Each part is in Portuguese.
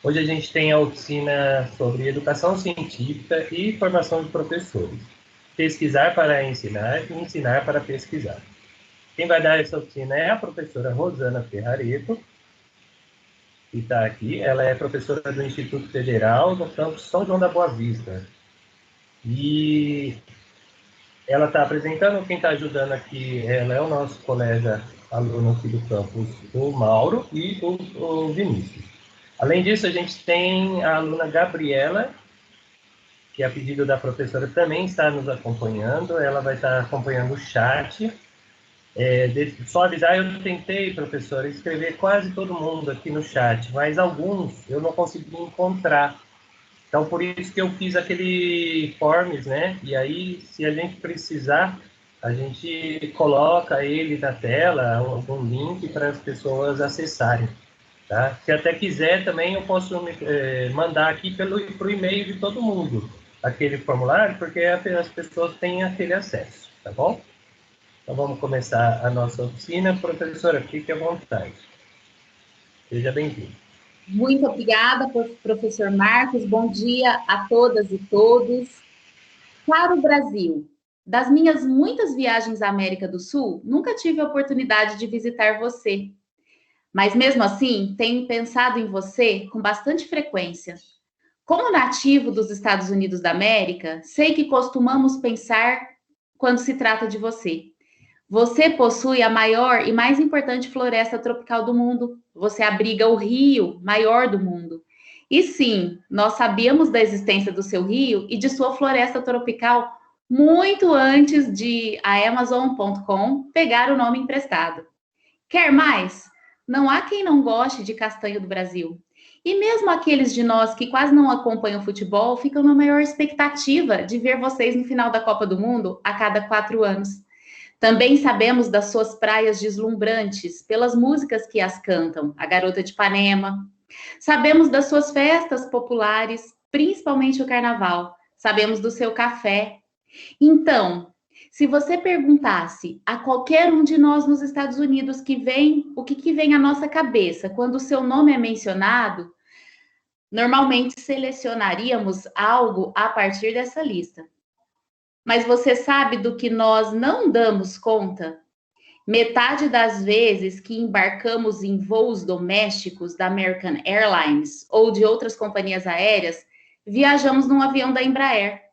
Hoje a gente tem a oficina sobre educação científica e formação de professores. Pesquisar para ensinar e ensinar para pesquisar. Quem vai dar essa oficina é a professora Rosana Ferrareto, que está aqui. Ela é professora do Instituto Federal do campus São João da Boa Vista. E ela está apresentando, quem está ajudando aqui, ela é o nosso colega aluno aqui do campus, o Mauro e o Vinícius. Além disso, a gente tem a aluna Gabriela, que a pedido da professora também está nos acompanhando. Ela vai estar acompanhando o chat. Só avisar, eu tentei, professora, escrever quase todo mundo aqui no chat, mas alguns eu não consegui encontrar. Então, por isso que eu fiz aquele forms, né? E aí, se a gente precisar, a gente coloca ele na tela, algum link para as pessoas acessarem. Tá? Se até quiser também, eu posso mandar aqui pro e-mail de todo mundo aquele formulário, porque as pessoas têm aquele acesso, tá bom? Então vamos começar a nossa oficina. Professora, fique à vontade. Seja bem-vindo. Muito obrigada, professor Marcos. Bom dia a todas e todos. Caro Brasil, das minhas muitas viagens à América do Sul, nunca tive a oportunidade de visitar você. Mas mesmo assim, tenho pensado em você com bastante frequência. Como nativo dos Estados Unidos da América, sei que costumamos pensar quando se trata de você. Você possui a maior e mais importante floresta tropical do mundo. Você abriga o rio maior do mundo. E sim, nós sabíamos da existência do seu rio e de sua floresta tropical muito antes de a Amazon.com pegar o nome emprestado. Quer mais? Não há quem não goste de castanho do Brasil. E mesmo aqueles de nós que quase não acompanham futebol ficam na maior expectativa de ver vocês no final da Copa do Mundo a cada 4 anos. Também sabemos das suas praias deslumbrantes, pelas músicas que as cantam, a Garota de Ipanema. Sabemos das suas festas populares, principalmente o Carnaval. Sabemos do seu café. Então, se você perguntasse a qualquer um de nós nos Estados Unidos o que vem à nossa cabeça quando o seu nome é mencionado, normalmente selecionaríamos algo a partir dessa lista. Mas você sabe do que nós não damos conta? Metade das vezes que embarcamos em voos domésticos da American Airlines ou de outras companhias aéreas, viajamos num avião da Embraer.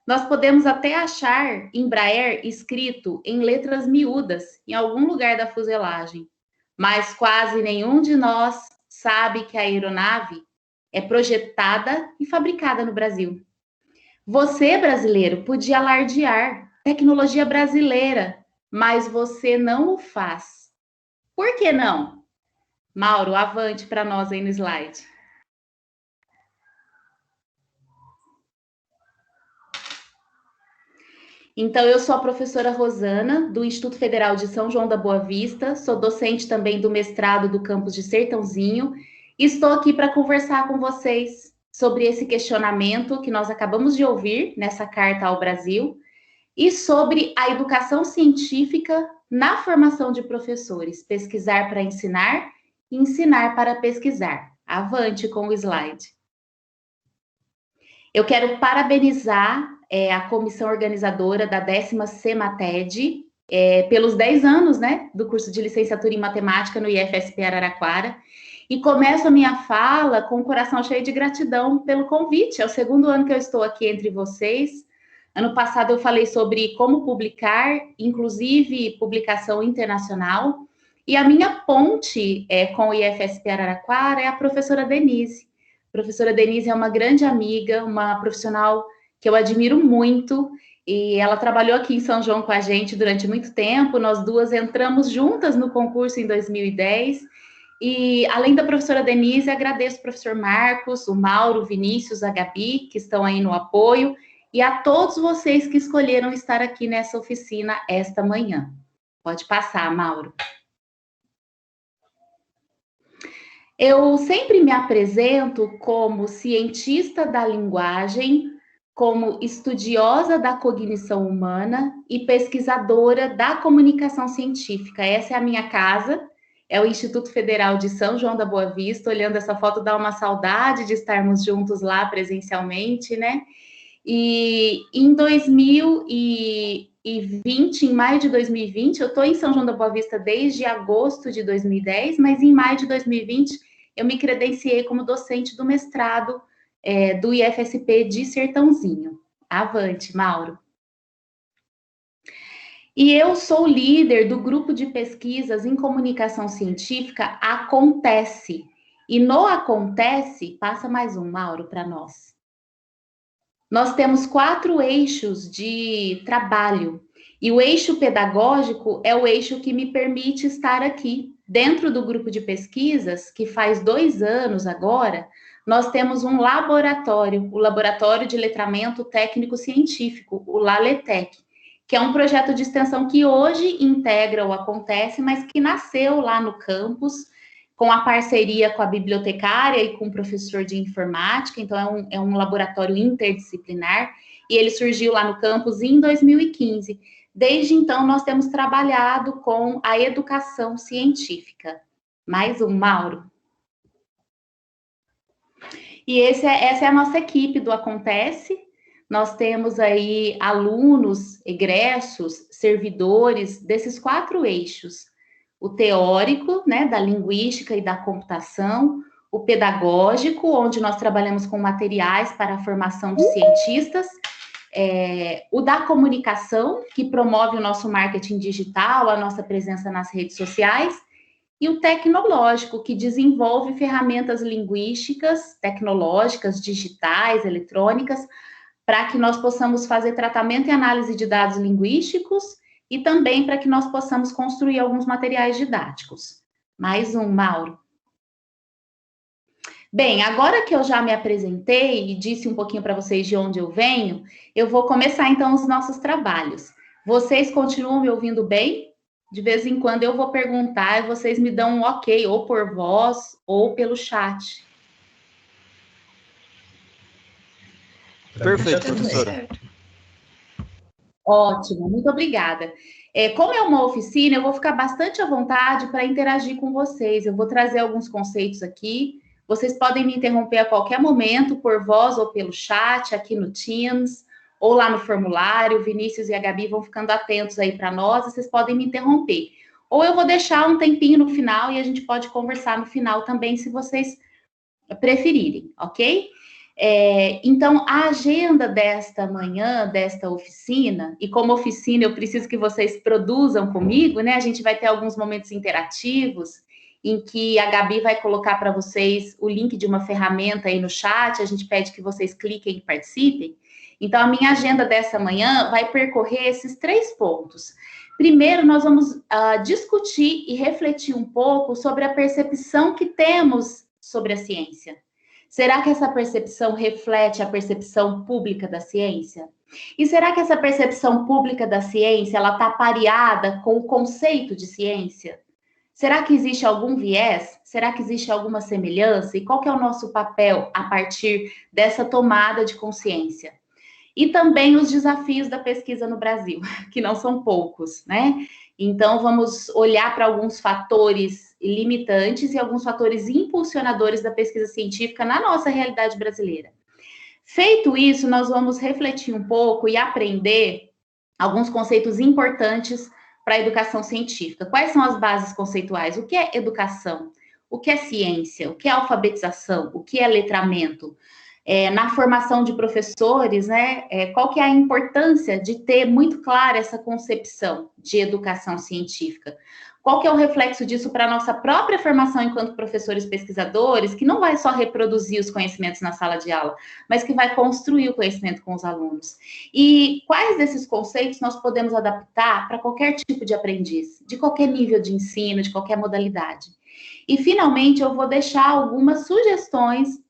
Nós podemos até achar Embraer escrito em letras miúdas em algum lugar da fuselagem, mas quase nenhum de nós sabe que a aeronave é projetada e fabricada no Brasil. Você, brasileiro, podia alardear tecnologia brasileira, mas você não o faz. Por que não? Mauro, avante para nós aí no slide. Então, eu sou a professora Rosana, do Instituto Federal de São João da Boa Vista, sou docente também do mestrado do campus de Sertãozinho, e estou aqui para conversar com vocês sobre esse questionamento que nós acabamos de ouvir nessa carta ao Brasil, e sobre a educação científica na formação de professores, pesquisar para ensinar e ensinar para pesquisar. Avante com o slide. Eu quero parabenizar a comissão organizadora da 10ª CEMATED pelos 10 anos, né, do curso de licenciatura em matemática no IFSP Araraquara, e começo a minha fala com o coração cheio de gratidão pelo convite. É o 2º ano que eu estou aqui entre vocês. Ano passado eu falei sobre como publicar, inclusive publicação internacional, e a minha ponte com o IFSP Araraquara é a professora Denise. A professora Denise é uma grande amiga, uma profissional que eu admiro muito, e ela trabalhou aqui em São João com a gente durante muito tempo. Nós duas entramos juntas no concurso em 2010, e além da professora Denise, agradeço o professor Marcos, o Mauro, o Vinícius, a Gabi, que estão aí no apoio, e a todos vocês que escolheram estar aqui nessa oficina esta manhã. Pode passar, Mauro. Eu sempre me apresento como cientista da linguagem, como estudiosa da cognição humana e pesquisadora da comunicação científica. Essa é a minha casa, é o Instituto Federal de São João da Boa Vista. Olhando essa foto, dá uma saudade de estarmos juntos lá presencialmente, né? E em 2020, em maio de 2020, eu estou em São João da Boa Vista desde agosto de 2010, mas em maio de 2020 eu me credenciei como docente do mestrado do IFSP de Sertãozinho. Avante, Mauro. E eu sou líder do grupo de pesquisas em comunicação científica Acontece. E no Acontece, passa mais um, Mauro, para nós. Nós temos 4 eixos de trabalho. E o eixo pedagógico é o eixo que me permite estar aqui. Dentro do grupo de pesquisas, que faz 2 anos agora, nós temos um laboratório, o Laboratório de Letramento Técnico-Científico, o LALETEC, que é um projeto de extensão que hoje integra o Acontece, mas que nasceu lá no campus, com a parceria com a bibliotecária e com o professor de informática. Então, é um laboratório interdisciplinar, e ele surgiu lá no campus em 2015. Desde então, nós temos trabalhado com a educação científica. Mais um, Mauro. E essa é a nossa equipe do Acontece. Nós temos aí alunos, egressos, servidores desses 4 eixos. O teórico, né, da linguística e da computação, o pedagógico, onde nós trabalhamos com materiais para a formação de cientistas, o da comunicação, que promove o nosso marketing digital, a nossa presença nas redes sociais, e o tecnológico, que desenvolve ferramentas linguísticas, tecnológicas, digitais, eletrônicas, para que nós possamos fazer tratamento e análise de dados linguísticos e também para que nós possamos construir alguns materiais didáticos. Mais um, Mauro. Bem, agora que eu já me apresentei e disse um pouquinho para vocês de onde eu venho, eu vou começar então os nossos trabalhos. Vocês continuam me ouvindo bem? De vez em quando eu vou perguntar e vocês me dão um ok, ou por voz ou pelo chat. Perfeito, professora. Ótimo, muito obrigada. Como é uma oficina, eu vou ficar bastante à vontade para interagir com vocês. Eu vou trazer alguns conceitos aqui. Vocês podem me interromper a qualquer momento, por voz ou pelo chat, aqui no Teams, ou lá no formulário. O Vinícius e a Gabi vão ficando atentos aí para nós, e vocês podem me interromper. Ou eu vou deixar um tempinho no final e a gente pode conversar no final também, se vocês preferirem, ok? Então, a agenda desta manhã, desta oficina, e como oficina eu preciso que vocês produzam comigo, né? A gente vai ter alguns momentos interativos, em que a Gabi vai colocar para vocês o link de uma ferramenta aí no chat, a gente pede que vocês cliquem e participem. Então, a minha agenda dessa manhã vai percorrer esses 3 pontos. Primeiro, nós vamos discutir e refletir um pouco sobre a percepção que temos sobre a ciência. Será que essa percepção reflete a percepção pública da ciência? E será que essa percepção pública da ciência ela está pareada com o conceito de ciência? Será que existe algum viés? Será que existe alguma semelhança? E qual que é o nosso papel a partir dessa tomada de consciência? E também os desafios da pesquisa no Brasil, que não são poucos, né? Então, vamos olhar para alguns fatores limitantes e alguns fatores impulsionadores da pesquisa científica na nossa realidade brasileira. Feito isso, nós vamos refletir um pouco e aprender alguns conceitos importantes para a educação científica. Quais são as bases conceituais? O que é educação? O que é ciência? O que é alfabetização? O que é letramento? Na formação de professores, né, qual que é a importância de ter muito clara essa concepção de educação científica? Qual que é o reflexo disso para a nossa própria formação enquanto professores pesquisadores, que não vai só reproduzir os conhecimentos na sala de aula, mas que vai construir o conhecimento com os alunos? E quais desses conceitos nós podemos adaptar para qualquer tipo de aprendiz, de qualquer nível de ensino, de qualquer modalidade? E, finalmente, eu vou deixar algumas sugestões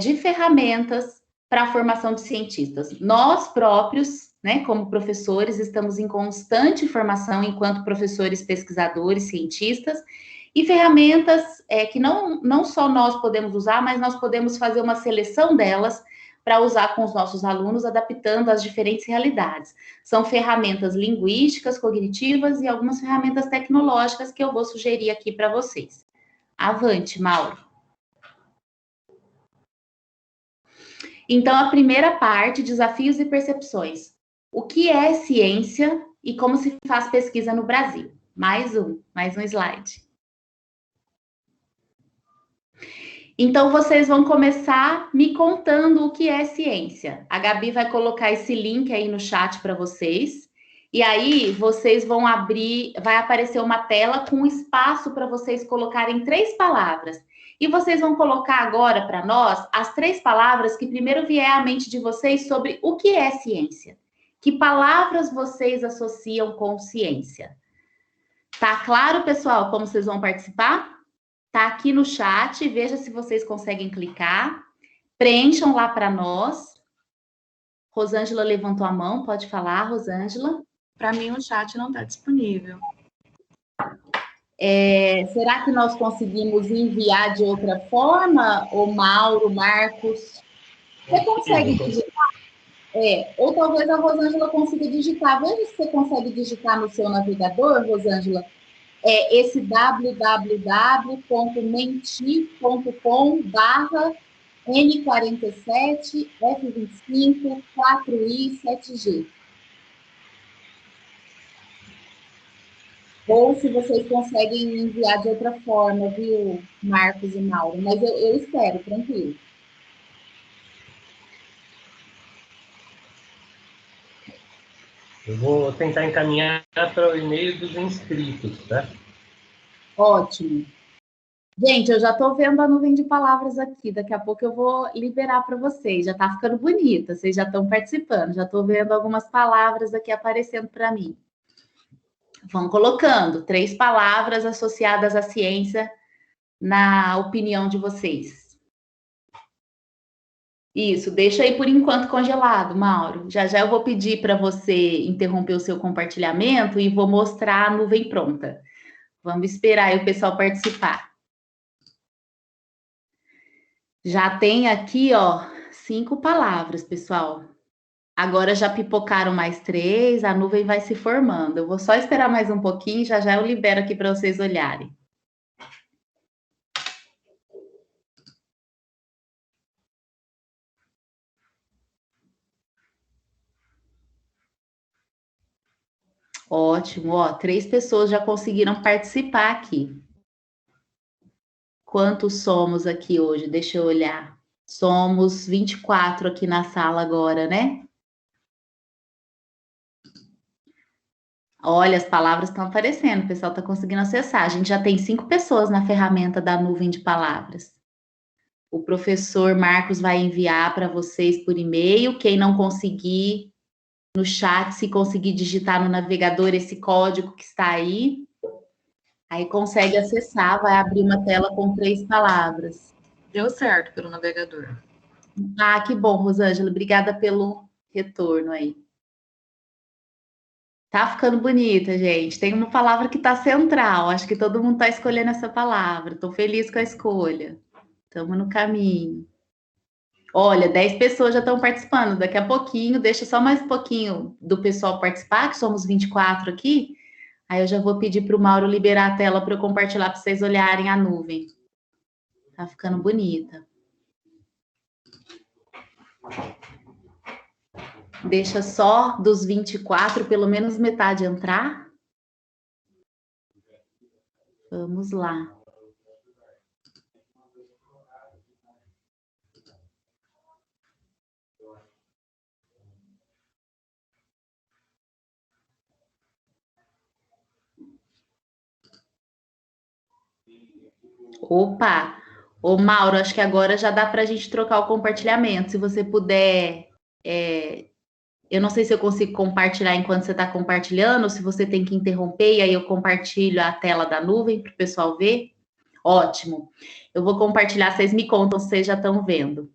de ferramentas para a formação de cientistas. Nós próprios, né, como professores, estamos em constante formação enquanto professores, pesquisadores, cientistas, E ferramentas que não só nós podemos usar, mas nós podemos fazer uma seleção delas para usar com os nossos alunos, adaptando às diferentes realidades. São ferramentas linguísticas, cognitivas e algumas ferramentas tecnológicas que eu vou sugerir aqui para vocês. Avante, Mauro. Então, a primeira parte, desafios e percepções. O que é ciência e como se faz pesquisa no Brasil? Mais um slide. Então, vocês vão começar me contando o que é ciência. A Gabi vai colocar esse link aí no chat para vocês. E aí, vocês vão abrir, vai aparecer uma tela com espaço para vocês colocarem 3 palavras. E vocês vão colocar agora para nós as 3 palavras que primeiro vier à mente de vocês sobre o que é ciência. Que palavras vocês associam com ciência? Tá claro, pessoal, como vocês vão participar? Tá aqui no chat, veja se vocês conseguem clicar. Preencham lá para nós. Rosângela levantou a mão, pode falar, Rosângela. Para mim, o chat não está disponível. Será que nós conseguimos enviar de outra forma? Ou Mauro, Marcos? Você consegue digitar? Ou talvez a Rosângela consiga digitar. Veja se você consegue digitar no seu navegador, Rosângela. Esse www.menti.com/N47 F25 4I 7G. Ou se vocês conseguem enviar de outra forma, viu, Marcos e Mauro? Mas eu espero, tranquilo. Eu vou tentar encaminhar para o e-mail dos inscritos, tá? Ótimo. Gente, eu já estou vendo a nuvem de palavras aqui. Daqui a pouco eu vou liberar para vocês. Já está ficando bonita, vocês já estão participando. Já estou vendo algumas palavras aqui aparecendo para mim. Vão colocando 3 palavras associadas à ciência na opinião de vocês. Isso, deixa aí por enquanto congelado, Mauro. Já já eu vou pedir para você interromper o seu compartilhamento e vou mostrar a nuvem pronta. Vamos esperar aí o pessoal participar. Já tem aqui, ó, 5 palavras, pessoal. Agora já pipocaram mais 3, a nuvem vai se formando. Eu vou só esperar mais um pouquinho, já já eu libero aqui para vocês olharem. Ótimo, ó, 3 pessoas já conseguiram participar aqui. Quantos somos aqui hoje? Deixa eu olhar. Somos 24 aqui na sala agora, né? Olha, as palavras estão aparecendo, o pessoal está conseguindo acessar. A gente já tem 5 pessoas na ferramenta da nuvem de palavras. O professor Marcos vai enviar para vocês por e-mail. Quem não conseguir, no chat, se conseguir digitar no navegador esse código que está aí, aí consegue acessar, vai abrir uma tela com 3 palavras. Deu certo pelo navegador. Ah, que bom, Rosângela. Obrigada pelo retorno aí. Tá ficando bonita, gente. Tem uma palavra que tá central. Acho que todo mundo tá escolhendo essa palavra. Tô feliz com a escolha. Estamos no caminho. Olha, 10 pessoas já estão participando. Daqui a pouquinho, deixa só mais um pouquinho do pessoal participar, que somos 24 aqui. Aí eu já vou pedir para o Mauro liberar a tela para eu compartilhar para vocês olharem a nuvem. Tá ficando bonita. Deixa só dos 24, pelo menos metade entrar. Vamos lá. Opa! Ô, Mauro, acho que agora já dá para a gente trocar o compartilhamento. Se você puder... eu não sei se eu consigo compartilhar enquanto você está compartilhando, ou se você tem que interromper, e aí eu compartilho a tela da nuvem para o pessoal ver. Ótimo. Eu vou compartilhar, vocês me contam se vocês já estão vendo.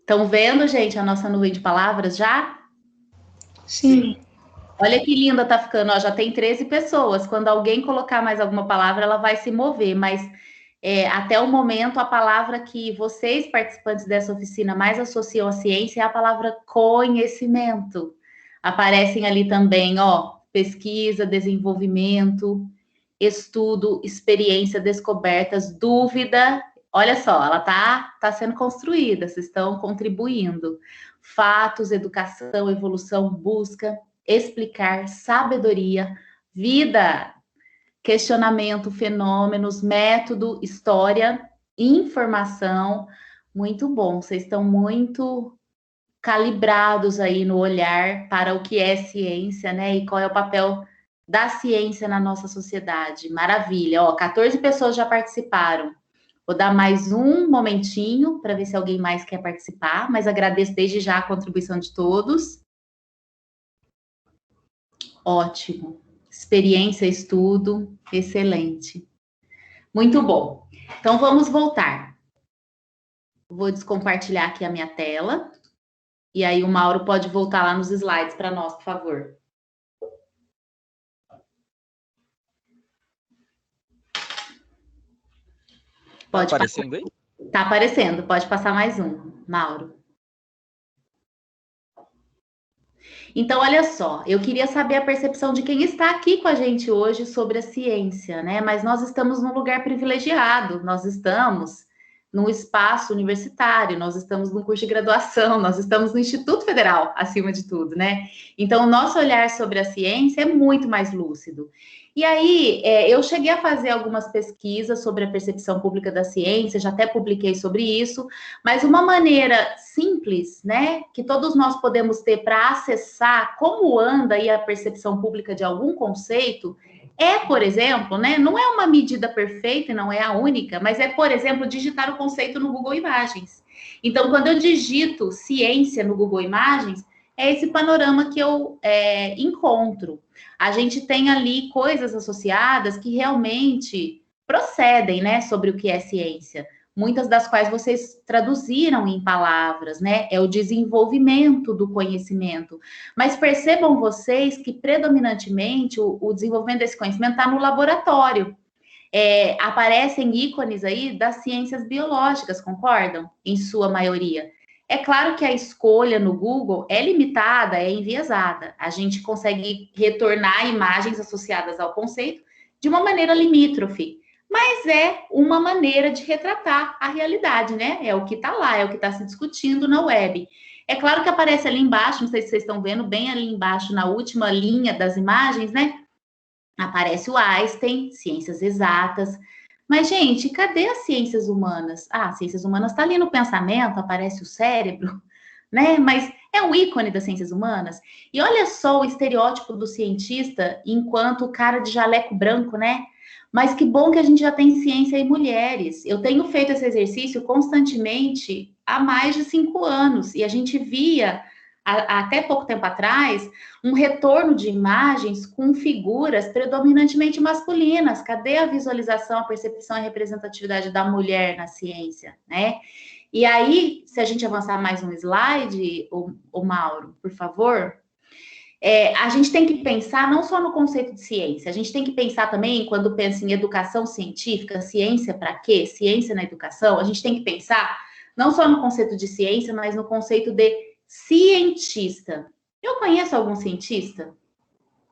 Estão vendo, gente, a nossa nuvem de palavras já? Sim. Olha que linda tá ficando, ó, já tem 13 pessoas. Quando alguém colocar mais alguma palavra, ela vai se mover, mas até o momento, a palavra que vocês, participantes dessa oficina, mais associam à ciência é a palavra conhecimento. Aparecem ali também, ó, pesquisa, desenvolvimento, estudo, experiência, descobertas, dúvida. Olha só, ela tá sendo construída, vocês estão contribuindo. Fatos, educação, evolução, busca, explicar, sabedoria, vida, questionamento, fenômenos, método, história, informação. Muito bom, vocês estão muito calibrados aí no olhar para o que é ciência, né? E qual é o papel da ciência na nossa sociedade. Maravilha, ó, 14 pessoas já participaram. Vou dar mais um momentinho para ver se alguém mais quer participar, mas agradeço desde já a contribuição de todos. Ótimo. Experiência, estudo, excelente. Muito bom. Então, vamos voltar. Vou descompartilhar aqui a minha tela. E aí, o Mauro pode voltar lá nos slides para nós, por favor. Pode tá aparecendo aí? Tá aparecendo. Pode passar mais um, Mauro. Então, olha só, eu queria saber a percepção de quem está aqui com a gente hoje sobre a ciência, né? Mas nós estamos num lugar privilegiado, nós estamos num espaço universitário, nós estamos no curso de graduação, nós estamos no Instituto Federal, acima de tudo, né? Então, o nosso olhar sobre a ciência é muito mais lúcido. E aí, eu cheguei a fazer algumas pesquisas sobre a percepção pública da ciência, já até publiquei sobre isso, mas uma maneira simples, né, que todos nós podemos ter para acessar como anda aí a percepção pública de algum conceito, por exemplo, né, não é uma medida perfeita, não é a única, mas por exemplo, digitar o conceito no Google Imagens. Então, quando eu digito ciência no Google Imagens, é esse panorama que eu encontro. A gente tem ali coisas associadas que realmente procedem, né, sobre o que é ciência. Muitas das quais vocês traduziram em palavras, né? É o desenvolvimento do conhecimento. Mas percebam vocês que, predominantemente, o desenvolvimento desse conhecimento está no laboratório. Aparecem ícones aí das ciências biológicas, concordam? Em sua maioria. É claro que a escolha no Google é limitada, é enviesada. A gente consegue retornar imagens associadas ao conceito de uma maneira limítrofe. Mas é uma maneira de retratar a realidade, né? É o que está lá, é o que está se discutindo na web. É claro que aparece ali embaixo, não sei se vocês estão vendo, bem ali embaixo, na última linha das imagens, né? Aparece o Einstein, ciências exatas. Mas, gente, cadê as ciências humanas? Ciências humanas está ali no pensamento, aparece o cérebro, né? Mas é um ícone das ciências humanas. E olha só o estereótipo do cientista enquanto cara de jaleco branco, né? Mas que bom que a gente já tem ciência e mulheres. Eu tenho feito esse exercício constantemente há mais de 5 anos. E a gente via, até pouco tempo atrás, um retorno de imagens com figuras predominantemente masculinas. Cadê a visualização, a percepção e a representatividade da mulher na ciência, né? E aí, se a gente avançar mais um slide, o Mauro, por favor... a gente tem que pensar não só no conceito de ciência, a gente tem que pensar também, quando pensa em educação científica, ciência para quê? Ciência na educação, a gente tem que pensar não só no conceito de ciência, mas no conceito de cientista. Eu conheço algum cientista?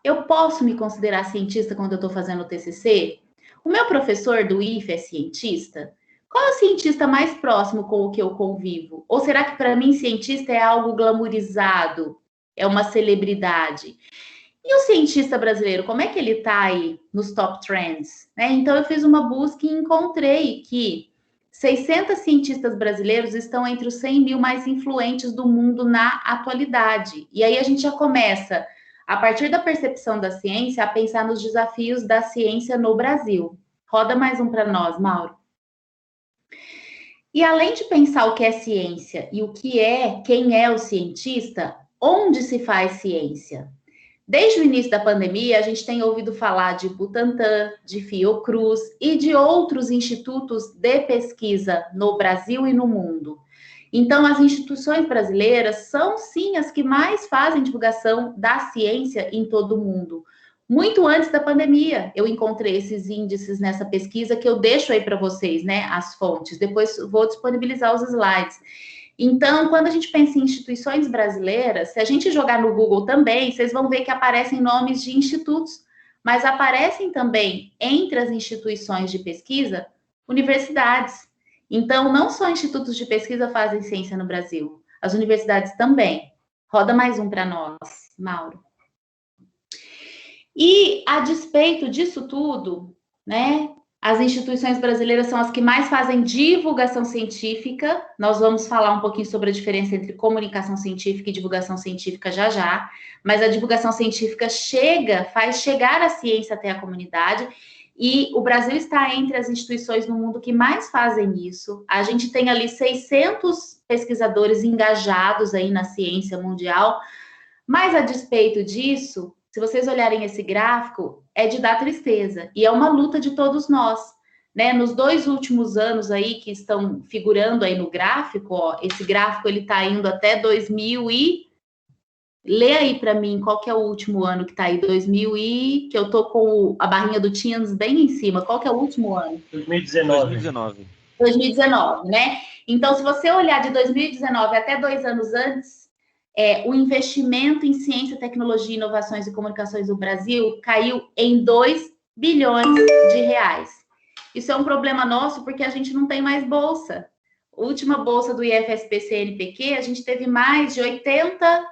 Eu posso me considerar cientista quando eu estou fazendo o TCC? O meu professor do IFE é cientista? Qual é o cientista mais próximo com o que eu convivo? Ou será que para mim cientista é algo glamourizado? É uma celebridade. E o cientista brasileiro, como é que ele está aí nos top trends? Né? Então, eu fiz uma busca e encontrei que 600 cientistas brasileiros estão entre os 100 mil mais influentes do mundo na atualidade. E aí a gente já começa, a partir da percepção da ciência, a pensar nos desafios da ciência no Brasil. Roda mais um para nós, Mauro. E além de pensar o que é ciência e o que quem é o cientista, onde se faz ciência? Desde o início da pandemia, a gente tem ouvido falar de Butantan, de Fiocruz e de outros institutos de pesquisa no Brasil e no mundo. Então, as instituições brasileiras são, sim, as que mais fazem divulgação da ciência em todo o mundo. Muito antes da pandemia, eu encontrei esses índices nessa pesquisa que eu deixo aí para vocês, né, as fontes. Depois vou disponibilizar os slides. Então, quando a gente pensa em instituições brasileiras, se a gente jogar no Google também, vocês vão ver que aparecem nomes de institutos, mas aparecem também, entre as instituições de pesquisa, universidades. Então, não só institutos de pesquisa fazem ciência no Brasil, as universidades também. Roda mais um para nós, Mauro. E, a despeito disso tudo, né, as instituições brasileiras são as que mais fazem divulgação científica. Nós vamos falar um pouquinho sobre a diferença entre comunicação científica e divulgação científica já já, mas a divulgação científica faz chegar a ciência até a comunidade, e o Brasil está entre as instituições no mundo que mais fazem isso. A gente tem ali 600 pesquisadores engajados aí na ciência mundial, mas a despeito disso, se vocês olharem esse gráfico, é de dar tristeza, e é uma luta de todos nós, né? Nos 2 últimos anos aí que estão figurando aí no gráfico, ó, esse gráfico ele está indo até 2000 e... Lê aí para mim qual que é o último ano que está aí, 2000 e... que eu tô com a barrinha do Teams bem em cima, qual que é o último ano? 2019. 2019, né? Então, se você olhar de 2019 até 2 anos antes, o investimento em ciência, tecnologia, inovações e comunicações do Brasil caiu em 2 bilhões de reais. Isso é um problema nosso porque a gente não tem mais bolsa. A última bolsa do IFSP-CNPq, a gente teve mais de 80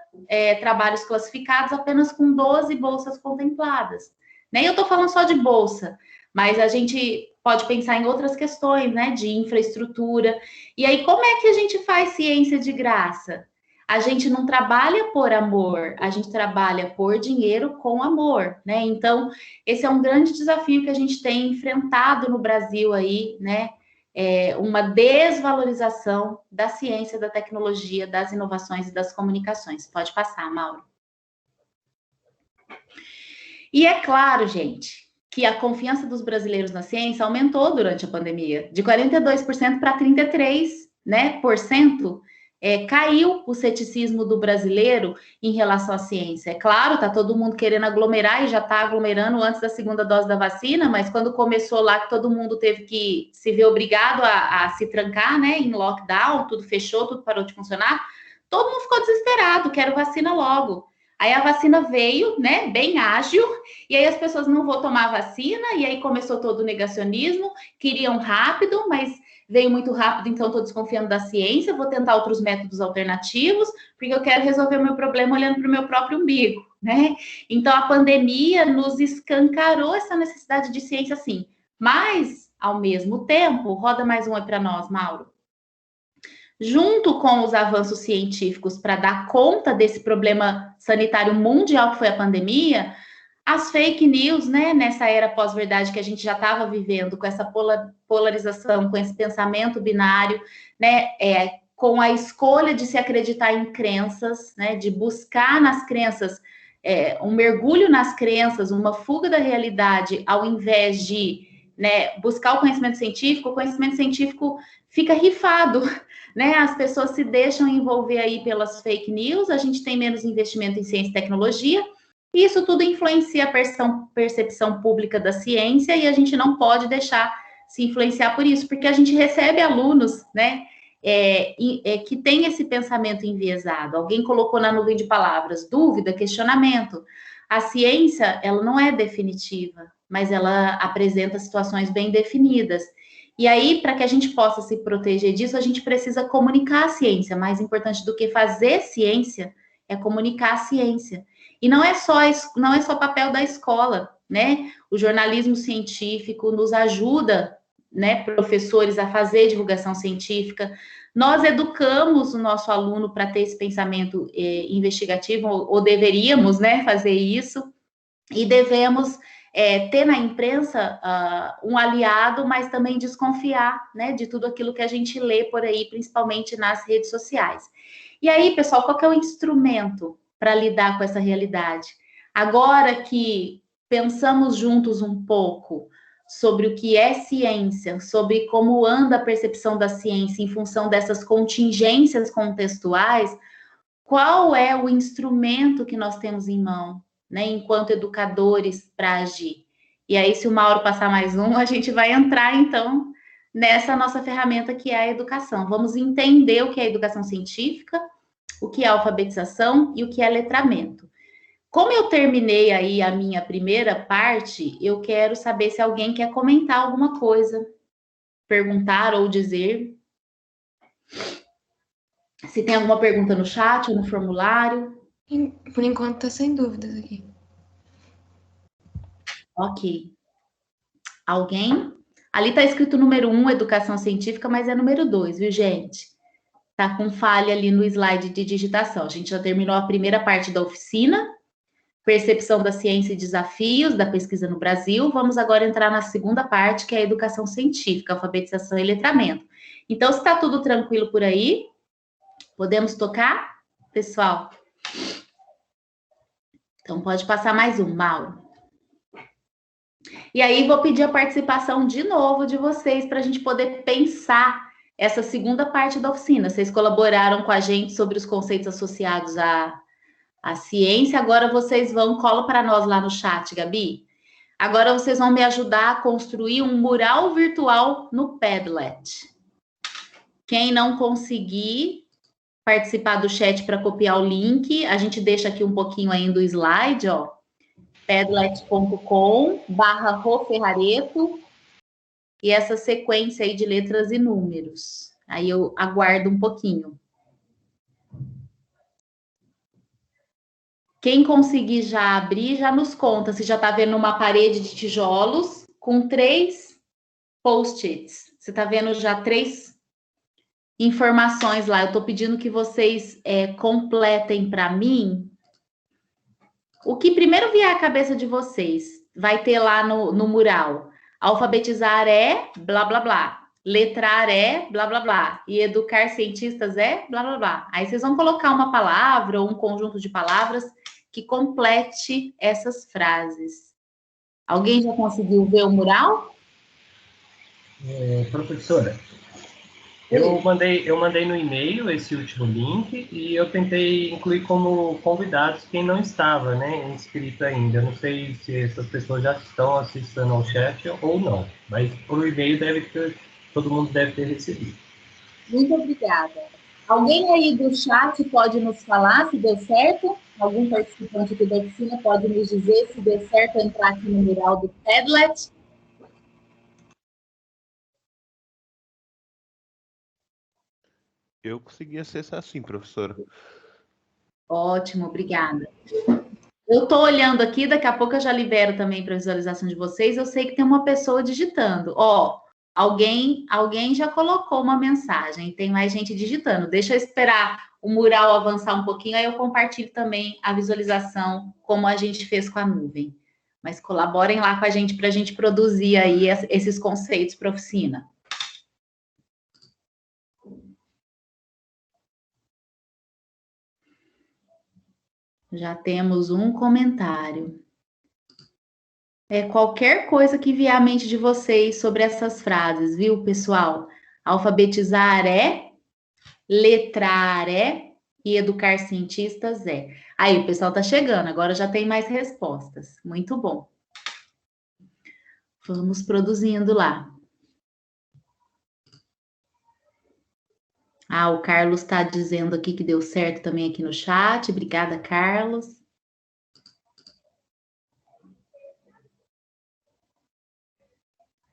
trabalhos classificados, apenas com 12 bolsas contempladas. Nem eu estou falando só de bolsa, mas a gente pode pensar em outras questões, né, de infraestrutura. E aí, como é que a gente faz ciência de graça? A gente não trabalha por amor, a gente trabalha por dinheiro com amor, né? Então, esse é um grande desafio que a gente tem enfrentado no Brasil aí, né? Uma desvalorização da ciência, da tecnologia, das inovações e das comunicações. Pode passar, Mauro. E é claro, gente, que a confiança dos brasileiros na ciência aumentou durante a pandemia, de 42% para 33%, né, caiu o ceticismo do brasileiro em relação à ciência. É claro, tá todo mundo querendo aglomerar e já está aglomerando antes da segunda dose da vacina, mas quando começou lá que todo mundo teve que se ver obrigado a se trancar, né, em lockdown, tudo fechou, tudo parou de funcionar, todo mundo ficou desesperado, quero vacina logo. Aí a vacina veio, né, bem ágil, e aí as pessoas não vão tomar a vacina, e aí começou todo o negacionismo, queriam rápido, mas veio muito rápido, então estou desconfiando da ciência, vou tentar outros métodos alternativos, porque eu quero resolver o meu problema olhando para o meu próprio umbigo, né? Então, a pandemia nos escancarou essa necessidade de ciência, sim. Mas, ao mesmo tempo, roda mais um aí para nós, Mauro. Junto com os avanços científicos para dar conta desse problema sanitário mundial que foi a pandemia, as fake news, né, nessa era pós-verdade que a gente já estava vivendo, com essa polarização, com esse pensamento binário, né, com a escolha de se acreditar em crenças, né, de buscar nas crenças, um mergulho nas crenças, uma fuga da realidade, ao invés de, né, buscar o conhecimento científico fica rifado, né, as pessoas se deixam envolver aí pelas fake news, a gente tem menos investimento em ciência e tecnologia, e isso tudo influencia a percepção pública da ciência, e a gente não pode deixar se influenciar por isso, porque a gente recebe alunos, né, que tem esse pensamento enviesado. Alguém colocou na nuvem de palavras, dúvida, questionamento. A ciência, ela não é definitiva, mas ela apresenta situações bem definidas. E aí, para que a gente possa se proteger disso, a gente precisa comunicar a ciência. Mais importante do que fazer ciência é comunicar a ciência. E não é só papel da escola, né? O jornalismo científico nos ajuda, né, professores, a fazer divulgação científica. Nós educamos o nosso aluno para ter esse pensamento investigativo, ou deveríamos, né, fazer isso, e devemos ter na imprensa um aliado, mas também desconfiar, né, de tudo aquilo que a gente lê por aí, principalmente nas redes sociais. E aí, pessoal, qual que é o instrumento para lidar com essa realidade? Agora que pensamos juntos um pouco sobre o que é ciência, sobre como anda a percepção da ciência em função dessas contingências contextuais, qual é o instrumento que nós temos em mão, né, enquanto educadores para agir. E aí, se o Mauro passar mais um, a gente vai entrar, então, nessa nossa ferramenta que é a educação. Vamos entender o que é educação científica, o que é alfabetização e o que é letramento. Como eu terminei aí a minha primeira parte, eu quero saber se alguém quer comentar alguma coisa, perguntar ou dizer. Se tem alguma pergunta no chat ou no formulário. Por enquanto, tá sem dúvidas aqui. Ok. Alguém? Ali tá escrito número 1, educação científica, mas é número 2, viu, gente? Tá com falha ali no slide de digitação. A gente já terminou a primeira parte da oficina, percepção da ciência e desafios da pesquisa no Brasil. Vamos agora entrar na segunda parte, que é a educação científica, alfabetização e letramento. Então, se está tudo tranquilo por aí, podemos tocar, pessoal? Então, pode passar mais um, Mauro. E aí, vou pedir a participação de novo de vocês para a gente poder pensar essa segunda parte da oficina. Vocês colaboraram com a gente sobre os conceitos associados à ciência. Agora vocês cola para nós lá no chat, Gabi. Agora vocês vão me ajudar a construir um mural virtual no Padlet. Quem não conseguir participar do chat para copiar o link, a gente deixa aqui um pouquinho ainda o slide, ó. padlet.com/roferrareto e essa sequência aí de letras e números. Aí eu aguardo um pouquinho. Quem conseguir já abrir, já nos conta se já está vendo uma parede de tijolos com 3 post-its. Você está vendo já 3 informações lá. Eu estou pedindo que vocês completem para mim o que primeiro vier à cabeça de vocês. Vai ter lá no mural. Alfabetizar é blá, blá, blá. Letrar é blá, blá, blá. E educar cientistas é blá, blá, blá. Aí vocês vão colocar uma palavra ou um conjunto de palavras que complete essas frases. Alguém já conseguiu ver o mural? Professora, eu mandei no e-mail esse último link e eu tentei incluir como convidados quem não estava, né, inscrito ainda. Eu não sei se essas pessoas já estão assistindo ao chat ou não, mas por e-mail todo mundo deve ter recebido. Muito obrigada. Alguém aí do chat pode nos falar se deu certo? Algum participante aqui da oficina pode nos dizer se deu certo entrar aqui no mural do Padlet? Eu consegui acessar sim, professora. Ótimo, obrigada. Eu estou olhando aqui, daqui a pouco eu já libero também para visualização de vocês. Eu sei que tem uma pessoa digitando. Ó, alguém já colocou uma mensagem, tem mais gente digitando. Deixa eu esperar o mural avançar um pouquinho, aí eu compartilho também a visualização, como a gente fez com a nuvem. Mas colaborem lá com a gente para a gente produzir aí esses conceitos para a oficina. Já temos um comentário. Qualquer coisa que vier à mente de vocês sobre essas frases, viu, pessoal? Alfabetizar é, letrar é e educar cientistas é. Aí, o pessoal tá chegando, agora já tem mais respostas. Muito bom. Vamos produzindo lá. O Carlos está dizendo aqui que deu certo também aqui no chat. Obrigada, Carlos.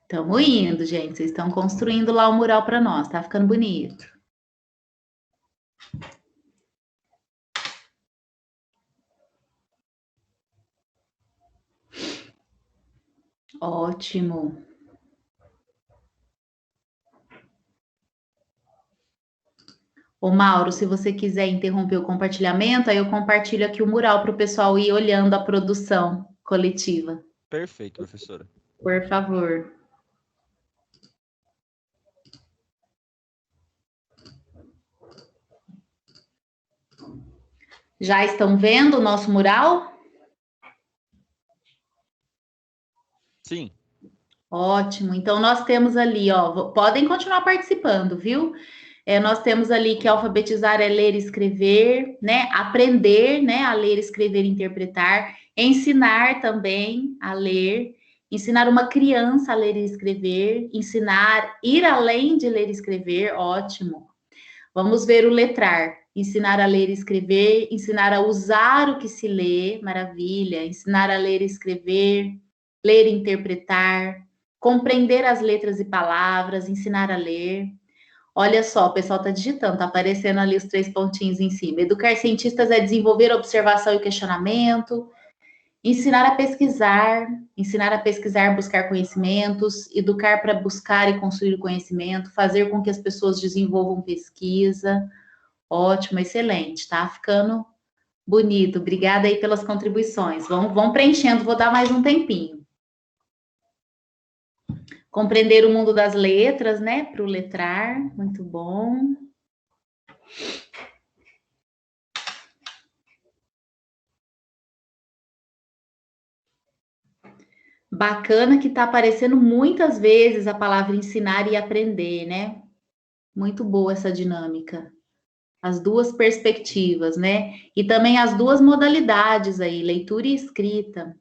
Estamos indo, gente. Vocês estão construindo lá o mural para nós. Tá ficando bonito. Ótimo. Ô, Mauro, se você quiser interromper o compartilhamento, aí eu compartilho aqui o mural para o pessoal ir olhando a produção coletiva. Perfeito, professora. Por favor. Já estão vendo o nosso mural? Sim. Ótimo. Então, nós temos ali, ó, podem continuar participando, viu? Nós temos ali que alfabetizar é ler e escrever, né? Aprender, né? A ler, escrever e interpretar. Ensinar também a ler. Ensinar uma criança a ler e escrever. Ensinar, ir além de ler e escrever. Ótimo. Vamos ver o letrar. Ensinar a ler e escrever. Ensinar a usar o que se lê. Maravilha. Ensinar a ler e escrever. Ler e interpretar. Compreender as letras e palavras. Ensinar a ler. Olha só, o pessoal está digitando, está aparecendo ali os 3 pontinhos em cima. Educar cientistas é desenvolver observação e questionamento, ensinar a pesquisar, buscar conhecimentos, educar para buscar e construir conhecimento, fazer com que as pessoas desenvolvam pesquisa. Ótimo, excelente, tá ficando bonito. Obrigada aí pelas contribuições. Vão preenchendo, vou dar mais um tempinho. Compreender o mundo das letras, né? Para o letrar, muito bom. Bacana que está aparecendo muitas vezes a palavra ensinar e aprender, né? Muito boa essa dinâmica. As duas perspectivas, né? E também as duas modalidades aí, leitura e escrita.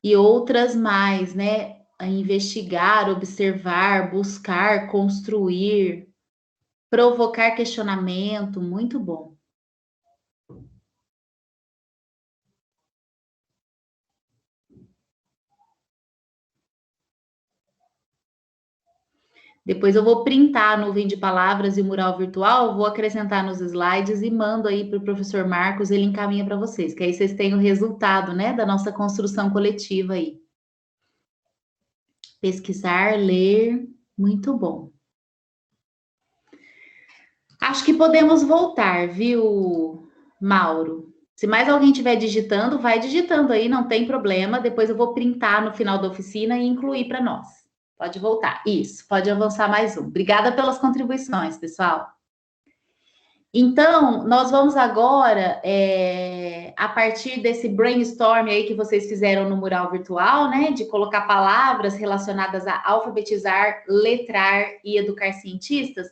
E outras mais, né? A investigar, observar, buscar, construir, provocar questionamento, muito bom. Depois eu vou printar a nuvem de palavras e o mural virtual, vou acrescentar nos slides e mando aí para o professor Marcos, ele encaminha para vocês, que aí vocês têm o resultado, né, da nossa construção coletiva aí. Pesquisar, ler, muito bom. Acho que podemos voltar, viu, Mauro? Se mais alguém estiver digitando, vai digitando aí, não tem problema. Depois eu vou printar no final da oficina e incluir para nós. Pode voltar. Isso, pode avançar mais um. Obrigada pelas contribuições, pessoal. Então, nós vamos agora, a partir desse brainstorm aí que vocês fizeram no mural virtual, né, de colocar palavras relacionadas a alfabetizar, letrar e educar cientistas,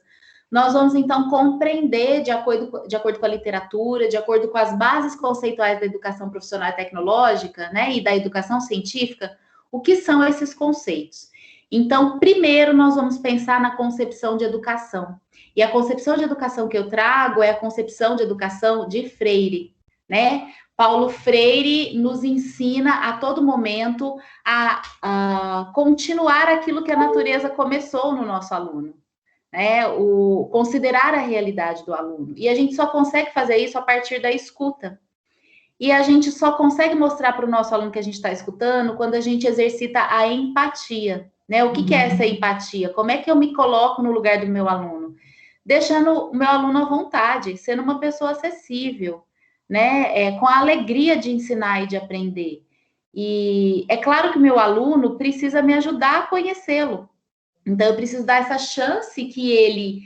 nós vamos então compreender, de acordo com a literatura, de acordo com as bases conceituais da educação profissional e tecnológica, né, e da educação científica, o que são esses conceitos. Então, primeiro nós vamos pensar na concepção de educação. E a concepção de educação que eu trago é a concepção de educação de Freire, né? Paulo Freire nos ensina a todo momento a continuar aquilo que a natureza começou no nosso aluno, né? Considerar a realidade do aluno. E a gente só consegue fazer isso a partir da escuta. E a gente só consegue mostrar para o nosso aluno que a gente está escutando quando a gente exercita a empatia, né? O que é essa empatia? Como é que eu me coloco no lugar do meu aluno? Deixando o meu aluno à vontade, sendo uma pessoa acessível, né? Com a alegria de ensinar e de aprender. E é claro que o meu aluno precisa me ajudar a conhecê-lo. Então, eu preciso dar essa chance que ele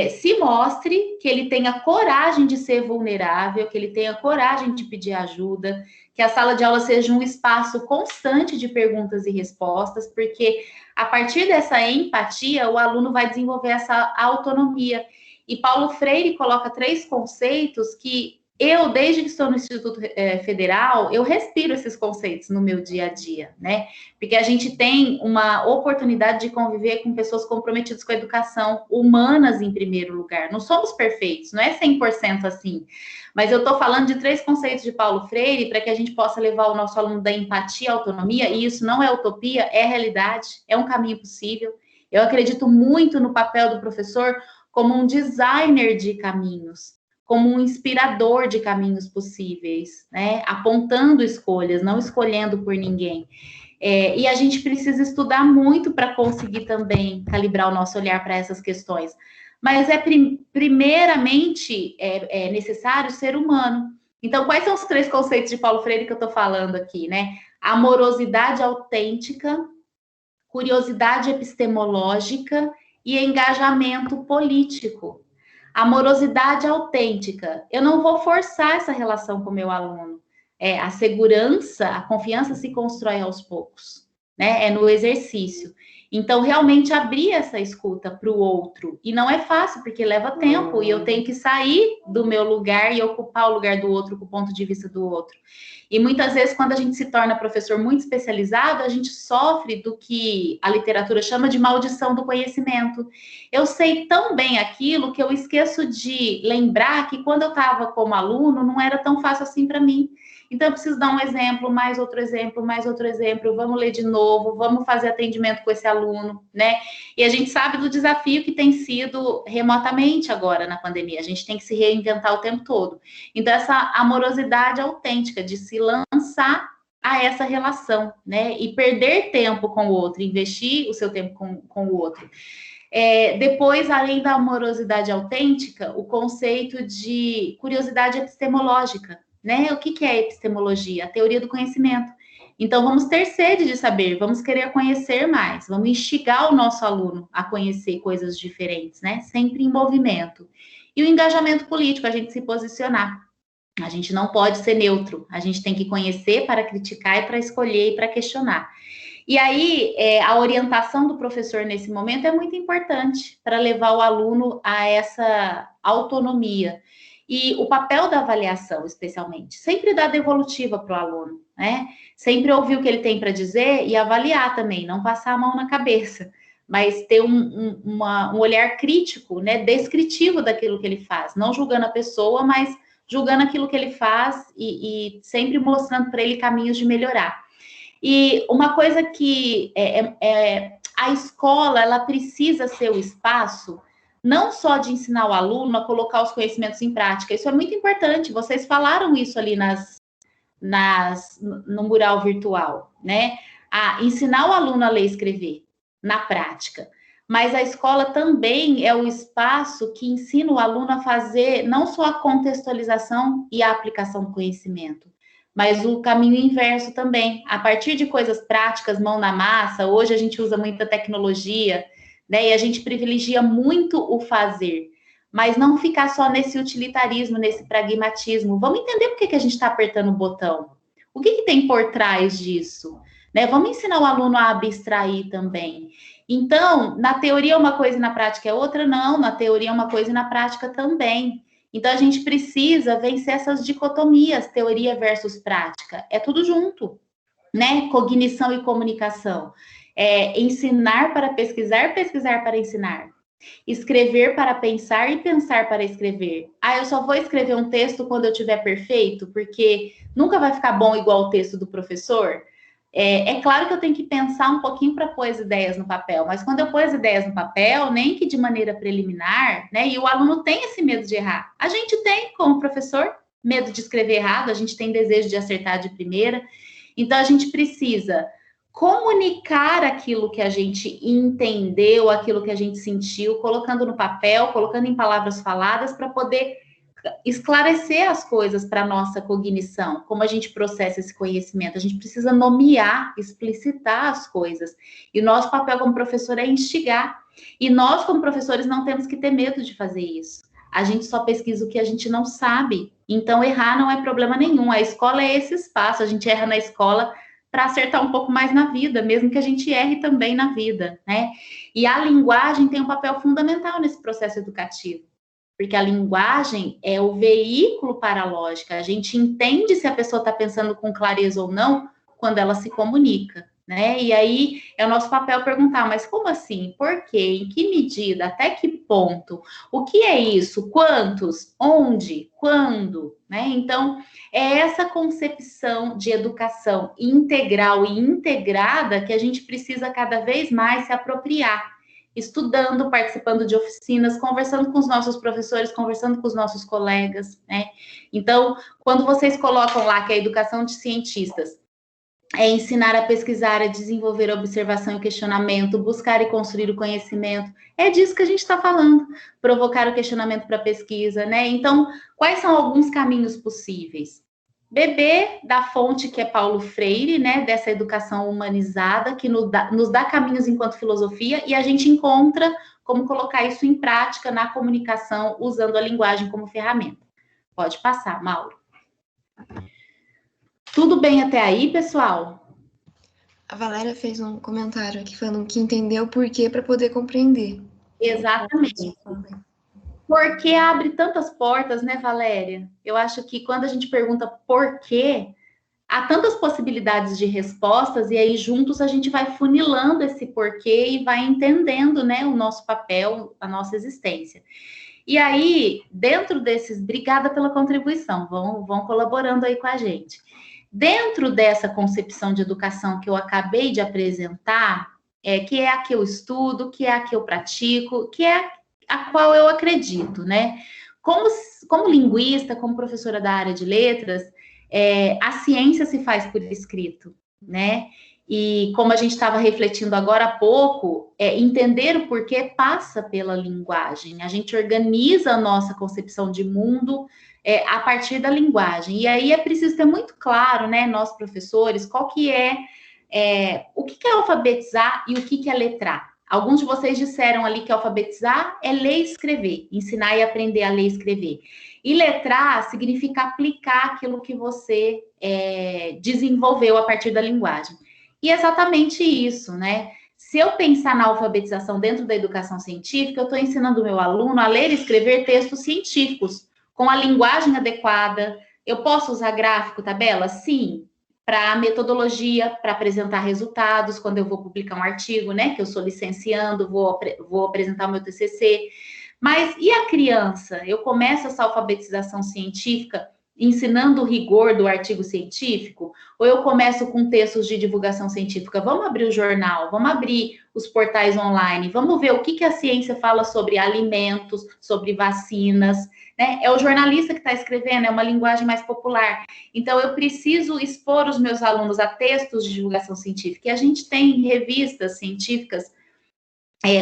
se mostre, que ele tenha coragem de ser vulnerável, que ele tenha coragem de pedir ajuda, que a sala de aula seja um espaço constante de perguntas e respostas, porque a partir dessa empatia, o aluno vai desenvolver essa autonomia. E Paulo Freire coloca 3 conceitos que eu, desde que estou no Instituto Federal, eu respiro esses conceitos no meu dia a dia, né? Porque a gente tem uma oportunidade de conviver com pessoas comprometidas com a educação, humanas em primeiro lugar. Não somos perfeitos, não é 100% assim. Mas eu estou falando de 3 conceitos de Paulo Freire para que a gente possa levar o nosso aluno da empatia à autonomia, e isso não é utopia, é realidade, é um caminho possível. Eu acredito muito no papel do professor como um designer de caminhos, como um inspirador de caminhos possíveis, né? Apontando escolhas, não escolhendo por ninguém. E a gente precisa estudar muito para conseguir também calibrar o nosso olhar para essas questões. Mas primeiramente necessário ser humano. Então, quais são os 3 conceitos de Paulo Freire que eu estou falando aqui, né? Amorosidade autêntica, curiosidade epistemológica e engajamento político. Amorosidade autêntica. Eu não vou forçar essa relação com o meu aluno. A segurança, a confiança se constrói aos poucos. né? É no exercício. Então, realmente abrir essa escuta para o outro. E não é fácil, porque leva tempo, e eu tenho que sair do meu lugar e ocupar o lugar do outro, com o ponto de vista do outro. E muitas vezes, quando a gente se torna professor muito especializado, a gente sofre do que a literatura chama de maldição do conhecimento. Eu sei tão bem aquilo que eu esqueço de lembrar que quando eu estava como aluno, não era tão fácil assim para mim. Então, eu preciso dar um exemplo, mais outro exemplo, mais outro exemplo. Vamos ler de novo, vamos fazer atendimento com esse aluno, né? E a gente sabe do desafio que tem sido remotamente agora na pandemia. A gente tem que se reinventar o tempo todo. Então, essa amorosidade autêntica de se lançar a essa relação, né? E perder tempo com o outro, investir o seu tempo com o outro. Depois, além da amorosidade autêntica, o conceito de curiosidade epistemológica, né? O que é epistemologia? A teoria do conhecimento. Então, vamos ter sede de saber, vamos querer conhecer mais, vamos instigar o nosso aluno a conhecer coisas diferentes, né? Sempre em movimento. E o engajamento político, a gente se posicionar. A gente não pode ser neutro, a gente tem que conhecer para criticar e para escolher e para questionar. E aí, a orientação do professor nesse momento é muito importante para levar o aluno a essa autonomia. E o papel da avaliação, especialmente, sempre dar devolutiva para o aluno, né? Sempre ouvir o que ele tem para dizer e avaliar também, não passar a mão na cabeça, mas ter um olhar crítico, né? Descritivo daquilo que ele faz, não julgando a pessoa, mas julgando aquilo que ele faz e sempre mostrando para ele caminhos de melhorar. E uma coisa que a escola, ela precisa ser o espaço não só de ensinar o aluno a colocar os conhecimentos em prática, isso é muito importante, vocês falaram isso ali no mural virtual, né? Ensinar o aluno a ler e escrever na prática. Mas a escola também é o espaço que ensina o aluno a fazer não só a contextualização e a aplicação do conhecimento, mas o caminho inverso também. A partir de coisas práticas, mão na massa, hoje a gente usa muita tecnologia, né? E a gente privilegia muito o fazer, mas não ficar só nesse utilitarismo, nesse pragmatismo. Vamos entender por que a gente está apertando o botão. O que tem por trás disso? Né? Vamos ensinar o aluno a abstrair também. Então, na teoria é uma coisa e na prática é outra? Não, na teoria é uma coisa e na prática também. Então, a gente precisa vencer essas dicotomias, teoria versus prática. É tudo junto, né? Cognição e comunicação. Ensinar para pesquisar, pesquisar para ensinar. Escrever para pensar e pensar para escrever. Eu só vou escrever um texto quando eu tiver perfeito, porque nunca vai ficar bom igual o texto do professor. É claro que eu tenho que pensar um pouquinho para pôr as ideias no papel, mas quando eu pôr as ideias no papel, nem que de maneira preliminar, né? E o aluno tem esse medo de errar. A gente tem, como professor, medo de escrever errado, a gente tem desejo de acertar de primeira. Então, a gente precisa comunicar aquilo que a gente entendeu, aquilo que a gente sentiu, colocando no papel, colocando em palavras faladas, para poder esclarecer as coisas para a nossa cognição, como a gente processa esse conhecimento. A gente precisa nomear, explicitar as coisas. E o nosso papel como professor é instigar. E nós, como professores, não temos que ter medo de fazer isso. A gente só pesquisa o que a gente não sabe. Então, errar não é problema nenhum. A escola é esse espaço. A gente erra na escola para acertar um pouco mais na vida, mesmo que a gente erre também na vida, né? E a linguagem tem um papel fundamental nesse processo educativo, porque a linguagem é o veículo para a lógica. A gente entende se a pessoa está pensando com clareza ou não quando ela se comunica, né? E aí é o nosso papel perguntar, mas como assim? Por quê? Em que medida? Até que ponto? O que é isso? Quantos? Onde? Quando? Né? Então, é essa concepção de educação integral e integrada que a gente precisa cada vez mais se apropriar, estudando, participando de oficinas, conversando com os nossos professores, conversando com os nossos colegas, né? Então, quando vocês colocam lá que a educação de cientistas é ensinar a pesquisar, a desenvolver a observação e o questionamento, buscar e construir o conhecimento, é disso que a gente está falando, provocar o questionamento para a pesquisa, né? Então, quais são alguns caminhos possíveis? Beber da fonte que é Paulo Freire, né, dessa educação humanizada, que nos dá caminhos enquanto filosofia, e a gente encontra como colocar isso em prática na comunicação, usando a linguagem como ferramenta. Pode passar, Mauro. Tudo bem até aí, pessoal? A Valéria fez um comentário aqui falando que entendeu o porquê para poder compreender. Exatamente. Porque abre tantas portas, né, Valéria? Eu acho que quando a gente pergunta por quê, há tantas possibilidades de respostas, e aí juntos a gente vai funilando esse porquê e vai entendendo, né, o nosso papel, a nossa existência. E aí, dentro desses, obrigada pela contribuição, vão colaborando aí com a gente. Dentro dessa concepção de educação que eu acabei de apresentar, que é a que eu estudo, que é a que eu pratico, que é a qual eu acredito, né? Como linguista, como professora da área de letras, a ciência se faz por escrito, né? E como a gente estava refletindo agora há pouco, entender o porquê passa pela linguagem. A gente organiza a nossa concepção de mundo a partir da linguagem. E aí é preciso ter muito claro, né, nós professores, qual que o que é alfabetizar e o que é letrar. Alguns de vocês disseram ali que alfabetizar é ler e escrever, ensinar e aprender a ler e escrever. E letrar significa aplicar aquilo que você desenvolveu a partir da linguagem. E é exatamente isso, né? Se eu pensar na alfabetização dentro da educação científica, eu estou ensinando o meu aluno a ler e escrever textos científicos, com a linguagem adequada. Eu posso usar gráfico, tabela? Sim. Para metodologia, para apresentar resultados, quando eu vou publicar um artigo, né? Que eu sou licenciando, vou apresentar o meu TCC. Mas e a criança? Eu começo essa alfabetização científica ensinando o rigor do artigo científico? Ou eu começo com textos de divulgação científica? Vamos abrir o jornal, vamos abrir os portais online, vamos ver o que a ciência fala sobre alimentos, sobre vacinas, né? É o jornalista que está escrevendo, é uma linguagem mais popular. Então, eu preciso expor os meus alunos a textos de divulgação científica. E a gente tem revistas científicas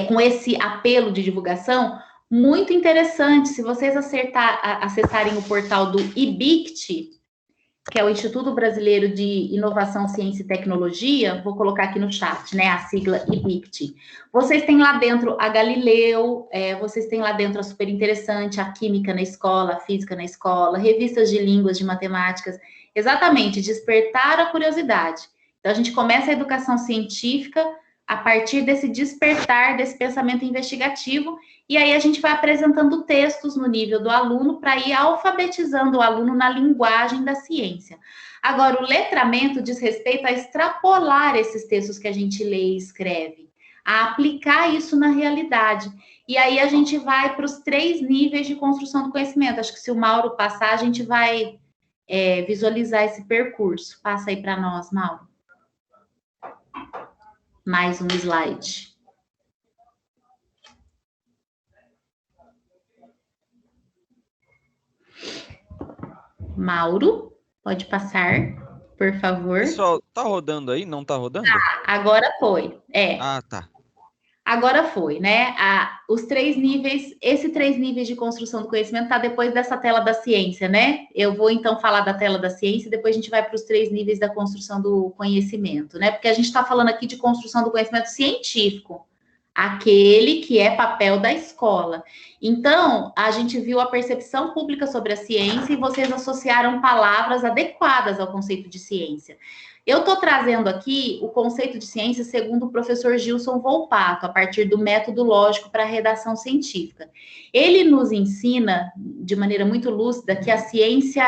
com esse apelo de divulgação muito interessante. Se vocês acessarem o portal do IBICT, que é o Instituto Brasileiro de Inovação, Ciência e Tecnologia, vou colocar aqui no chat, né, a sigla IBICT. Vocês têm lá dentro a Galileu, vocês têm lá dentro a Super Interessante, a Química na Escola, a Física na Escola, revistas de línguas, de matemáticas, exatamente, despertar a curiosidade. Então, a gente começa a educação científica a partir desse despertar, desse pensamento investigativo, e aí a gente vai apresentando textos no nível do aluno para ir alfabetizando o aluno na linguagem da ciência. Agora, o letramento diz respeito a extrapolar esses textos que a gente lê e escreve, a aplicar isso na realidade. E aí a gente vai para os 3 níveis de construção do conhecimento. Acho que se o Mauro passar, a gente vai visualizar esse percurso. Passa aí para nós, Mauro. Mais um slide. Mauro, pode passar, por favor. Pessoal, tá rodando aí? Não tá rodando? Agora foi. Ah, tá. Agora foi, né? Os 3 níveis, esse 3 níveis de construção do conhecimento está depois dessa tela da ciência, né? Eu vou então falar da tela da ciência e depois a gente vai para os 3 níveis da construção do conhecimento, né? Porque a gente está falando aqui de construção do conhecimento científico, aquele que é papel da escola. Então, a gente viu a percepção pública sobre a ciência e vocês associaram palavras adequadas ao conceito de ciência. Eu estou trazendo aqui o conceito de ciência segundo o professor Gilson Volpato, a partir do método lógico para a redação científica. Ele nos ensina, de maneira muito lúcida, que a ciência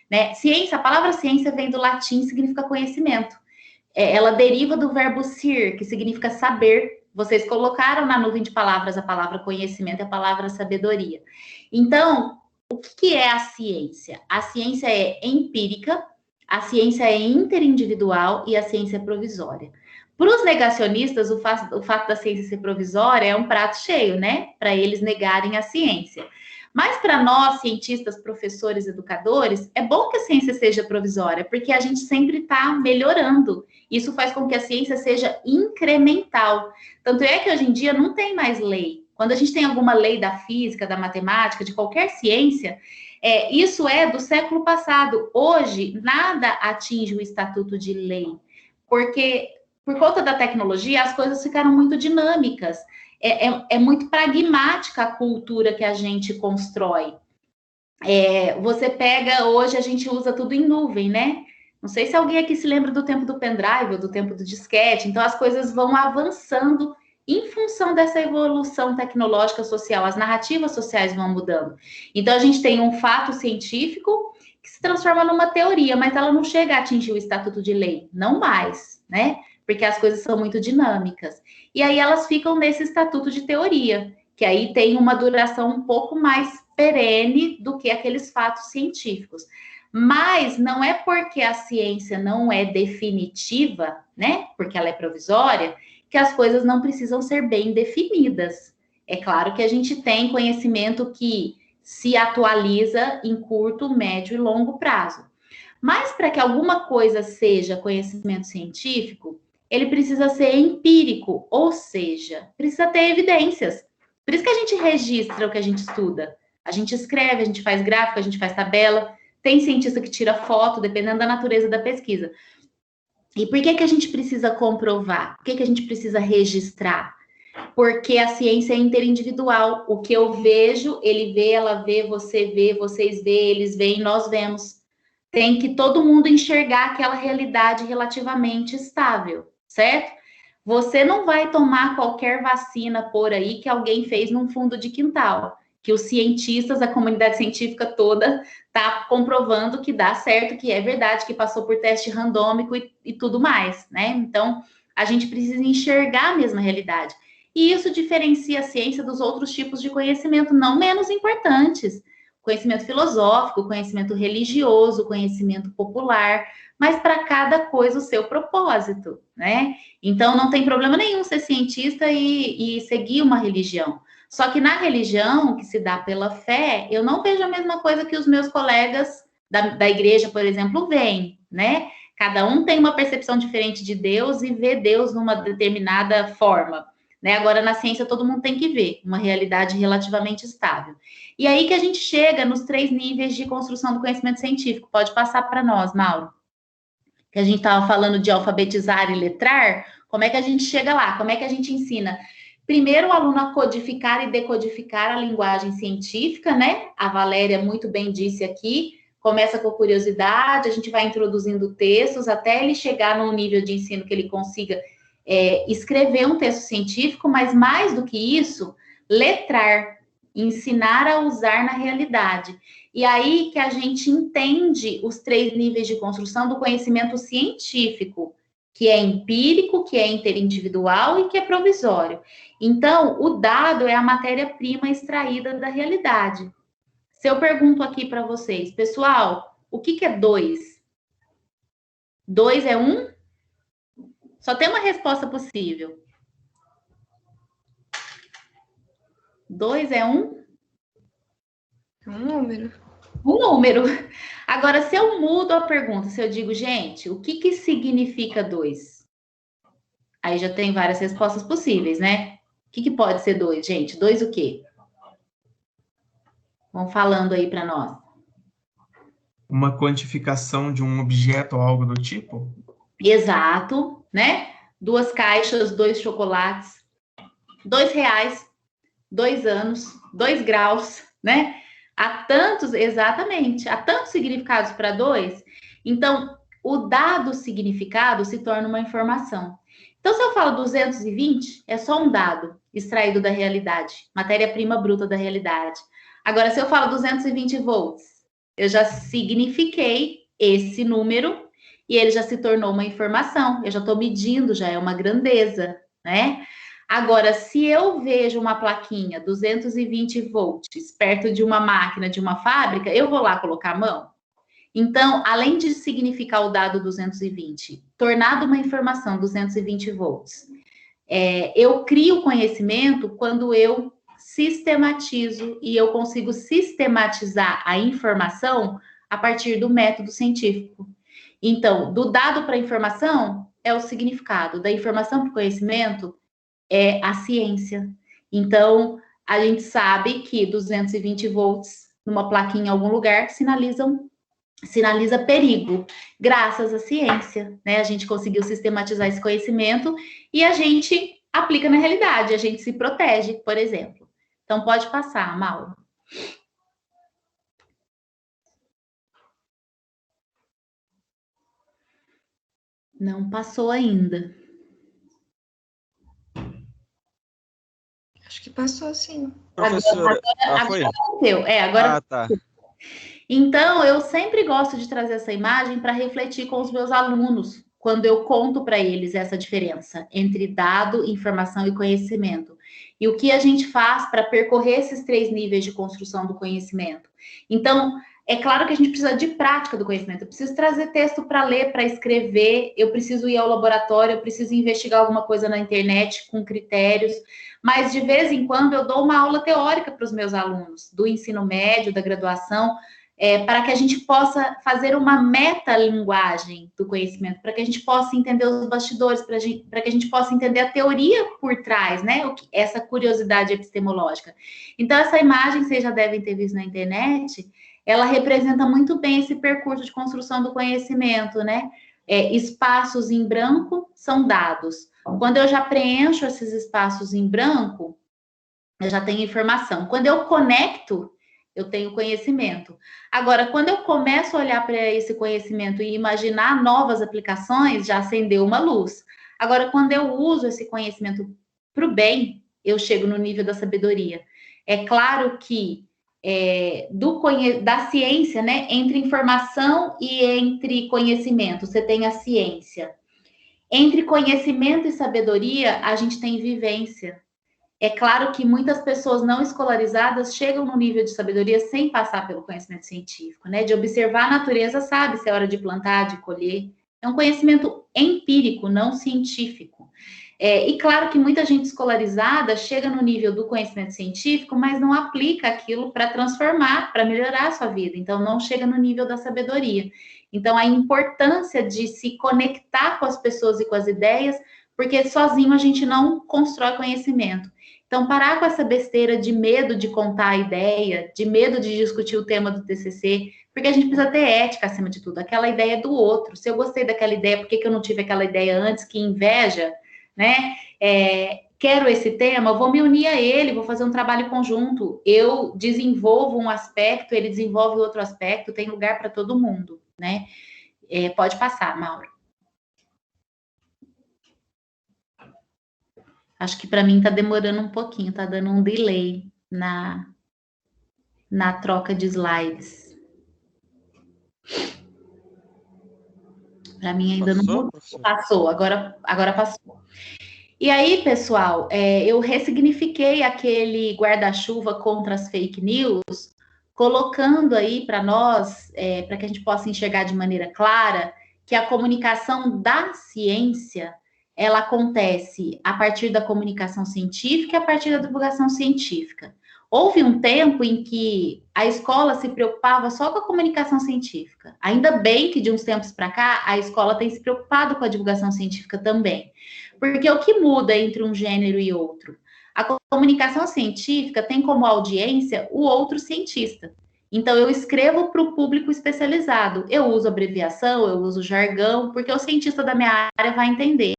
né? Ciência, a palavra ciência vem do latim, significa conhecimento. Ela deriva do verbo ser, que significa saber. Vocês colocaram na nuvem de palavras a palavra conhecimento e a palavra sabedoria. Então, o que é a ciência? A ciência é empírica, a ciência é interindividual e a ciência é provisória. Para os negacionistas, o fato da ciência ser provisória é um prato cheio, né? Para eles negarem a ciência. Mas para nós, cientistas, professores, educadores, é bom que a ciência seja provisória, porque a gente sempre está melhorando. Isso faz com que a ciência seja incremental. Tanto é que hoje em dia não tem mais lei. Quando a gente tem alguma lei da física, da matemática, de qualquer ciência, isso é do século passado. Hoje, nada atinge o estatuto de lei, porque por conta da tecnologia, as coisas ficaram muito dinâmicas. É muito pragmática a cultura que a gente constrói. Você pega, hoje a gente usa tudo em nuvem, né? Não sei se alguém aqui se lembra do tempo do pendrive ou do tempo do disquete. Então, as coisas vão avançando em função dessa evolução tecnológica social. As narrativas sociais vão mudando. Então, a gente tem um fato científico que se transforma numa teoria, mas ela não chega a atingir o estatuto de lei. Não mais, né? Porque as coisas são muito dinâmicas. E aí, elas ficam nesse estatuto de teoria, que aí tem uma duração um pouco mais perene do que aqueles fatos científicos. Mas não é porque a ciência não é definitiva, né? Porque ela é provisória, que as coisas não precisam ser bem definidas. É claro que a gente tem conhecimento que se atualiza em curto, médio e longo prazo. Mas para que alguma coisa seja conhecimento científico, ele precisa ser empírico, ou seja, precisa ter evidências. Por isso que a gente registra o que a gente estuda. A gente escreve, a gente faz gráfico, a gente faz tabela. Tem cientista que tira foto, dependendo da natureza da pesquisa. E por que a gente precisa comprovar? Por que a gente precisa registrar? Porque a ciência é interindividual. O que eu vejo, ele vê, ela vê, você vê, vocês vê, eles veem, nós vemos. Tem que todo mundo enxergar aquela realidade relativamente estável, certo? Você não vai tomar qualquer vacina por aí que alguém fez num fundo de quintal, que os cientistas, a comunidade científica toda, está comprovando que dá certo, que é verdade, que passou por teste randômico e tudo mais, né? Então, a gente precisa enxergar a mesma realidade. E isso diferencia a ciência dos outros tipos de conhecimento, não menos importantes. Conhecimento filosófico, conhecimento religioso, conhecimento popular, mas para cada coisa o seu propósito, né? Então, não tem problema nenhum ser cientista e seguir uma religião. Só que na religião, que se dá pela fé, eu não vejo a mesma coisa que os meus colegas da igreja, por exemplo, veem, né? Cada um tem uma percepção diferente de Deus e vê Deus numa determinada forma, né? Agora, na ciência, todo mundo tem que ver uma realidade relativamente estável. E aí que a gente chega nos 3 níveis de construção do conhecimento científico. Pode passar para nós, Mauro. Que a gente estava falando de alfabetizar e letrar, como é que a gente chega lá? Como é que a gente ensina? Primeiro, o aluno a codificar e decodificar a linguagem científica, né? A Valéria muito bem disse aqui, começa com curiosidade, a gente vai introduzindo textos até ele chegar num nível de ensino que ele consiga escrever um texto científico, mas mais do que isso, letrar, ensinar a usar na realidade. E aí que a gente entende os 3 níveis de construção do conhecimento científico, que é empírico, que é interindividual e que é provisório. Então, o dado é a matéria-prima extraída da realidade. Se eu pergunto aqui para vocês, pessoal, o que é 2? 2 é 1? Só tem uma resposta possível. 2 é 1? Um número. Um número. Agora, se eu mudo a pergunta, se eu digo, gente, o que significa 2? Aí já tem várias respostas possíveis, né? O que pode ser 2, gente? 2 o quê? Vão falando aí para nós. Uma quantificação de um objeto ou algo do tipo? Exato, né? 2 caixas, 2 chocolates, 2 reais, 2 anos, 2 graus, né? Há tantos, exatamente, há tantos significados para 2. Então, o dado significado se torna uma informação. Então, se eu falo 220, é só um dado extraído da realidade, matéria-prima bruta da realidade. Agora, se eu falo 220 volts, eu já signifiquei esse número e ele já se tornou uma informação. Eu já estou medindo, já é uma grandeza, né? Agora, se eu vejo uma plaquinha 220 volts perto de uma máquina, de uma fábrica, eu vou lá colocar a mão? Então, além de significar o dado 220, tornado uma informação 220 volts, eu crio conhecimento quando eu sistematizo e eu consigo sistematizar a informação a partir do método científico. Então, do dado para a informação é o significado, da informação para o conhecimento é a ciência. Então, a gente sabe que 220 volts numa plaquinha em algum lugar sinaliza perigo, graças à ciência, né? A gente conseguiu sistematizar esse conhecimento e a gente aplica na realidade, a gente se protege, por exemplo. Então, pode passar, Mauro. Não passou ainda. Acho que passou sim. Professora, foi? Aconteceu. Agora. Ah, tá. Então, eu sempre gosto de trazer essa imagem para refletir com os meus alunos, quando eu conto para eles essa diferença entre dado, informação e conhecimento. E o que a gente faz para percorrer esses 3 níveis de construção do conhecimento. Então, é claro que a gente precisa de prática do conhecimento. Eu preciso trazer texto para ler, para escrever, eu preciso ir ao laboratório, eu preciso investigar alguma coisa na internet com critérios, mas de vez em quando eu dou uma aula teórica para os meus alunos, do ensino médio, da graduação, para que a gente possa fazer uma metalinguagem do conhecimento, para que a gente possa entender os bastidores, para que a gente possa entender a teoria por trás, né? Essa curiosidade epistemológica. Então, essa imagem, vocês já devem ter visto na internet, ela representa muito bem esse percurso de construção do conhecimento, né? Espaços em branco são dados. Quando eu já preencho esses espaços em branco, eu já tenho informação. Quando eu conecto, eu tenho conhecimento. Agora, quando eu começo a olhar para esse conhecimento e imaginar novas aplicações, já acendeu uma luz. Agora, quando eu uso esse conhecimento para o bem, eu chego no nível da sabedoria. É claro que da ciência, né? Entre informação e entre conhecimento, você tem a ciência. Entre conhecimento e sabedoria, a gente tem vivência. É claro que muitas pessoas não escolarizadas chegam no nível de sabedoria sem passar pelo conhecimento científico, né? De observar a natureza, sabe se é hora de plantar, de colher. É um conhecimento empírico, não científico. E claro que muita gente escolarizada chega no nível do conhecimento científico, mas não aplica aquilo para transformar, para melhorar a sua vida. Então, não chega no nível da sabedoria. Então, a importância de se conectar com as pessoas e com as ideias, porque sozinho a gente não constrói conhecimento. Então, parar com essa besteira de medo de contar a ideia, de medo de discutir o tema do TCC, porque a gente precisa ter ética acima de tudo. Aquela ideia do outro. Se eu gostei daquela ideia, por que eu não tive aquela ideia antes? Que inveja, né? Quero esse tema, eu vou me unir a ele, vou fazer um trabalho conjunto. Eu desenvolvo um aspecto, ele desenvolve outro aspecto, tem lugar para todo mundo, né? Pode passar, Mauro. Acho que para mim está demorando um pouquinho, está dando um delay na troca de slides. Para mim ainda não passou, agora passou. E aí, pessoal, eu ressignifiquei aquele guarda-chuva contra as fake news, colocando aí para nós, para que a gente possa enxergar de maneira clara, que a comunicação da ciência ela acontece a partir da comunicação científica e a partir da divulgação científica. Houve um tempo em que a escola se preocupava só com a comunicação científica. Ainda bem que de uns tempos para cá a escola tem se preocupado com a divulgação científica também. Porque o que muda entre um gênero e outro? A comunicação científica tem como audiência o outro cientista. Então, eu escrevo para o público especializado. Eu uso abreviação, eu uso jargão, porque o cientista da minha área vai entender.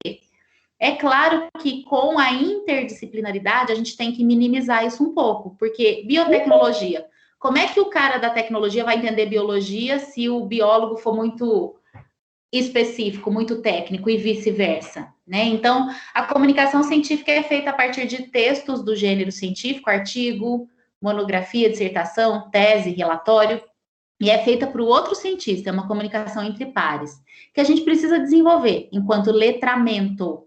É claro que com a interdisciplinaridade, a gente tem que minimizar isso um pouco, porque biotecnologia, como é que o cara da tecnologia vai entender biologia se o biólogo for muito específico, muito técnico e vice-versa, né? Então, a comunicação científica é feita a partir de textos do gênero científico, artigo, monografia, dissertação, tese, relatório, e é feita para o outro cientista, é uma comunicação entre pares, que a gente precisa desenvolver enquanto letramento.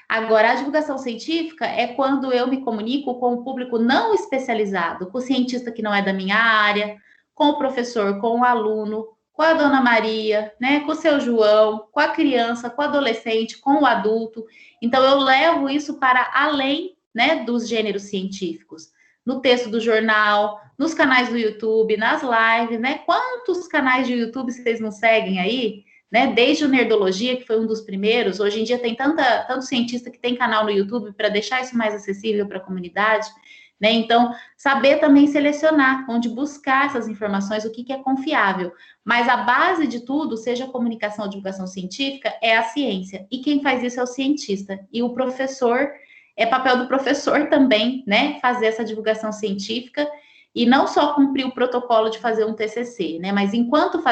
Agora, a divulgação científica é quando eu me comunico com o público não especializado, com o cientista que não é da minha área, com o professor, com o aluno, com a dona Maria, né, com o seu João, com a criança, com o adolescente, com o adulto. Então, eu levo isso para além, né, dos gêneros científicos. No texto do jornal, nos canais do YouTube, nas lives, né? Quantos canais de YouTube vocês não seguem aí? Né? Desde o Nerdologia, que foi um dos primeiros, hoje em dia tem tanto cientista que tem canal no YouTube para deixar isso mais acessível para a comunidade, né? Então, saber também selecionar onde buscar essas informações, o que é confiável. Mas a base de tudo, seja comunicação ou divulgação científica, é a ciência. E quem faz isso é o cientista. E o professor, é papel do professor também, né? Fazer essa divulgação científica e não só cumprir o protocolo de fazer um TCC, né? Mas enquanto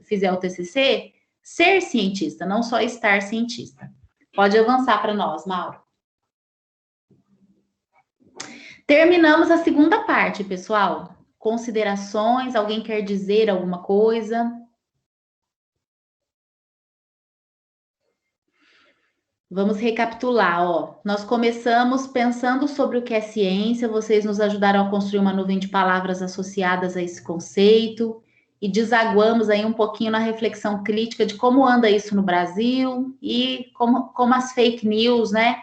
fizer o TCC, ser cientista, não só estar cientista. Pode avançar para nós, Mauro. Terminamos a segunda parte, pessoal. Considerações, alguém quer dizer alguma coisa? Vamos recapitular, ó. Nós começamos pensando sobre o que é ciência, vocês nos ajudaram a construir uma nuvem de palavras associadas a esse conceito e desaguamos aí um pouquinho na reflexão crítica de como anda isso no Brasil e como as fake news, né,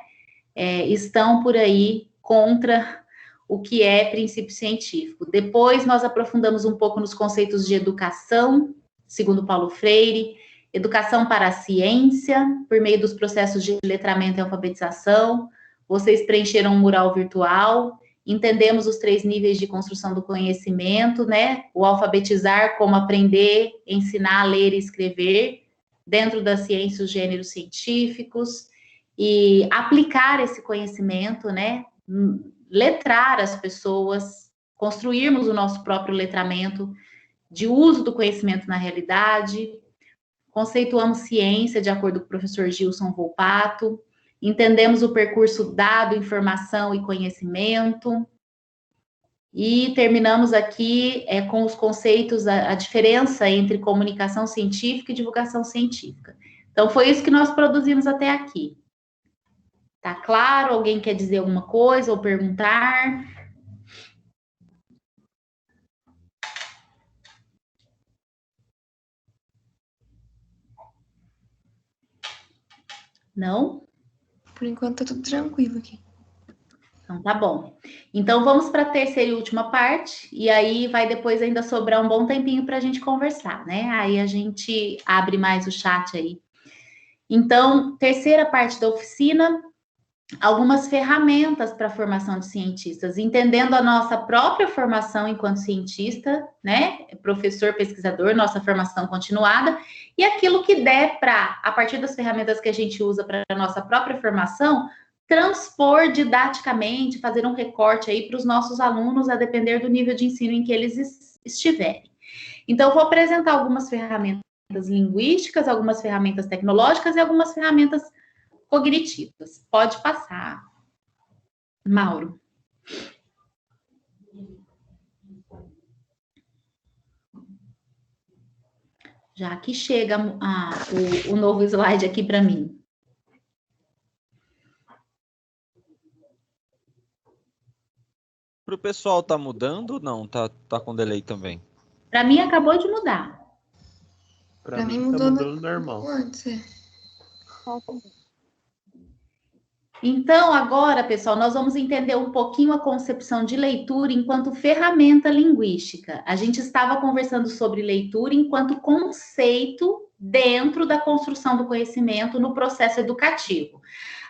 estão por aí contra o que é princípio científico. Depois nós aprofundamos um pouco nos conceitos de educação, segundo Paulo Freire, educação para a ciência, por meio dos processos de letramento e alfabetização. Vocês preencheram um mural virtual, entendemos os 3 níveis de construção do conhecimento, né? O alfabetizar, como aprender, ensinar a ler e escrever, dentro da ciência, os gêneros científicos, e aplicar esse conhecimento, né? Letrar as pessoas, construirmos o nosso próprio letramento de uso do conhecimento na realidade. Conceituamos ciência, de acordo com o professor Gilson Volpato, entendemos o percurso dado, informação e conhecimento, e terminamos aqui com os conceitos, a diferença entre comunicação científica e divulgação científica. Então, foi isso que nós produzimos até aqui. Tá claro? Alguém quer dizer alguma coisa ou perguntar? Não? Por enquanto tá tudo tranquilo aqui. Então, tá bom. Então, vamos para a terceira e última parte, e aí vai depois ainda sobrar um bom tempinho para a gente conversar, né? Aí a gente abre mais o chat aí. Então, terceira parte da oficina, algumas ferramentas para a formação de cientistas, entendendo a nossa própria formação enquanto cientista, né? Professor, pesquisador, nossa formação continuada, e aquilo que der para, a partir das ferramentas que a gente usa para a nossa própria formação, transpor didaticamente, fazer um recorte aí para os nossos alunos, a depender do nível de ensino em que eles estiverem. Então, eu vou apresentar algumas ferramentas linguísticas, algumas ferramentas tecnológicas e algumas ferramentas cognitivas. Pode passar, Mauro. Já que chega o novo slide aqui para mim. Para o pessoal tá mudando ou não? Tá com delay também? Para mim acabou de mudar. Para mim mudou tá mudando normal. Então, agora, pessoal, nós vamos entender um pouquinho a concepção de leitura enquanto ferramenta linguística. A gente estava conversando sobre leitura enquanto conceito dentro da construção do conhecimento no processo educativo.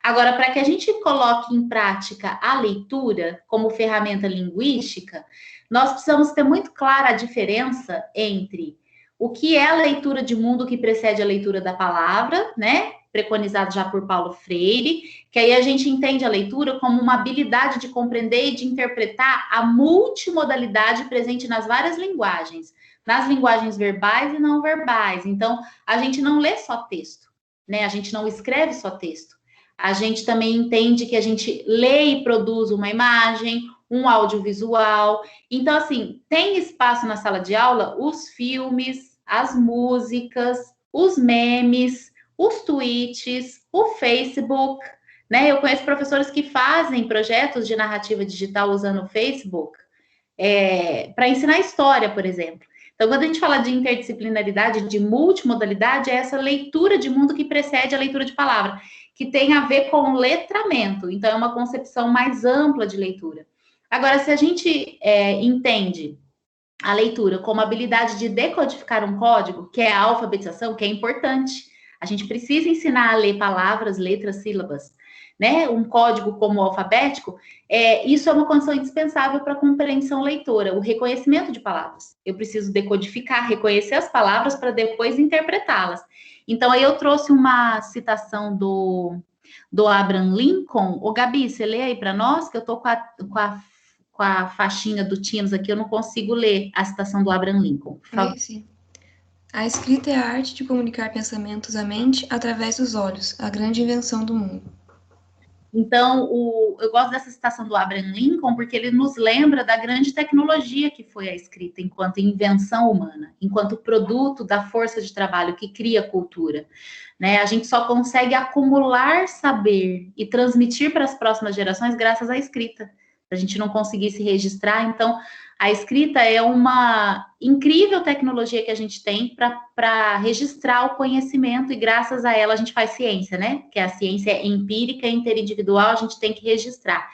Agora, para que a gente coloque em prática a leitura como ferramenta linguística, nós precisamos ter muito clara a diferença entre o que é a leitura de mundo que precede a leitura da palavra, né? Preconizado já por Paulo Freire, que aí a gente entende a leitura como uma habilidade de compreender e de interpretar a multimodalidade presente nas várias linguagens, nas linguagens verbais e não verbais. Então, a gente não lê só texto, né? A gente não escreve só texto. A gente também entende que a gente lê e produz uma imagem, um audiovisual. Então, assim, tem espaço na sala de aula os filmes, as músicas, os memes, os tweets, o Facebook, né? Eu conheço professores que fazem projetos de narrativa digital usando o Facebook para ensinar história, por exemplo. Então, quando a gente fala de interdisciplinaridade, de multimodalidade, é essa leitura de mundo que precede a leitura de palavra, que tem a ver com letramento. Então, é uma concepção mais ampla de leitura. Agora, se a gente entende a leitura como habilidade de decodificar um código, que é a alfabetização, que é importante, a gente precisa ensinar a ler palavras, letras, sílabas, né? Um código como o alfabético, isso é uma condição indispensável para a compreensão leitora, o reconhecimento de palavras. Eu preciso decodificar, reconhecer as palavras para depois interpretá-las. Então, aí eu trouxe uma citação do Abraham Lincoln. Ô, Gabi, você lê aí para nós, que eu estou com a faixinha do Teams aqui, eu não consigo ler a citação do Abraham Lincoln. Sim. A escrita é a arte de comunicar pensamentos à mente através dos olhos, a grande invenção do mundo. Então, eu gosto dessa citação do Abraham Lincoln, porque ele nos lembra da grande tecnologia que foi a escrita enquanto invenção humana, enquanto produto da força de trabalho que cria cultura. Né? A gente só consegue acumular saber e transmitir para as próximas gerações graças à escrita. Se a gente não conseguisse registrar, então a escrita é uma incrível tecnologia que a gente tem para registrar o conhecimento, e graças a ela a gente faz ciência, né? Que a ciência é empírica, interindividual, a gente tem que registrar.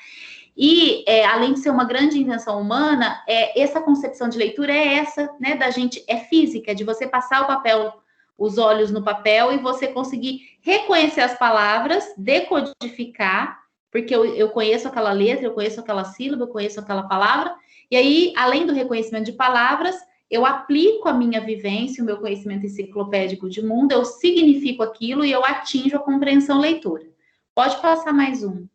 E, além de ser uma grande invenção humana, essa concepção de leitura é essa, né? Da gente, é física, de você passar o papel, os olhos no papel, e você conseguir reconhecer as palavras, decodificar, porque eu conheço aquela letra, eu conheço aquela sílaba, eu conheço aquela palavra. E aí, além do reconhecimento de palavras, eu aplico a minha vivência, o meu conhecimento enciclopédico de mundo, eu significo aquilo e eu atinjo a compreensão leitora. Pode passar mais um.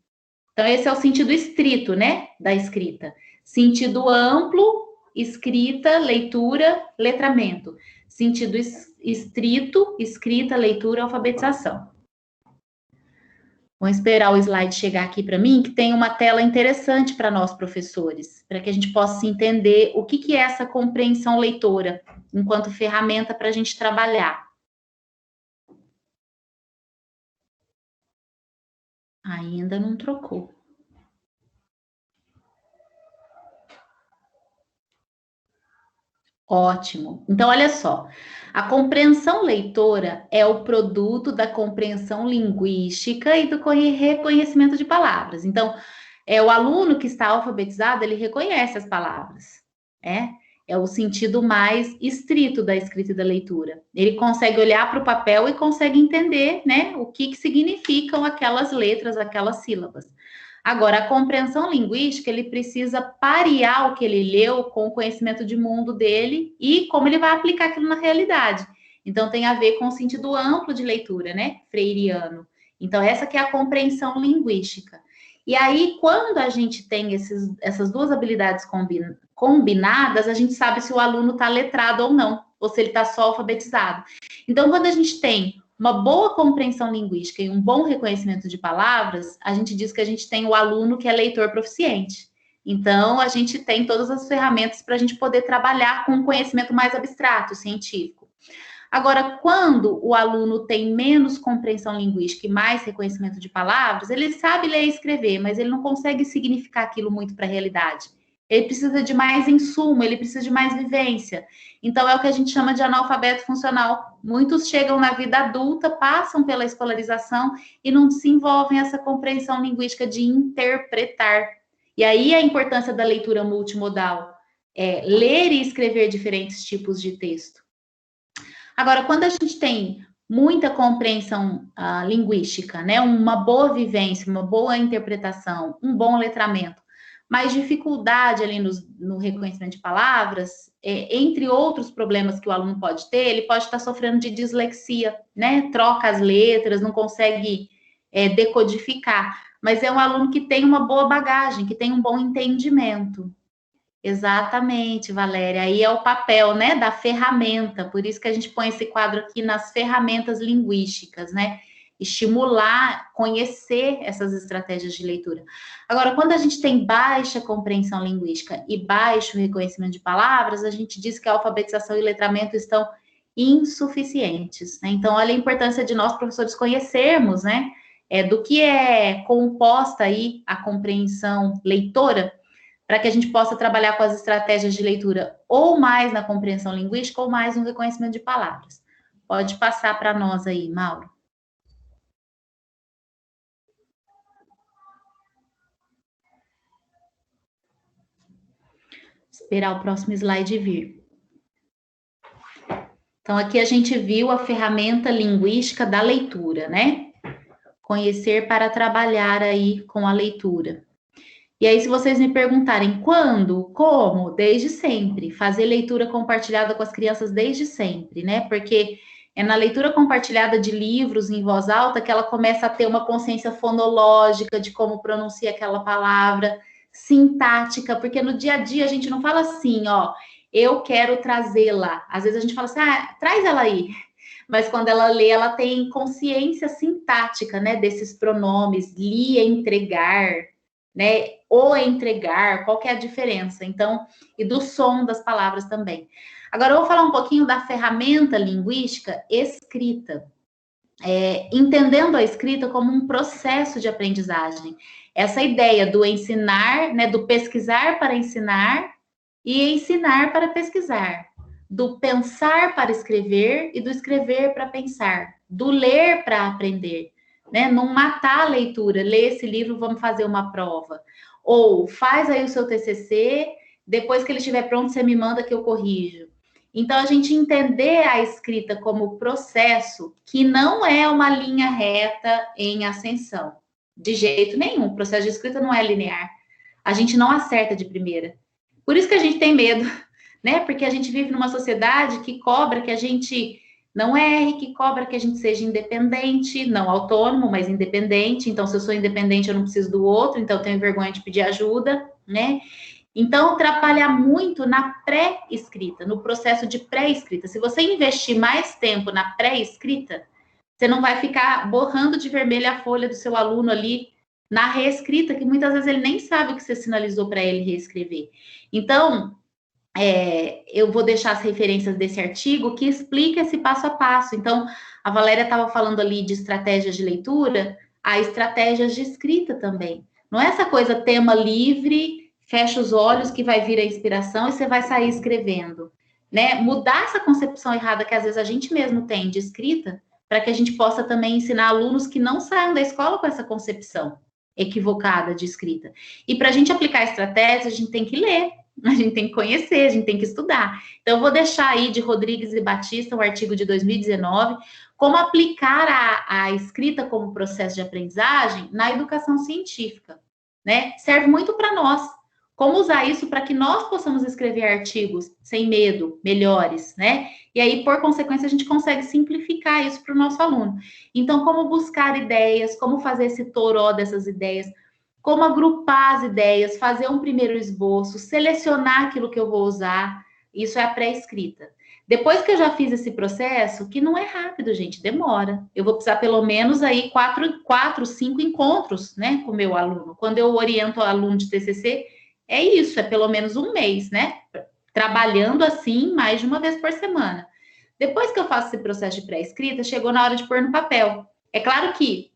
Então, esse é o sentido estrito, né, da escrita. Sentido amplo, escrita, leitura, letramento. Sentido estrito, escrita, leitura, alfabetização. Vamos esperar o slide chegar aqui para mim, que tem uma tela interessante para nós, professores, para que a gente possa entender o que é essa compreensão leitora, enquanto ferramenta para a gente trabalhar. Ainda não trocou. Ótimo. Então, olha só. A compreensão leitora é o produto da compreensão linguística e do reconhecimento de palavras. Então, o aluno que está alfabetizado, ele reconhece as palavras. É o sentido mais estrito da escrita e da leitura. Ele consegue olhar para o papel e consegue entender, né, o que significam aquelas letras, aquelas sílabas. Agora, a compreensão linguística, ele precisa parear o que ele leu com o conhecimento de mundo dele e como ele vai aplicar aquilo na realidade. Então, tem a ver com o sentido amplo de leitura, né? Freiriano. Então, essa que é a compreensão linguística. E aí, quando a gente tem essas duas habilidades combinadas, a gente sabe se o aluno está letrado ou não, ou se ele está só alfabetizado. Então, quando a gente tem uma boa compreensão linguística e um bom reconhecimento de palavras, a gente diz que a gente tem o aluno que é leitor proficiente. Então, a gente tem todas as ferramentas para a gente poder trabalhar com um conhecimento mais abstrato, científico. Agora, quando o aluno tem menos compreensão linguística e mais reconhecimento de palavras, ele sabe ler e escrever, mas ele não consegue significar aquilo muito para a realidade. Ele precisa de mais insumo, ele precisa de mais vivência. Então, é o que a gente chama de analfabeto funcional. Muitos chegam na vida adulta, passam pela escolarização e não desenvolvem essa compreensão linguística de interpretar. E aí a importância da leitura multimodal, ler e escrever diferentes tipos de texto. Agora, quando a gente tem muita compreensão linguística, né, uma boa vivência, uma boa interpretação, um bom letramento, mas dificuldade ali no reconhecimento de palavras, entre outros problemas que o aluno pode ter, ele pode estar sofrendo de dislexia, né? Troca as letras, não consegue decodificar, mas é um aluno que tem uma boa bagagem, que tem um bom entendimento. Exatamente, Valéria. Aí é o papel, né, da ferramenta. Por isso que a gente põe esse quadro aqui nas ferramentas linguísticas, né? Estimular, conhecer essas estratégias de leitura. Agora, quando a gente tem baixa compreensão linguística e baixo reconhecimento de palavras, a gente diz que a alfabetização e letramento estão insuficientes, né? Então, olha a importância de nós, professores, conhecermos, né, do que é composta aí a compreensão leitora, para que a gente possa trabalhar com as estratégias de leitura ou mais na compreensão linguística ou mais no reconhecimento de palavras. Pode passar para nós aí, Mauro. Esperar o próximo slide vir. Então, aqui a gente viu a ferramenta linguística da leitura, né? Conhecer para trabalhar aí com a leitura. E aí, se vocês me perguntarem quando, como, desde sempre. Fazer leitura compartilhada com as crianças desde sempre, né? Porque é na leitura compartilhada de livros em voz alta que ela começa a ter uma consciência fonológica de como pronuncia aquela palavra, sintática, porque no dia a dia a gente não fala assim, ó, eu quero trazê-la. Às vezes a gente fala assim, traz ela aí. Mas quando ela lê, ela tem consciência sintática, né, desses pronomes, li é entregar, né, ou é entregar, qual que é a diferença? Então, e do som das palavras também. Agora, eu vou falar um pouquinho da ferramenta linguística escrita. Entendendo a escrita como um processo de aprendizagem. Essa ideia do ensinar, né, do pesquisar para ensinar e ensinar para pesquisar, do pensar para escrever e do escrever para pensar, do ler para aprender, né? Não matar a leitura, lê esse livro, vamos fazer uma prova. Ou faz aí o seu TCC, depois que ele estiver pronto, você me manda que eu corrijo. Então, a gente entender a escrita como processo que não é uma linha reta em ascensão. De jeito nenhum. O processo de escrita não é linear. A gente não acerta de primeira. Por isso que a gente tem medo, né? Porque a gente vive numa sociedade que cobra que a gente não erre, que cobra que a gente seja independente, não autônomo, mas independente. Então, se eu sou independente, eu não preciso do outro, então eu tenho vergonha de pedir ajuda, né? Então, trabalhar muito na pré-escrita, no processo de pré-escrita. Se você investir mais tempo na pré-escrita, você não vai ficar borrando de vermelho a folha do seu aluno ali na reescrita, que muitas vezes ele nem sabe o que você sinalizou para ele reescrever. Então, eu vou deixar as referências desse artigo que explica esse passo a passo. Então, a Valéria estava falando ali de estratégias de leitura, há estratégias de escrita também. Não é essa coisa tema livre, fecha os olhos que vai vir a inspiração e você vai sair escrevendo, né? Mudar essa concepção errada que às vezes a gente mesmo tem de escrita, para que a gente possa também ensinar alunos que não saiam da escola com essa concepção equivocada de escrita. E para a gente aplicar a estratégia, a gente tem que ler, a gente tem que conhecer, a gente tem que estudar. Então, eu vou deixar aí de Rodrigues e Batista, um artigo de 2019, como aplicar a escrita como processo de aprendizagem na educação científica, né? Serve muito para nós. Como usar isso para que nós possamos escrever artigos sem medo, melhores, né? E aí, por consequência, a gente consegue simplificar isso para o nosso aluno. Então, como buscar ideias, como fazer esse toró dessas ideias, como agrupar as ideias, fazer um primeiro esboço, selecionar aquilo que eu vou usar, isso é a pré-escrita. Depois que eu já fiz esse processo, que não é rápido, gente, demora. Eu vou precisar pelo menos aí 5 encontros, né, com o meu aluno. Quando eu oriento o aluno de TCC, é isso, é pelo menos um mês, né? Trabalhando assim mais de uma vez por semana. Depois que eu faço esse processo de pré-escrita, chegou na hora de pôr no papel. É claro que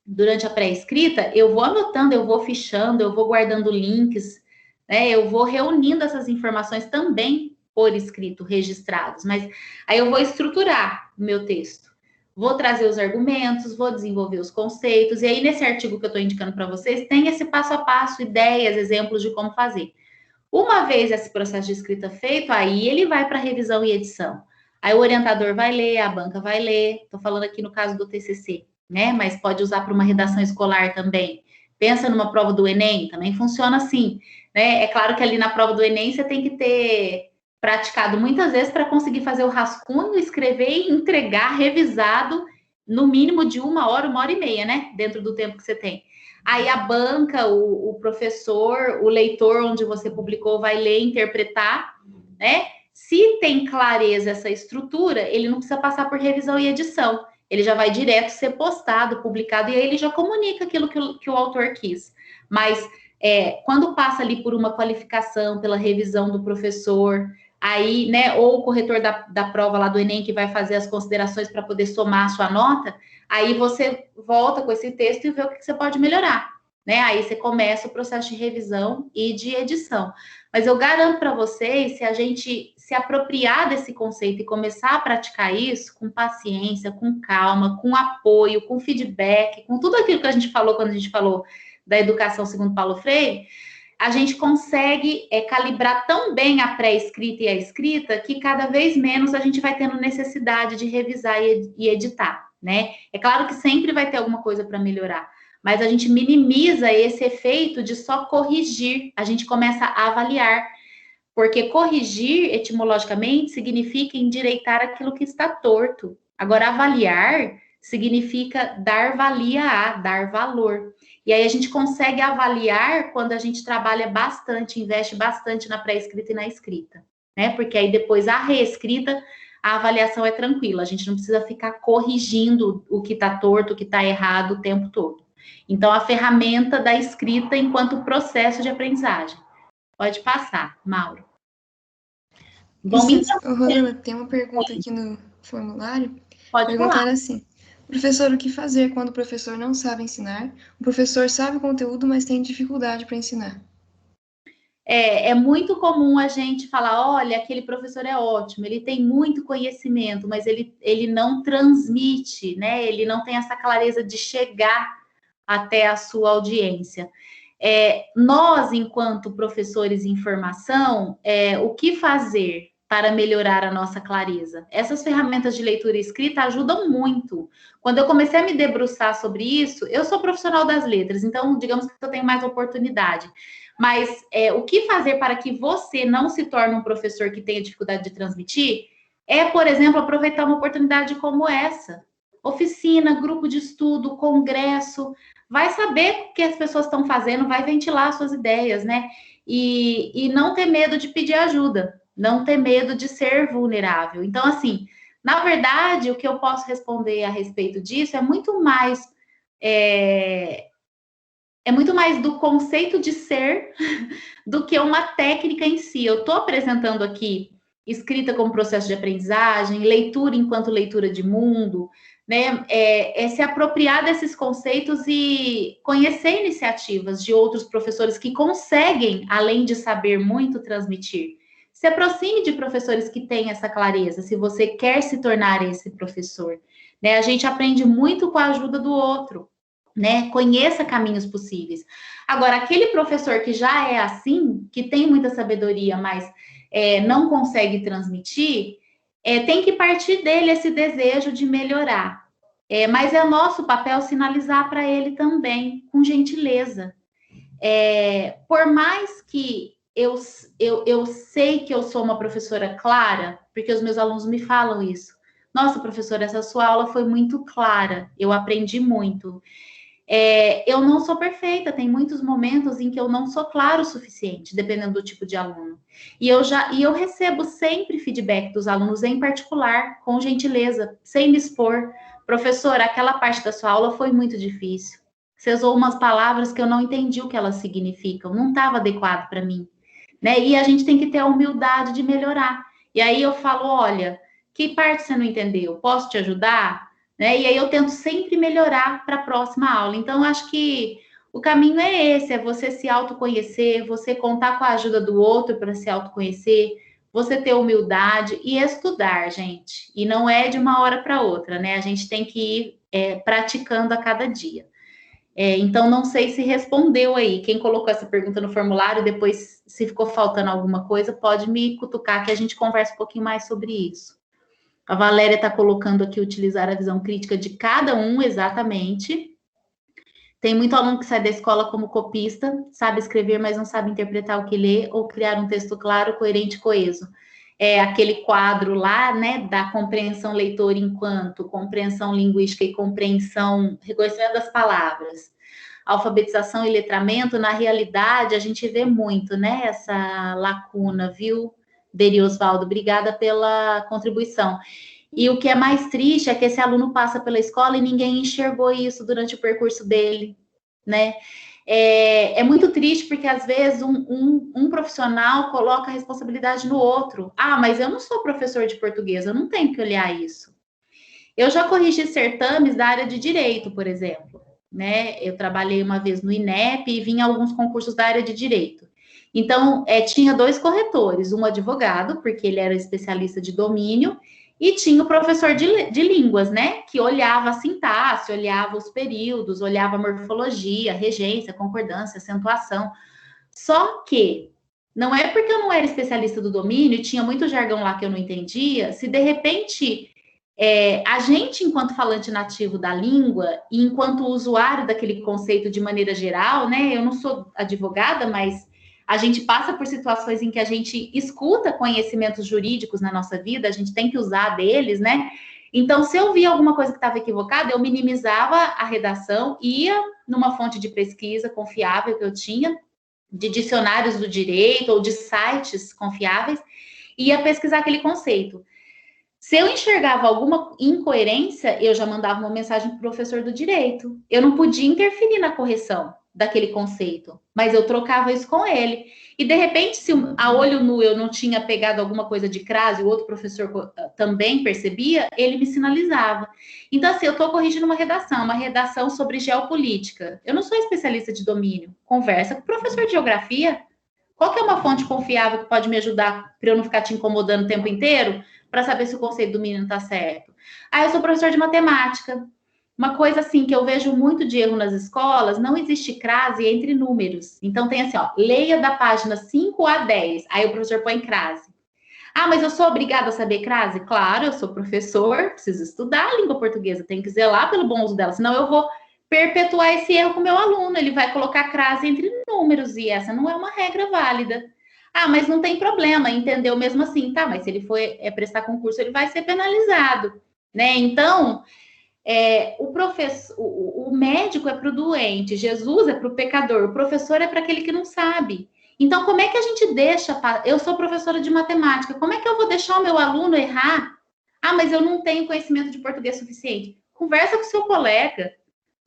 durante a pré-escrita, eu vou anotando, eu vou fichando, eu vou guardando links, né? Eu vou reunindo essas informações também por escrito, registrados. Mas aí eu vou estruturar o meu texto. Vou trazer os argumentos, vou desenvolver os conceitos. E aí, nesse artigo que eu estou indicando para vocês, tem esse passo a passo, ideias, exemplos de como fazer. Uma vez esse processo de escrita feito, aí ele vai para revisão e edição. Aí o orientador vai ler, a banca vai ler. Estou falando aqui no caso do TCC, né? Mas pode usar para uma redação escolar também. Pensa numa prova do Enem, também funciona assim, né? É claro que ali na prova do Enem você tem que ter praticado muitas vezes para conseguir fazer o rascunho, escrever e entregar revisado no mínimo de 1 hora e meia, né? Dentro do tempo que você tem. Aí a banca, o professor, o leitor onde você publicou vai ler, interpretar, né? Se tem clareza essa estrutura, ele não precisa passar por revisão e edição. Ele já vai direto ser postado, publicado, e aí ele já comunica aquilo que o autor quis. Mas quando passa ali por uma qualificação, pela revisão do professor, aí, né, ou o corretor da prova lá do Enem que vai fazer as considerações para poder somar a sua nota, aí você volta com esse texto e vê o que você pode melhorar, né? Aí você começa o processo de revisão e de edição. Mas eu garanto para vocês, se a gente se apropriar desse conceito e começar a praticar isso com paciência, com calma, com apoio, com feedback, com tudo aquilo que a gente falou quando a gente falou da educação segundo Paulo Freire, a gente consegue calibrar tão bem a pré-escrita e a escrita que cada vez menos a gente vai tendo necessidade de revisar e editar, né? É claro que sempre vai ter alguma coisa para melhorar, mas a gente minimiza esse efeito de só corrigir, a gente começa a avaliar, porque corrigir, etimologicamente, significa endireitar aquilo que está torto. Agora, avaliar significa dar valia a, dar valor. E aí a gente consegue avaliar quando a gente trabalha bastante, investe bastante na pré-escrita e na escrita. né? Porque aí depois a reescrita, a avaliação é tranquila, a gente não precisa ficar corrigindo o que está torto, o que está errado o tempo todo. Então, a ferramenta da escrita enquanto processo de aprendizagem. Pode passar, Mauro. Bom, Rosana, tem uma pergunta aqui no formulário. Pode Perguntar falar. assim: professor, o que fazer quando o professor não sabe ensinar? O professor sabe o conteúdo, mas tem dificuldade para ensinar. É muito comum a gente falar, olha, aquele professor é ótimo, ele tem muito conhecimento, mas ele não transmite, né? Ele não tem essa clareza de chegar até a sua audiência. Nós, enquanto professores em formação, o que fazer para melhorar a nossa clareza? Essas ferramentas de leitura e escrita ajudam muito. Quando eu comecei a me debruçar sobre isso, eu sou profissional das letras, então, digamos que eu tenho mais oportunidade. Mas o que fazer para que você não se torne um professor que tenha dificuldade de transmitir por exemplo, aproveitar uma oportunidade como essa. Oficina, grupo de estudo, congresso, vai saber o que as pessoas estão fazendo, vai ventilar suas ideias, né? E não ter medo de pedir ajuda, não ter medo de ser vulnerável. Então, assim, na verdade, o que eu posso responder a respeito disso é muito mais do conceito de ser do que uma técnica em si. Eu estou apresentando aqui escrita como processo de aprendizagem, leitura enquanto leitura de mundo, né? Se apropriar desses conceitos e conhecer iniciativas de outros professores que conseguem, além de saber muito, transmitir. Se aproxime de professores que têm essa clareza, se você quer se tornar esse professor, né? A gente aprende muito com a ajuda do outro, né? Conheça caminhos possíveis. Agora, aquele professor que já é assim, que tem muita sabedoria, mas não consegue transmitir, tem que partir dele esse desejo de melhorar. Mas é nosso papel sinalizar para ele também, com gentileza. Por mais que eu sei que eu sou uma professora clara, porque os meus alunos me falam isso. Nossa, professora, essa sua aula foi muito clara, eu aprendi muito. Eu não sou perfeita, tem muitos momentos em que eu não sou claro o suficiente, dependendo do tipo de aluno. E eu recebo sempre feedback dos alunos, em particular, com gentileza, sem me expor. Professor, aquela parte da sua aula foi muito difícil. Você usou umas palavras que eu não entendi o que elas significam, não estava adequado para mim, né? E a gente tem que ter a humildade de melhorar. E aí eu falo, olha, que parte você não entendeu? Posso te ajudar? Né? E aí eu tento sempre melhorar para a próxima aula. Então, eu acho que o caminho é esse, é você se autoconhecer, você contar com a ajuda do outro para se autoconhecer, você ter humildade e estudar, gente. E não é de uma hora para outra, né? A gente tem que ir praticando a cada dia. Então, não sei se respondeu aí. Quem colocou essa pergunta no formulário, depois, se ficou faltando alguma coisa, pode me cutucar que a gente conversa um pouquinho mais sobre isso. A Valéria está colocando aqui utilizar a visão crítica de cada um, exatamente. Tem muito aluno que sai da escola como copista, sabe escrever, mas não sabe interpretar o que lê ou criar um texto claro, coerente e coeso. Aquele quadro lá, né, da compreensão leitora enquanto compreensão linguística e compreensão, reconhecimento das palavras. Alfabetização e letramento, na realidade, a gente vê muito, né, essa lacuna, viu? Beri Osvaldo, obrigada pela contribuição. E o que é mais triste é que esse aluno passa pela escola e ninguém enxergou isso durante o percurso dele, né? É muito triste porque, às vezes, um profissional coloca a responsabilidade no outro. Ah, mas eu não sou professor de português, eu não tenho que olhar isso. Eu já corrigi certames da área de direito, por exemplo, né? Eu trabalhei uma vez no INEP e vim a alguns concursos da área de direito. Então, tinha 2 corretores, um advogado, porque ele era especialista de domínio, e tinha o professor de línguas, né? Que olhava a sintaxe, olhava os períodos, olhava a morfologia, regência, concordância, acentuação. Só que não é porque eu não era especialista do domínio e tinha muito jargão lá que eu não entendia, se de repente a gente, enquanto falante nativo da língua e enquanto usuário daquele conceito de maneira geral, né? Eu não sou advogada, mas a gente passa por situações em que a gente escuta conhecimentos jurídicos na nossa vida, a gente tem que usar deles, né? Então, se eu via alguma coisa que estava equivocada, eu minimizava a redação, ia numa fonte de pesquisa confiável que eu tinha, de dicionários do direito ou de sites confiáveis, ia pesquisar aquele conceito. Se eu enxergava alguma incoerência, eu já mandava uma mensagem para o professor do direito. Eu não podia interferir na correção daquele conceito, mas eu trocava isso com ele. E, de repente, se a olho nu eu não tinha pegado alguma coisa de crase, o outro professor também percebia, ele me sinalizava. Então, assim, eu estou corrigindo uma redação sobre geopolítica. Eu não sou especialista de domínio. Conversa com o professor de geografia. Qual que é uma fonte confiável que pode me ajudar para eu não ficar te incomodando o tempo inteiro para saber se o conceito do menino está certo? Ah, eu sou professor de matemática. Uma coisa assim que eu vejo muito de erro nas escolas, não existe crase entre números. Então tem assim, ó, leia da página 5 a 10. Aí o professor põe crase. Ah, mas eu sou obrigada a saber crase? Claro, eu sou professor, preciso estudar a língua portuguesa, tenho que zelar pelo bom uso dela, senão eu vou perpetuar esse erro com o meu aluno, ele vai colocar crase entre números, e essa não é uma regra válida. Ah, mas não tem problema, entendeu mesmo assim, tá? Mas se ele for prestar concurso, ele vai ser penalizado, né? Então, o médico é para o doente, Jesus é para o pecador, o professor é para aquele que não sabe. Então, como é que a gente deixa... Eu sou professora de matemática, como é que eu vou deixar o meu aluno errar? Ah, mas eu não tenho conhecimento de português suficiente. Conversa com o seu colega,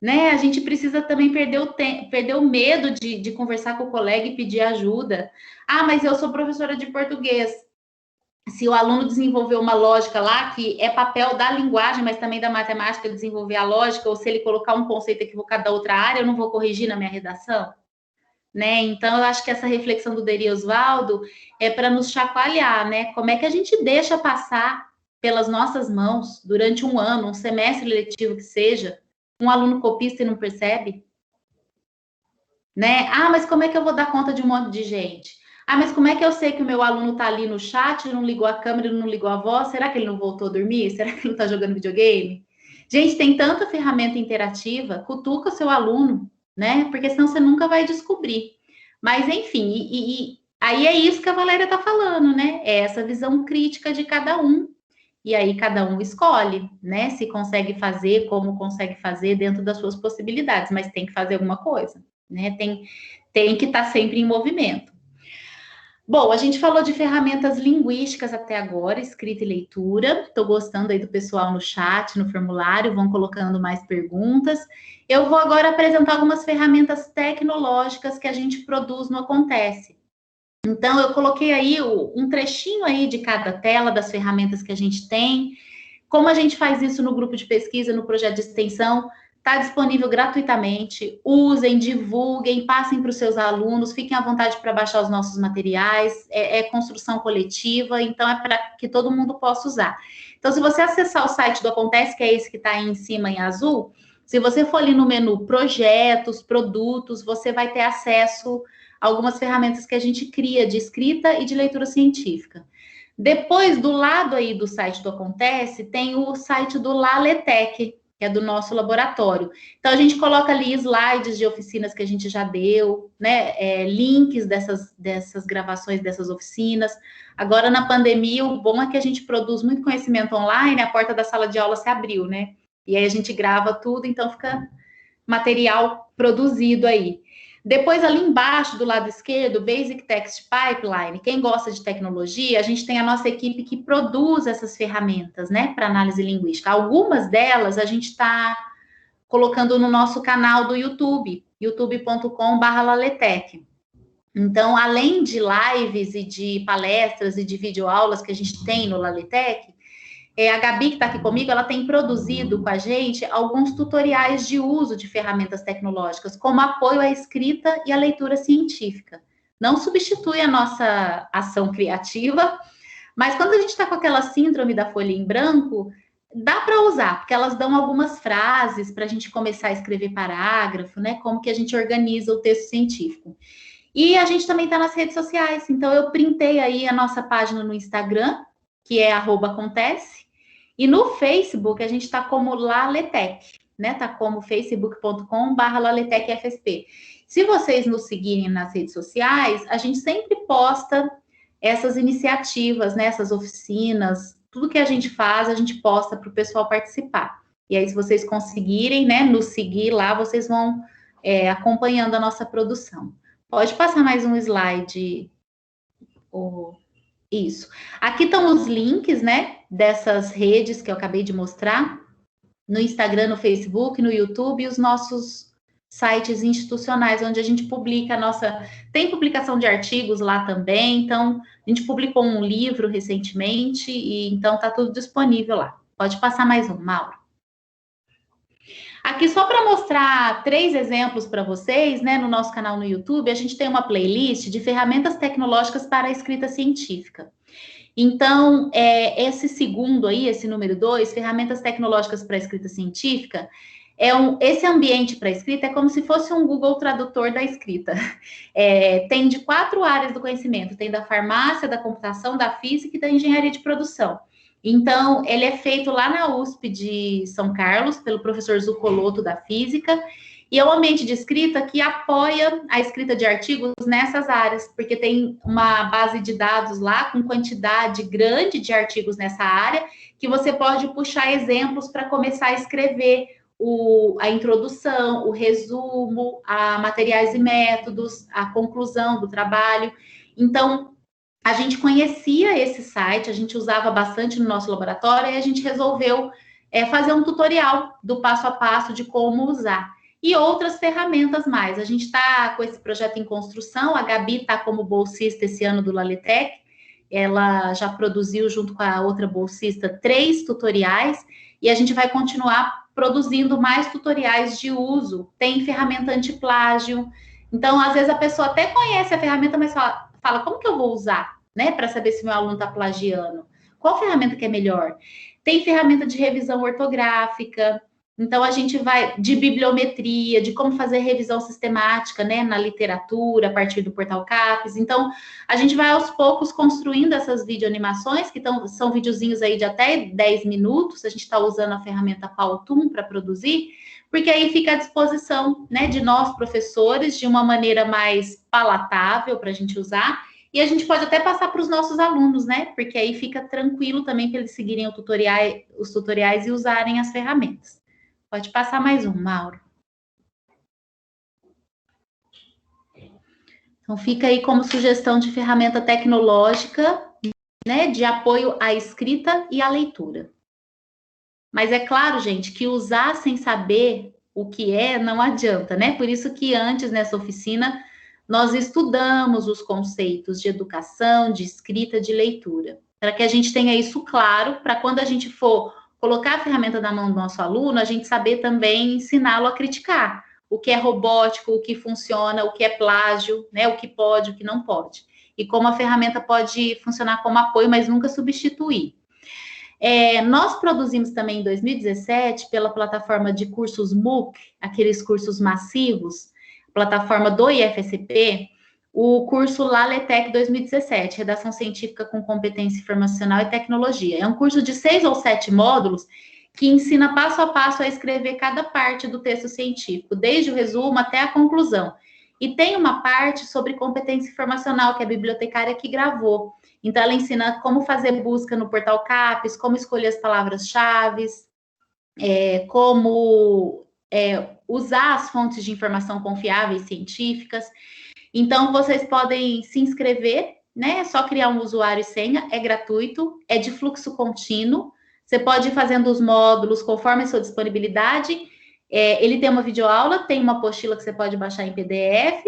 né? A gente precisa também perder o medo de conversar com o colega e pedir ajuda. Ah, mas eu sou professora de português. Se o aluno desenvolver uma lógica lá, que é papel da linguagem, mas também da matemática, desenvolver a lógica, ou se ele colocar um conceito equivocado da outra área, eu não vou corrigir na minha redação? Né? Então, eu acho que essa reflexão do Deri Osvaldo é para nos chacoalhar, né? Como é que a gente deixa passar pelas nossas mãos, durante um ano, um semestre letivo que seja, um aluno copista e não percebe? Né? Ah, mas como é que eu vou dar conta de um monte de gente? Ah, mas como é que eu sei que o meu aluno está ali no chat, não ligou a câmera, não ligou a voz? Será que ele não voltou a dormir? Será que ele não está jogando videogame? Gente, tem tanta ferramenta interativa, cutuca o seu aluno, né? Porque senão você nunca vai descobrir. Mas, enfim, aí é isso que a Valéria está falando, né? É essa visão crítica de cada um. E aí cada um escolhe, né? Se consegue fazer, como consegue fazer dentro das suas possibilidades, mas tem que fazer alguma coisa, né? Tem que estar sempre em movimento. Bom, a gente falou de ferramentas linguísticas até agora, escrita e leitura. Estou gostando aí do pessoal no chat, no formulário, vão colocando mais perguntas. Eu vou agora apresentar algumas ferramentas tecnológicas que a gente produz no Acontece. Então, eu coloquei aí um trechinho aí de cada tela das ferramentas que a gente tem. Como a gente faz isso no grupo de pesquisa, no projeto de extensão, está disponível gratuitamente. Usem, divulguem, passem para os seus alunos, fiquem à vontade para baixar os nossos materiais. É construção coletiva, então é para que todo mundo possa usar. Então, se você acessar o site do Acontece, que é esse que está aí em cima em azul, se você for ali no menu Projetos, Produtos, você vai ter acesso a algumas ferramentas que a gente cria de escrita e de leitura científica. Depois, do lado aí do site do Acontece, tem o site do Laletec, que é do nosso laboratório. Então, a gente coloca ali slides de oficinas que a gente já deu, né? Links dessas gravações, dessas oficinas. Agora, na pandemia, o bom é que a gente produz muito conhecimento online, a porta da sala de aula se abriu, né? E aí a gente grava tudo, então fica material produzido aí. Depois, ali embaixo, do lado esquerdo, Basic Text Pipeline. Quem gosta de tecnologia, a gente tem a nossa equipe que produz essas ferramentas, né, para análise linguística. Algumas delas a gente está colocando no nosso canal do YouTube, youtube.com/laletec. Então, além de lives e de palestras e de videoaulas que a gente tem no Laletec, a Gabi, que está aqui comigo, ela tem produzido com a gente alguns tutoriais de uso de ferramentas tecnológicas, como apoio à escrita e à leitura científica. Não substitui a nossa ação criativa, mas quando a gente está com aquela síndrome da folha em branco, dá para usar, porque elas dão algumas frases para a gente começar a escrever parágrafo, né? Como que a gente organiza o texto científico. E a gente também está nas redes sociais, então eu printei aí a nossa página no Instagram, que é @acontece, e no Facebook a gente está como Laletec, né? Tá como facebook.com/laletecfsp. Se vocês nos seguirem nas redes sociais, a gente sempre posta essas iniciativas, né? Essas oficinas, tudo que a gente faz, a gente posta para o pessoal participar. E aí, se vocês conseguirem, né, nos seguir lá, vocês vão acompanhando a nossa produção. Pode passar mais um slide, Isso. Aqui estão os links, né, dessas redes que eu acabei de mostrar, no Instagram, no Facebook, no YouTube, e os nossos sites institucionais, onde a gente publica a nossa... Tem publicação de artigos lá também, então, a gente publicou um livro recentemente, e então está tudo disponível lá. Pode passar mais um, Mauro. Aqui, só para mostrar 3 exemplos para vocês, né, no nosso canal no YouTube, a gente tem uma playlist de ferramentas tecnológicas para a escrita científica. Então, esse segundo aí, esse número 2, ferramentas tecnológicas para a escrita científica, esse ambiente para a escrita é como se fosse um Google Tradutor da escrita. Tem de 4 áreas do conhecimento, tem da farmácia, da computação, da física e da engenharia de produção. Então, ele é feito lá na USP de São Carlos, pelo professor Zucoloto da física, e é um ambiente de escrita que apoia a escrita de artigos nessas áreas, porque tem uma base de dados lá com quantidade grande de artigos nessa área, que você pode puxar exemplos para começar a escrever a introdução, o resumo, a materiais e métodos, a conclusão do trabalho. Então, a gente conhecia esse site, a gente usava bastante no nosso laboratório, e a gente resolveu fazer um tutorial do passo a passo de como usar. E outras ferramentas mais. A gente está com esse projeto em construção, a Gabi está como bolsista esse ano do Lalitec, ela já produziu, junto com a outra bolsista, 3 tutoriais, e a gente vai continuar produzindo mais tutoriais de uso. Tem ferramenta antiplágio. Então, às vezes, a pessoa até conhece a ferramenta, mas fala como que eu vou usar, né, para saber se meu aluno está plagiando? Qual ferramenta que é melhor? Tem ferramenta de revisão ortográfica. Então, a gente vai de bibliometria, de como fazer revisão sistemática, né, na literatura, a partir do Portal CAPES. Então, a gente vai aos poucos construindo essas videoanimações, que são videozinhos aí de até 10 minutos. A gente está usando a ferramenta Powtoon para produzir, porque aí fica à disposição, né, de nós, professores, de uma maneira mais palatável para a gente usar. E a gente pode até passar para os nossos alunos, né, porque aí fica tranquilo também para eles seguirem os tutoriais e usarem as ferramentas. Pode passar mais um, Mauro. Então, fica aí como sugestão de ferramenta tecnológica, né, de apoio à escrita e à leitura. Mas é claro, gente, que usar sem saber o que não adianta, né? Por isso que antes, nessa oficina, nós estudamos os conceitos de educação, de escrita, de leitura, para que a gente tenha isso claro, para quando a gente for colocar a ferramenta na mão do nosso aluno, a gente saber também ensiná-lo a criticar o que é robótico, o que funciona, o que é plágio, né, o que pode, o que não pode. E como a ferramenta pode funcionar como apoio, mas nunca substituir. Nós produzimos também em 2017, pela plataforma de cursos MOOC, aqueles cursos massivos, plataforma do IFSP, o curso Laletec 2017, Redação Científica com Competência Informacional e Tecnologia. É um curso de 6 ou 7 módulos que ensina passo a passo a escrever cada parte do texto científico, desde o resumo até a conclusão. E tem uma parte sobre competência informacional que a bibliotecária que gravou. Então, ela ensina como fazer busca no Portal CAPES, como escolher as palavras-chave, como usar as fontes de informação confiáveis científicas. Então, vocês podem se inscrever, né? É só criar um usuário e senha, é gratuito, é de fluxo contínuo. Você pode ir fazendo os módulos conforme a sua disponibilidade. Ele tem uma videoaula, tem uma apostila que você pode baixar em PDF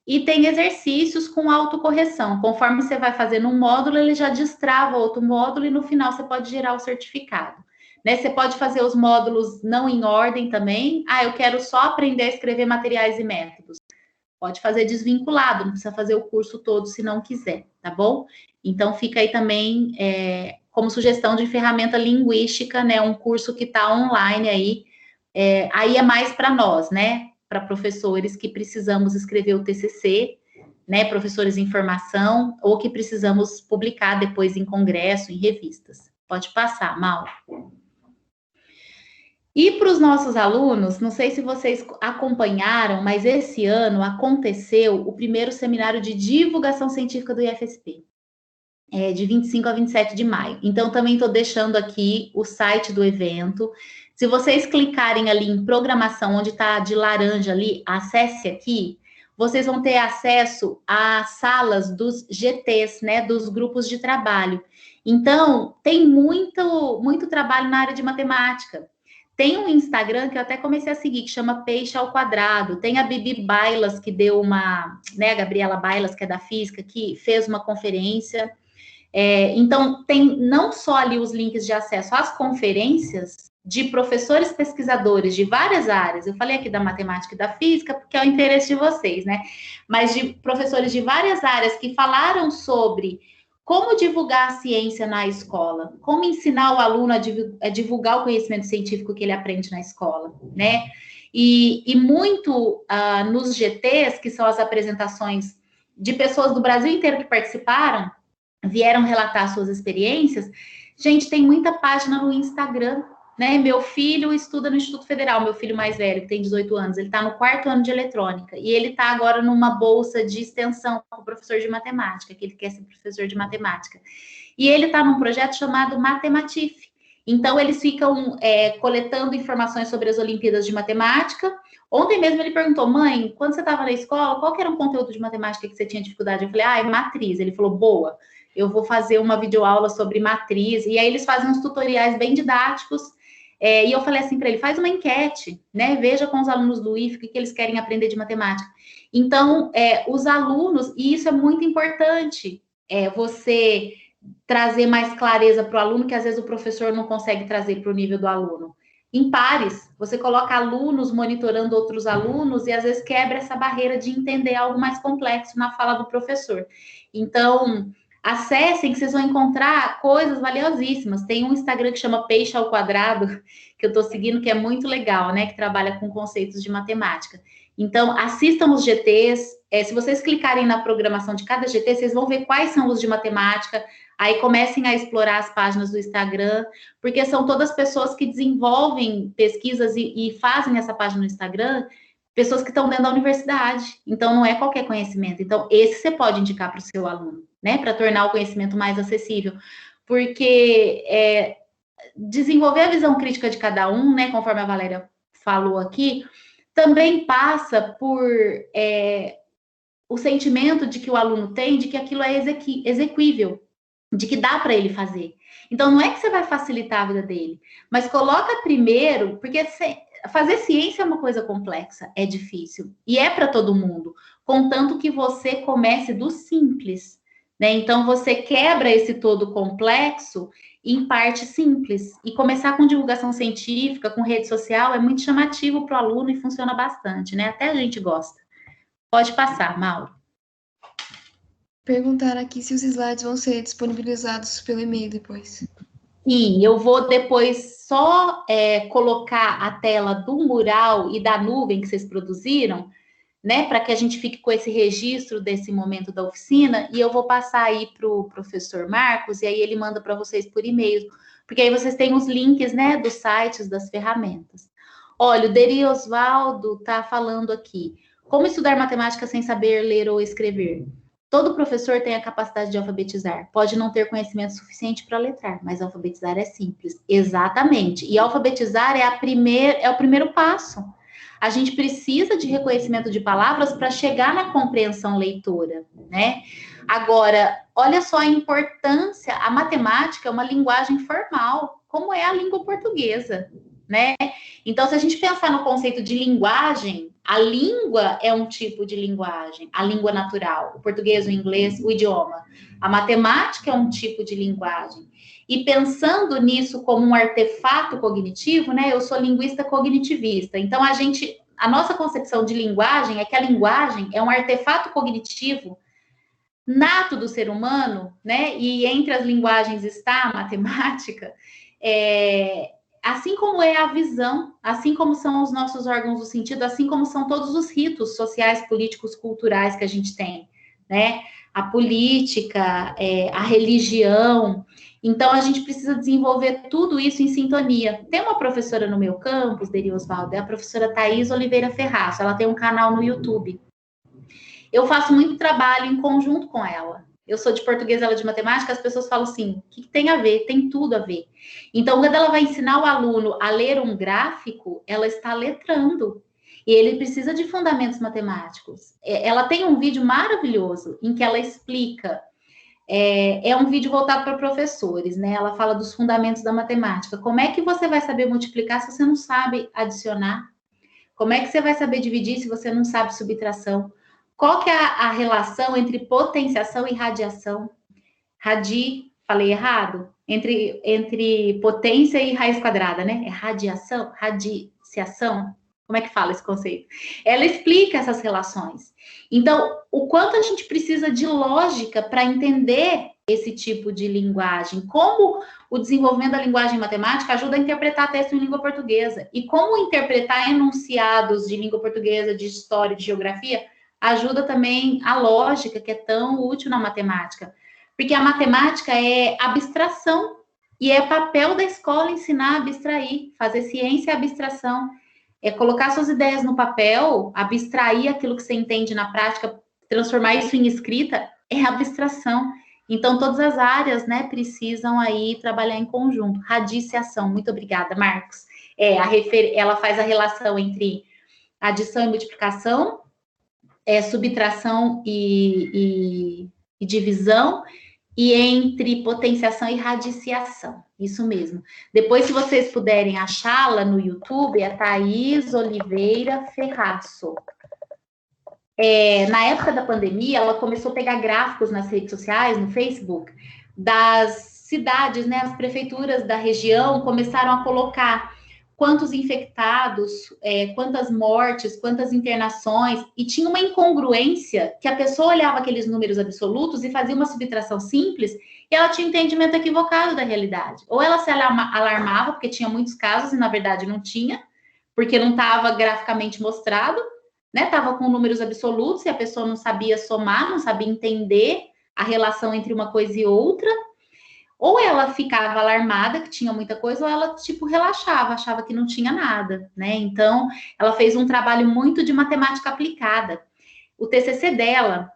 e tem exercícios com autocorreção. Conforme você vai fazendo um módulo, ele já destrava outro módulo e no final você pode gerar o certificado. Né? Você pode fazer os módulos não em ordem também. Eu quero só aprender a escrever materiais e métodos. Pode fazer desvinculado, não precisa fazer o curso todo se não quiser, tá bom? Então, fica aí também como sugestão de ferramenta linguística, né? Um curso que está online aí. Aí é mais para nós, né? Para professores que precisamos escrever o TCC, né? Professores em formação, ou que precisamos publicar depois em congresso, em revistas. Pode passar, Mauro. E para os nossos alunos, não sei se vocês acompanharam, mas esse ano aconteceu o primeiro seminário de divulgação científica do IFSP, de 25 a 27 de maio. Então, também estou deixando aqui o site do evento. Se vocês clicarem ali em programação, onde está de laranja ali, acesse aqui, vocês vão ter acesso às salas dos GTs, né, dos grupos de trabalho. Então, tem muito trabalho na área de matemática. Tem um Instagram que eu até comecei a seguir, que chama Peixe ao Quadrado. Tem a Bibi Bailas, que deu né, a Gabriela Bailas, que é da física, que fez uma conferência. Então, tem não só ali os links de acesso às conferências de professores pesquisadores de várias áreas. Eu falei aqui da matemática e da física, porque é o interesse de vocês, né? Mas de professores de várias áreas que falaram sobre como divulgar a ciência na escola, como ensinar o aluno a divulgar o conhecimento científico que ele aprende na escola, né? E muito nos GTs, que são as apresentações de pessoas do Brasil inteiro que participaram, vieram relatar suas experiências. Gente, tem muita página no Instagram, né? Meu filho estuda no Instituto Federal, meu filho mais velho, que tem 18 anos, ele está no 4º ano de eletrônica, e ele está agora numa bolsa de extensão com o professor de matemática, que ele quer ser professor de matemática. E ele está num projeto chamado Matematif. Então, eles ficam coletando informações sobre as Olimpíadas de Matemática. Ontem mesmo ele perguntou, mãe, quando você estava na escola, qual que era um conteúdo de matemática que você tinha dificuldade? Eu falei, é matriz. Ele falou, boa, eu vou fazer uma videoaula sobre matriz. E aí eles fazem uns tutoriais bem didáticos. E eu falei assim para ele, faz uma enquete, né? Veja com os alunos do IF o que eles querem aprender de matemática. Então, os alunos, e isso é muito importante, você trazer mais clareza para o aluno, que às vezes o professor não consegue trazer para o nível do aluno. Em pares, você coloca alunos monitorando outros alunos e às vezes quebra essa barreira de entender algo mais complexo na fala do professor. Então, acessem que vocês vão encontrar coisas valiosíssimas. Tem um Instagram que chama Peixe ao Quadrado, que eu estou seguindo, que é muito legal, né? Que trabalha com conceitos de matemática. Então, assistam os GTs. Se vocês clicarem na programação de cada GT, vocês vão ver quais são os de matemática. Aí comecem a explorar as páginas do Instagram, porque são todas pessoas que desenvolvem pesquisas e fazem essa página no Instagram, pessoas que estão dentro da universidade. Então, não é qualquer conhecimento. Então, esse você pode indicar para o seu aluno, né? Para tornar o conhecimento mais acessível. Porque desenvolver a visão crítica de cada um, né? Conforme a Valéria falou aqui, também passa por o sentimento de que o aluno tem de que aquilo é exequível, de que dá para ele fazer. Então, não é que você vai facilitar a vida dele, mas coloca primeiro, porque fazer ciência é uma coisa complexa, é difícil, e é para todo mundo, contanto que você comece do simples, né? Então, você quebra esse todo complexo em parte simples, e começar com divulgação científica, com rede social, é muito chamativo para o aluno e funciona bastante, né? Até a gente gosta. Pode passar, Mauro. Perguntar aqui se os slides vão ser disponibilizados pelo e-mail depois. Sim, eu vou depois só colocar a tela do mural e da nuvem que vocês produziram, né, para que a gente fique com esse registro desse momento da oficina, e eu vou passar aí para o professor Marcos, e aí ele manda para vocês por e-mail, porque aí vocês têm os links, né, dos sites, das ferramentas. Olha, o Deri Osvaldo está falando aqui, como estudar matemática sem saber ler ou escrever? Todo professor tem a capacidade de alfabetizar. Pode não ter conhecimento suficiente para letrar, mas alfabetizar é simples. Exatamente. E alfabetizar é o primeiro passo. A gente precisa de reconhecimento de palavras para chegar na compreensão leitora, né? Agora, olha só a importância. A matemática é uma linguagem formal, como é a língua portuguesa, né? Então, se a gente pensar no conceito de linguagem, a língua é um tipo de linguagem, a língua natural, o português, o inglês, o idioma. A matemática é um tipo de linguagem. E pensando nisso como um artefato cognitivo, né? Eu sou linguista cognitivista. Então, a nossa concepção de linguagem é que a linguagem é um artefato cognitivo nato do ser humano, né? E entre as linguagens está a matemática. Assim como é a visão, assim como são os nossos órgãos do sentido, assim como são todos os ritos sociais, políticos, culturais que a gente tem, né? A política, a religião. Então, a gente precisa desenvolver tudo isso em sintonia. Tem uma professora no meu campus, Deri Osvaldo, é a professora Thaís Oliveira Ferraz. Ela tem um canal no YouTube. Eu faço muito trabalho em conjunto com ela. Eu sou de português, ela de matemática, as pessoas falam assim, o que tem a ver? Tem tudo a ver. Então, quando ela vai ensinar o aluno a ler um gráfico, ela está letrando. E ele precisa de fundamentos matemáticos. Ela tem um vídeo maravilhoso em que ela explica. É um vídeo voltado para professores, né? Ela fala dos fundamentos da matemática. Como é que você vai saber multiplicar se você não sabe adicionar? Como é que você vai saber dividir se você não sabe subtração? Qual que é a relação entre potenciação e radiação? Falei errado? Entre potência e raiz quadrada, né? É radiciação? Como é que fala esse conceito? Ela explica essas relações. Então, o quanto a gente precisa de lógica para entender esse tipo de linguagem, como o desenvolvimento da linguagem matemática ajuda a interpretar texto em língua portuguesa, e como interpretar enunciados de língua portuguesa, de história, de geografia, ajuda também a lógica, que é tão útil na matemática. Porque a matemática é abstração, e é papel da escola ensinar a abstrair, fazer ciência e abstração. É colocar suas ideias no papel, abstrair aquilo que você entende na prática, transformar isso em escrita, é abstração. Então, todas as áreas, né, precisam aí trabalhar em conjunto. Radiciação, muito obrigada, Marcos. Ela faz a relação entre adição e multiplicação, subtração e divisão, e entre potenciação e radiciação. Isso mesmo. Depois, se vocês puderem achá-la no YouTube, é Thaís Oliveira Ferraço. Na época da pandemia, ela começou a pegar gráficos nas redes sociais, no Facebook, das cidades, né? As prefeituras da região começaram a colocar quantos infectados, quantas mortes, quantas internações, e tinha uma incongruência que a pessoa olhava aqueles números absolutos e fazia uma subtração simples, e ela tinha um entendimento equivocado da realidade. Ou ela se alarmava, porque tinha muitos casos, e na verdade não tinha, porque não estava graficamente mostrado, né? Estava com números absolutos, e a pessoa não sabia somar, não sabia entender a relação entre uma coisa e outra. Ou ela ficava alarmada, que tinha muita coisa, ou ela, relaxava, achava que não tinha nada, né? Então, ela fez um trabalho muito de matemática aplicada. O TCC dela,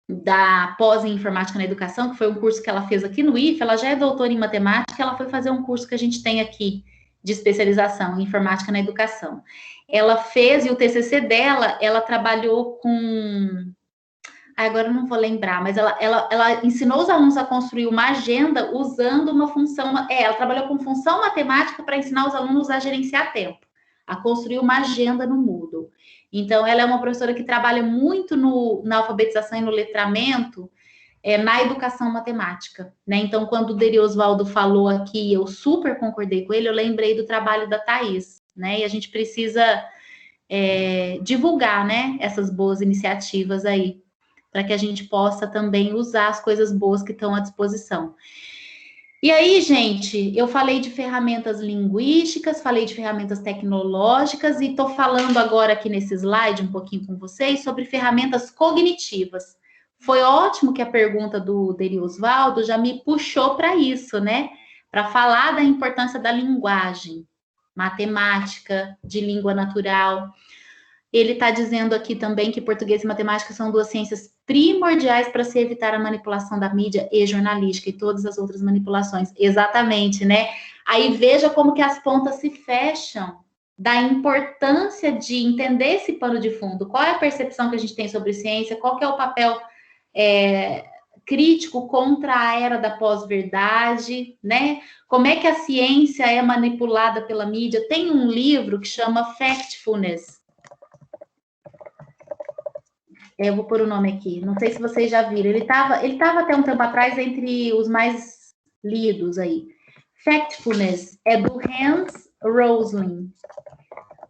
da pós em informática na educação, que foi um curso que ela fez aqui no IFE, ela já é doutora em matemática, ela foi fazer um curso que a gente tem aqui, de especialização em informática na educação. Ela fez, e o TCC dela, ela trabalhou com... agora eu não vou lembrar, mas ela ensinou os alunos a construir uma agenda usando uma função... ela trabalhou com função matemática para ensinar os alunos a gerenciar tempo, a construir uma agenda no Moodle. Então, ela é uma professora que trabalha muito na alfabetização e no letramento, na educação matemática, né? Então, quando o Deri Osvaldo falou aqui, eu super concordei com ele, eu lembrei do trabalho da Thaís, né? E a gente precisa divulgar, né, essas boas iniciativas aí, para que a gente possa também usar as coisas boas que estão à disposição. E aí, gente, eu falei de ferramentas linguísticas, falei de ferramentas tecnológicas, e estou falando agora aqui nesse slide um pouquinho com vocês sobre ferramentas cognitivas. Foi ótimo que a pergunta do Deri Osvaldo já me puxou para isso, né? Para falar da importância da linguagem, matemática, de língua natural. Ele está dizendo aqui também que português e matemática são duas ciências primordiais para se evitar a manipulação da mídia e jornalística e todas as outras manipulações. Exatamente, né? Aí veja como que as pontas se fecham da importância de entender esse pano de fundo. Qual é a percepção que a gente tem sobre ciência? Qual que é o papel crítico contra a era da pós-verdade, né? Como é que a ciência é manipulada pela mídia? Tem um livro que chama Factfulness. Eu vou pôr o nome aqui, não sei se vocês já viram. Ele estava até um tempo atrás entre os mais lidos aí. Factfulness é do Hans Rosling.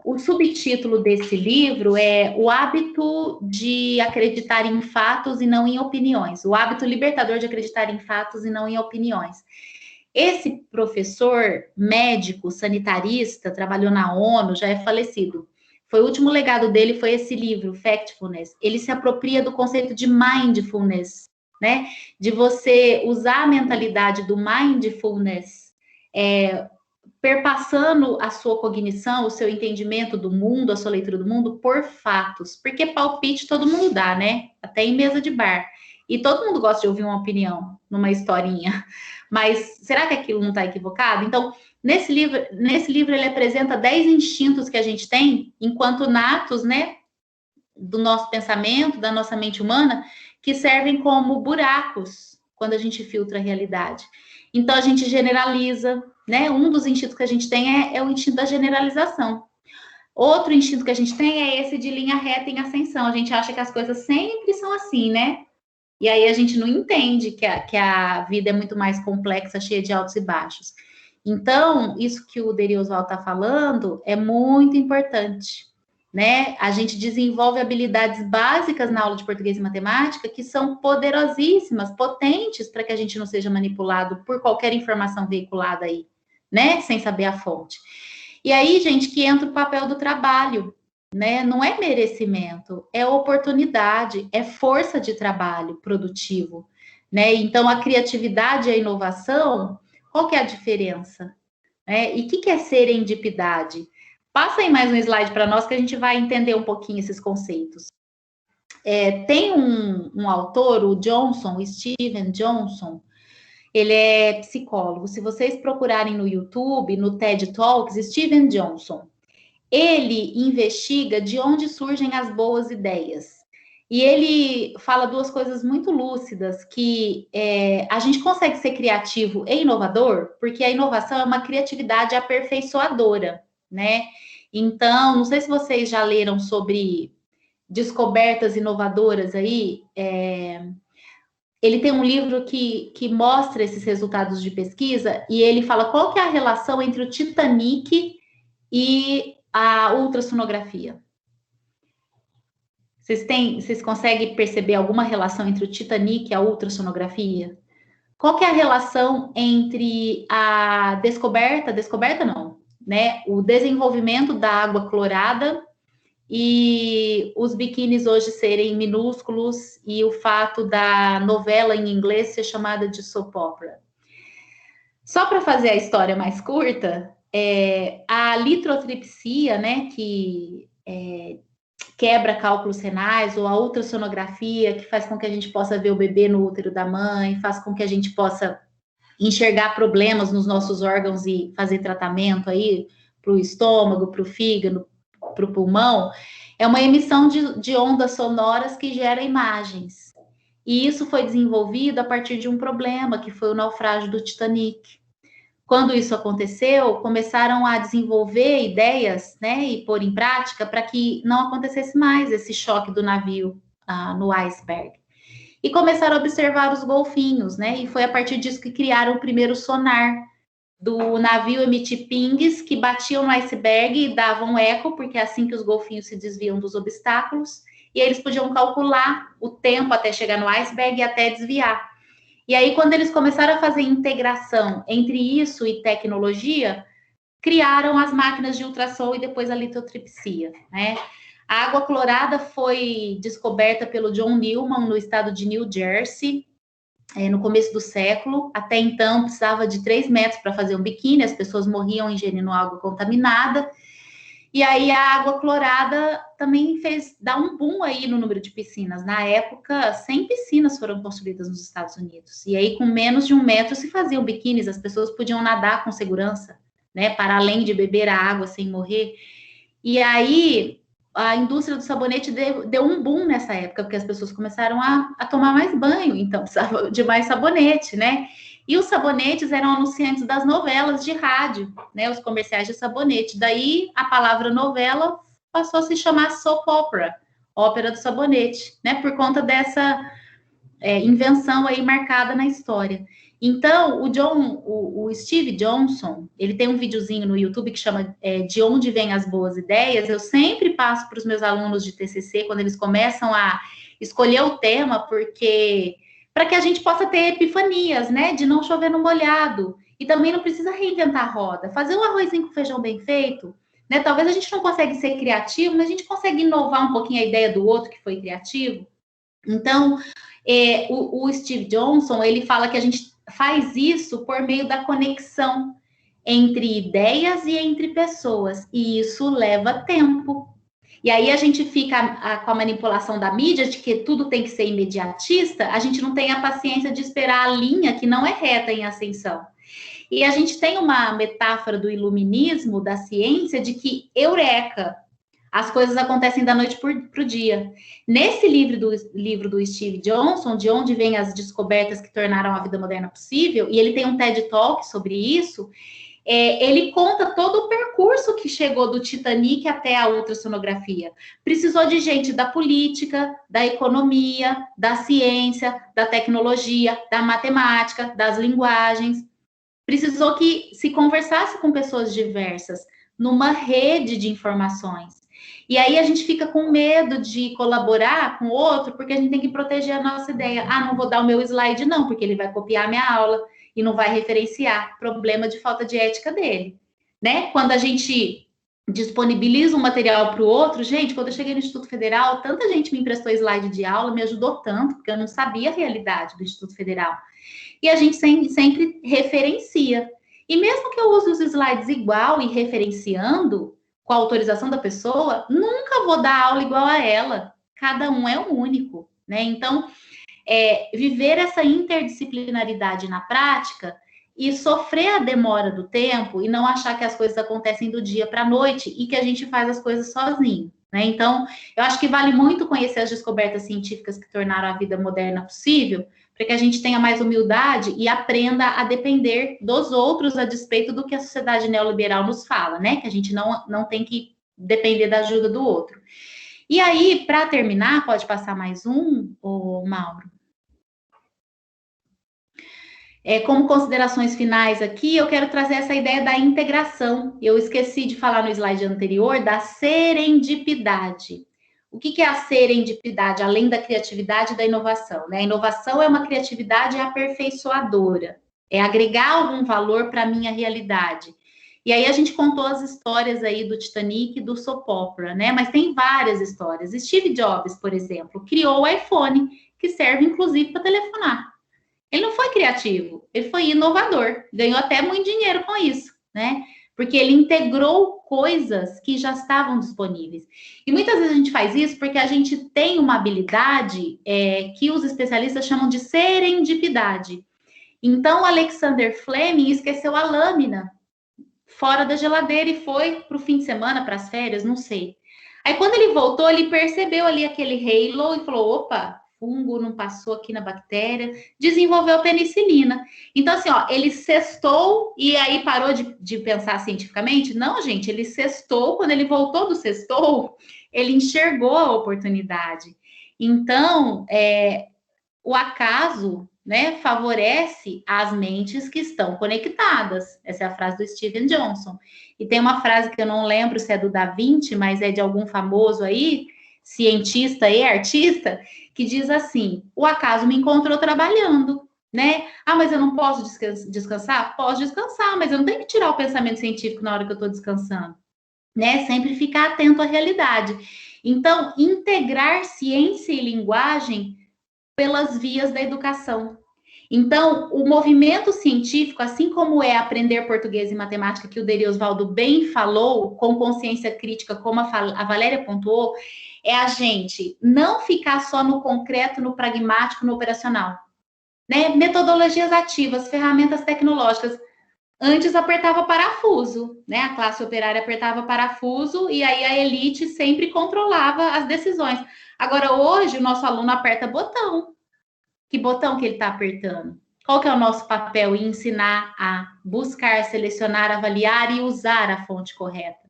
O subtítulo desse livro é O Hábito de Acreditar em Fatos e não em Opiniões. O hábito libertador de acreditar em fatos e não em opiniões. Esse professor médico, sanitarista, trabalhou na ONU, já é falecido. O último legado dele foi esse livro, Factfulness. Ele se apropria do conceito de mindfulness, né? De você usar a mentalidade do mindfulness, perpassando a sua cognição, o seu entendimento do mundo, a sua leitura do mundo, por fatos. Porque palpite todo mundo dá, né? Até em mesa de bar. E todo mundo gosta de ouvir uma opinião numa historinha. Mas será que aquilo não está equivocado? Então, nesse livro ele apresenta 10 instintos que a gente tem, enquanto natos, né, do nosso pensamento, da nossa mente humana, que servem como buracos quando a gente filtra a realidade. Então, a gente generaliza, né? Um dos instintos que a gente tem é o instinto da generalização. Outro instinto que a gente tem é esse de linha reta em ascensão. A gente acha que as coisas sempre são assim, né? E aí a gente não entende que a vida é muito mais complexa, cheia de altos e baixos. Então, isso que o Deri Oswald está falando é muito importante, né? A gente desenvolve habilidades básicas na aula de português e matemática que são poderosíssimas, potentes, para que a gente não seja manipulado por qualquer informação veiculada aí, né? Sem saber a fonte. E aí, gente, que entra o papel do trabalho, né? Não é merecimento, é oportunidade, é força de trabalho produtivo, né? Então, a criatividade e a inovação, qual que é a diferença? E o que é serendipidade? Passa aí mais um slide para nós que a gente vai entender um pouquinho esses conceitos. Tem um autor, o Steven Johnson, ele é psicólogo. Se vocês procurarem no YouTube, no TED Talks, Steven Johnson, ele investiga de onde surgem as boas ideias. E ele fala duas coisas muito lúcidas, que a gente consegue ser criativo e inovador, porque a inovação é uma criatividade aperfeiçoadora, né? Então, não sei se vocês já leram sobre descobertas inovadoras aí. Ele tem um livro que mostra esses resultados de pesquisa, e ele fala qual que é a relação entre o Titanic e a ultrassonografia. Vocês conseguem perceber alguma relação entre o Titanic e a ultrassonografia? Qual que é a relação entre a descoberta não, né? O desenvolvimento da água clorada e os biquínis hoje serem minúsculos e o fato da novela em inglês ser chamada de soap opera? Só para fazer a história mais curta, a litrotripsia, né, que quebra cálculos renais, ou a ultrassonografia, que faz com que a gente possa ver o bebê no útero da mãe, faz com que a gente possa enxergar problemas nos nossos órgãos e fazer tratamento aí para o estômago, para o fígado, para o pulmão, é uma emissão de ondas sonoras que gera imagens. E isso foi desenvolvido a partir de um problema, que foi o naufrágio do Titanic. Quando isso aconteceu, começaram a desenvolver ideias, né, e pôr em prática para que não acontecesse mais esse choque do navio no iceberg. E começaram a observar os golfinhos, né, e foi a partir disso que criaram o primeiro sonar do navio, emitir pings que batiam no iceberg e davam eco, porque é assim que os golfinhos se desviam dos obstáculos, e eles podiam calcular o tempo até chegar no iceberg e até desviar. E aí, quando eles começaram a fazer integração entre isso e tecnologia, criaram as máquinas de ultrassom e depois a litotripsia, né? A água clorada foi descoberta pelo John Newman no estado de New Jersey, no começo do século. Até então, precisava de 3 metros para fazer um biquíni, as pessoas morriam ingerindo água contaminada. E aí a água clorada também fez dar um boom aí no número de piscinas. Na época, 100 piscinas foram construídas nos Estados Unidos. E aí, com menos de 1 metro, se faziam biquínis, as pessoas podiam nadar com segurança, né? Para além de beber a água sem morrer. E aí, a indústria do sabonete deu um boom nessa época, porque as pessoas começaram a tomar mais banho, então precisava de mais sabonete, né? E os sabonetes eram anunciantes das novelas de rádio, né? Os comerciais de sabonete. Daí, a palavra novela passou a se chamar soap opera, ópera do sabonete, né? Por conta dessa invenção aí marcada na história. Então, o Steve Johnson, ele tem um videozinho no YouTube que chama De Onde Vêm as Boas Ideias. Eu sempre passo para os meus alunos de TCC, quando eles começam a escolher o tema, porque para que a gente possa ter epifanias, né? De não chover no molhado. E também não precisa reinventar a roda. Fazer um arrozinho com feijão bem feito, né? Talvez a gente não consegue ser criativo, mas a gente consegue inovar um pouquinho a ideia do outro que foi criativo. Então, o Steve Johnson, ele fala que a gente faz isso por meio da conexão entre ideias e entre pessoas. E isso leva tempo. E aí a gente fica com a manipulação da mídia de que tudo tem que ser imediatista, a gente não tem a paciência de esperar a linha que não é reta em ascensão. E a gente tem uma metáfora do iluminismo, da ciência, de que eureka, as coisas acontecem da noite para o dia. Nesse livro do Steve Johnson, De Onde Vêm as Descobertas que Tornaram a Vida Moderna Possível, e ele tem um TED Talk sobre isso, ele conta todo o percurso que chegou do Titanic até a ultrassonografia. Precisou de gente da política, da economia, da ciência, da tecnologia, da matemática, das linguagens. Precisou que se conversasse com pessoas diversas, numa rede de informações. E aí a gente fica com medo de colaborar com o outro, porque a gente tem que proteger a nossa ideia. Ah, não vou dar o meu slide não, porque ele vai copiar a minha aula e não vai referenciar. Problema de falta de ética dele, né? Quando a gente disponibiliza um material para o outro, gente, quando eu cheguei no Instituto Federal, tanta gente me emprestou slide de aula, me ajudou tanto, porque eu não sabia a realidade do Instituto Federal. E a gente sempre referencia. E mesmo que eu use os slides igual e referenciando, com a autorização da pessoa, nunca vou dar aula igual a ela. Cada um é um único, né? Então, viver essa interdisciplinaridade na prática e sofrer a demora do tempo e não achar que as coisas acontecem do dia para a noite e que a gente faz as coisas sozinho, né? Então, eu acho que vale muito conhecer as descobertas científicas que tornaram a vida moderna possível, para que a gente tenha mais humildade e aprenda a depender dos outros a despeito do que a sociedade neoliberal nos fala, né? Que a gente não tem que depender da ajuda do outro. E aí, para terminar, pode passar mais um, Mauro? Como considerações finais aqui, eu quero trazer essa ideia da integração. Eu esqueci de falar no slide anterior da serendipidade. O que é a serendipidade, além da criatividade e da inovação, né? A inovação é uma criatividade aperfeiçoadora, é agregar algum valor para a minha realidade. E aí a gente contou as histórias aí do Titanic e do soap opera, né? Mas tem várias histórias. Steve Jobs, por exemplo, criou o iPhone, que serve inclusive para telefonar. Ele não foi criativo, ele foi inovador, ganhou até muito dinheiro com isso, né? Porque ele integrou coisas que já estavam disponíveis. E muitas vezes a gente faz isso porque a gente tem uma habilidade que os especialistas chamam de serendipidade. Então, Alexander Fleming esqueceu a lâmina fora da geladeira e foi para o fim de semana, para as férias, não sei. Aí, quando ele voltou, ele percebeu ali aquele halo e falou, opa, fungo não passou aqui na bactéria, desenvolveu penicilina. Então, assim, ó, ele sextou e aí parou de pensar cientificamente? Não, gente, ele sextou, quando ele voltou do sextou, ele enxergou a oportunidade. Então, o acaso, né, favorece as mentes que estão conectadas. Essa é a frase do Steven Johnson. E tem uma frase que eu não lembro se é do Da Vinci, mas é de algum famoso aí, cientista e artista, que diz assim, o acaso me encontrou trabalhando, né? Ah, mas eu não posso descansar? Posso descansar, mas eu não tenho que tirar o pensamento científico na hora que eu estou descansando, né? Sempre ficar atento à realidade. Então, integrar ciência e linguagem pelas vias da educação. Então, o movimento científico, assim como é aprender português e matemática, que o Deri Osvaldo bem falou, com consciência crítica, como a Valéria pontuou, é a gente não ficar só no concreto, no pragmático, no operacional. Né? Metodologias ativas, ferramentas tecnológicas. Antes apertava parafuso, né? A classe operária apertava parafuso e aí a elite sempre controlava as decisões. Agora, hoje, o nosso aluno aperta botão. Que botão que ele está apertando? Qual que é o nosso papel em ensinar a buscar, selecionar, avaliar e usar a fonte correta?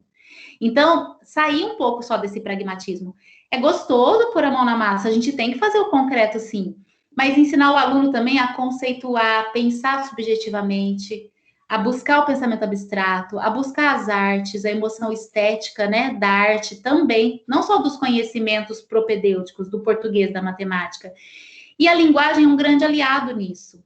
Então, sair um pouco só desse pragmatismo. É gostoso pôr a mão na massa, a gente tem que fazer o concreto, sim. Mas ensinar o aluno também a conceituar, pensar subjetivamente, a buscar o pensamento abstrato, a buscar as artes, a emoção estética, né, da arte também, não só dos conhecimentos propedêuticos, do português, da matemática. E a linguagem é um grande aliado nisso,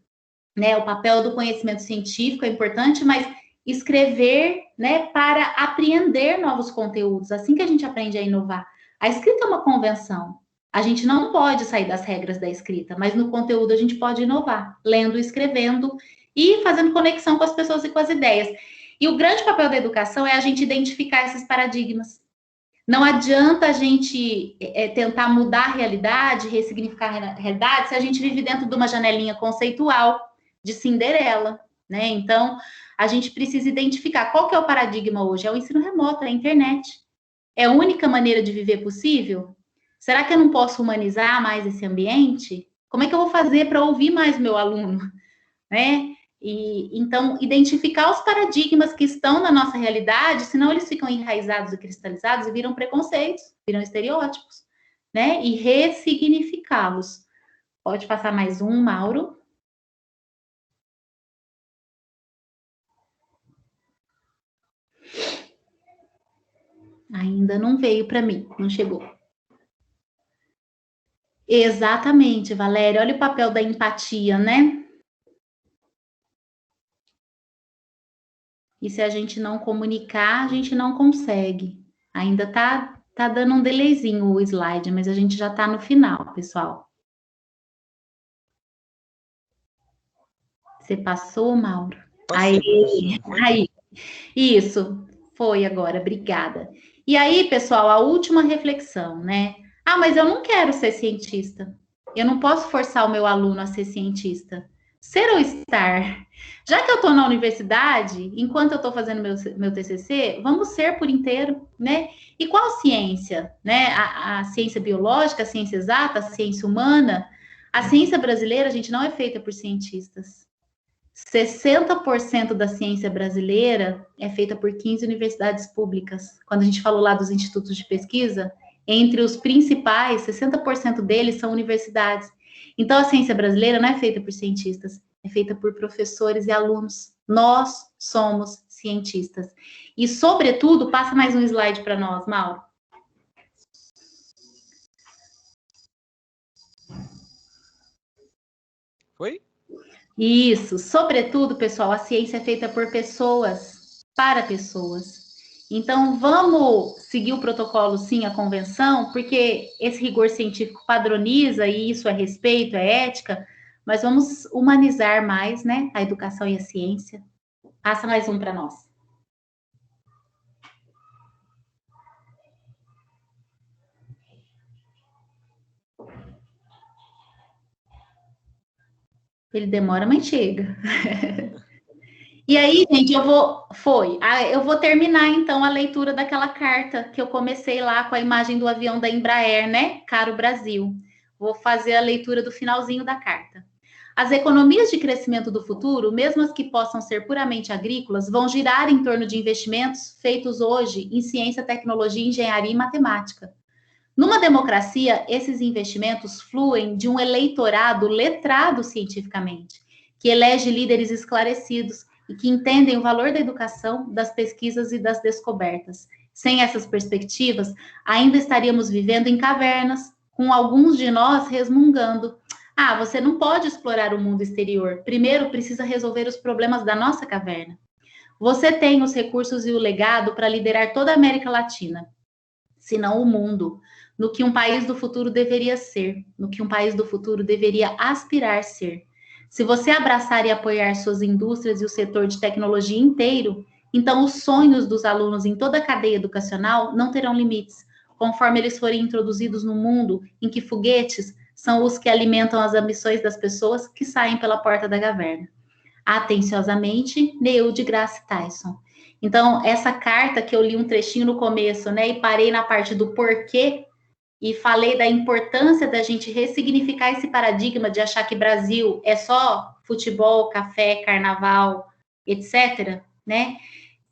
né? O papel do conhecimento científico é importante, mas escrever, né, para apreender novos conteúdos, assim que a gente aprende a inovar. A escrita é uma convenção. A gente não pode sair das regras da escrita, mas no conteúdo a gente pode inovar, lendo, escrevendo e fazendo conexão com as pessoas e com as ideias. E o grande papel da educação é a gente identificar esses paradigmas. Não adianta a gente tentar mudar a realidade, ressignificar a realidade, se a gente vive dentro de uma janelinha conceitual de Cinderela, né? Então, a gente precisa identificar qual que é o paradigma hoje. É o ensino remoto, é a internet. É a única maneira de viver possível? Será que eu não posso humanizar mais esse ambiente? Como é que eu vou fazer para ouvir mais meu aluno, né? E, então, identificar os paradigmas que estão na nossa realidade, senão eles ficam enraizados e cristalizados e viram preconceitos, viram estereótipos, né? E ressignificá-los. Pode passar mais um, Mauro. Ainda não veio para mim, não chegou. Exatamente, Valéria. Olha o papel da empatia, né? E se a gente não comunicar, a gente não consegue. Ainda tá dando um delayzinho o slide, mas a gente já tá no final, pessoal. Você passou, Mauro? Passei, Aí, professora. aí. Isso, foi agora, obrigada. E aí, pessoal, a última reflexão, né? Ah, mas eu não quero ser cientista. Eu não posso forçar o meu aluno a ser cientista. Ser ou estar? Já que eu estou na universidade, enquanto eu estou fazendo meu TCC, vamos ser por inteiro, né? E qual ciência? Né? A ciência biológica, a ciência exata, a ciência humana? A ciência brasileira, a gente não é feita por cientistas. 60% da ciência brasileira é feita por 15 universidades públicas. Quando a gente falou lá dos institutos de pesquisa, entre os principais, 60% deles são universidades. Então, a ciência brasileira não é feita por cientistas, é feita por professores e alunos. Nós somos cientistas. E, sobretudo, passa mais um slide para nós, Mauro. Foi? Isso, sobretudo, pessoal, a ciência é feita por pessoas, para pessoas. Então, vamos seguir o protocolo, sim, a convenção, porque esse rigor científico padroniza, e isso é respeito, é ética, mas vamos humanizar mais, né, a educação e a ciência. Passa mais um para nós. Ele demora, mas chega. E aí, gente, eu vou terminar então a leitura daquela carta que eu comecei lá com a imagem do avião da Embraer, né? Caro Brasil. Vou fazer a leitura do finalzinho da carta. As economias de crescimento do futuro, mesmo as que possam ser puramente agrícolas, vão girar em torno de investimentos feitos hoje em ciência, tecnologia, engenharia e matemática. Numa democracia, esses investimentos fluem de um eleitorado letrado cientificamente, que elege líderes esclarecidos e que entendem o valor da educação, das pesquisas e das descobertas. Sem essas perspectivas, ainda estaríamos vivendo em cavernas, com alguns de nós resmungando: ah, você não pode explorar o mundo exterior. Primeiro precisa resolver os problemas da nossa caverna. Você tem os recursos e o legado para liderar toda a América Latina, se não o mundo, no que um país do futuro deveria ser, no que um país do futuro deveria aspirar ser. Se você abraçar e apoiar suas indústrias e o setor de tecnologia inteiro, então os sonhos dos alunos em toda a cadeia educacional não terão limites, conforme eles forem introduzidos no mundo em que foguetes são os que alimentam as ambições das pessoas que saem pela porta da caverna. Atenciosamente, Neil deGrasse Tyson. Então, essa carta que eu li um trechinho no começo, né, e parei na parte do porquê, e falei da importância da gente ressignificar esse paradigma de achar que Brasil é só futebol, café, carnaval, etc., né?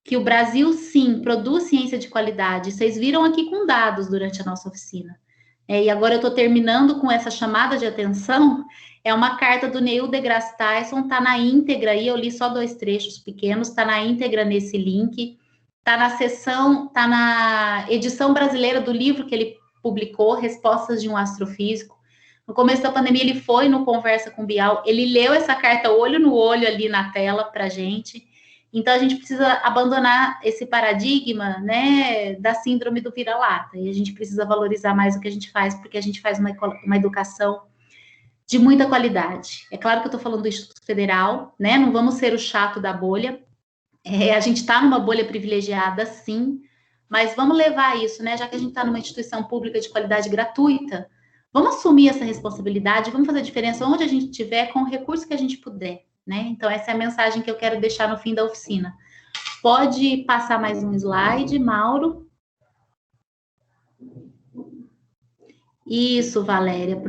Que o Brasil, sim, produz ciência de qualidade. Vocês viram aqui com dados durante a nossa oficina. E agora eu estou terminando com essa chamada de atenção. É uma carta do Neil deGrasse Tyson, está na íntegra aí, eu li só 2 trechos pequenos, está na íntegra nesse link, está na seção, está na edição brasileira do livro que ele publicou, Respostas de um Astrofísico. No começo da pandemia, ele foi no Conversa com Bial, ele leu essa carta olho no olho ali na tela para a gente. Então, a gente precisa abandonar esse paradigma, né, da síndrome do vira-lata, e a gente precisa valorizar mais o que a gente faz, porque a gente faz uma educação de muita qualidade. É claro que eu estou falando do Instituto Federal, né, não vamos ser o chato da bolha, a gente está numa bolha privilegiada, sim, mas vamos levar isso, né? Já que a gente está numa instituição pública de qualidade gratuita, vamos assumir essa responsabilidade, vamos fazer a diferença onde a gente estiver, com o recurso que a gente puder, né? Então, essa é a mensagem que eu quero deixar no fim da oficina. Pode passar mais um slide, Mauro. Isso, Valéria,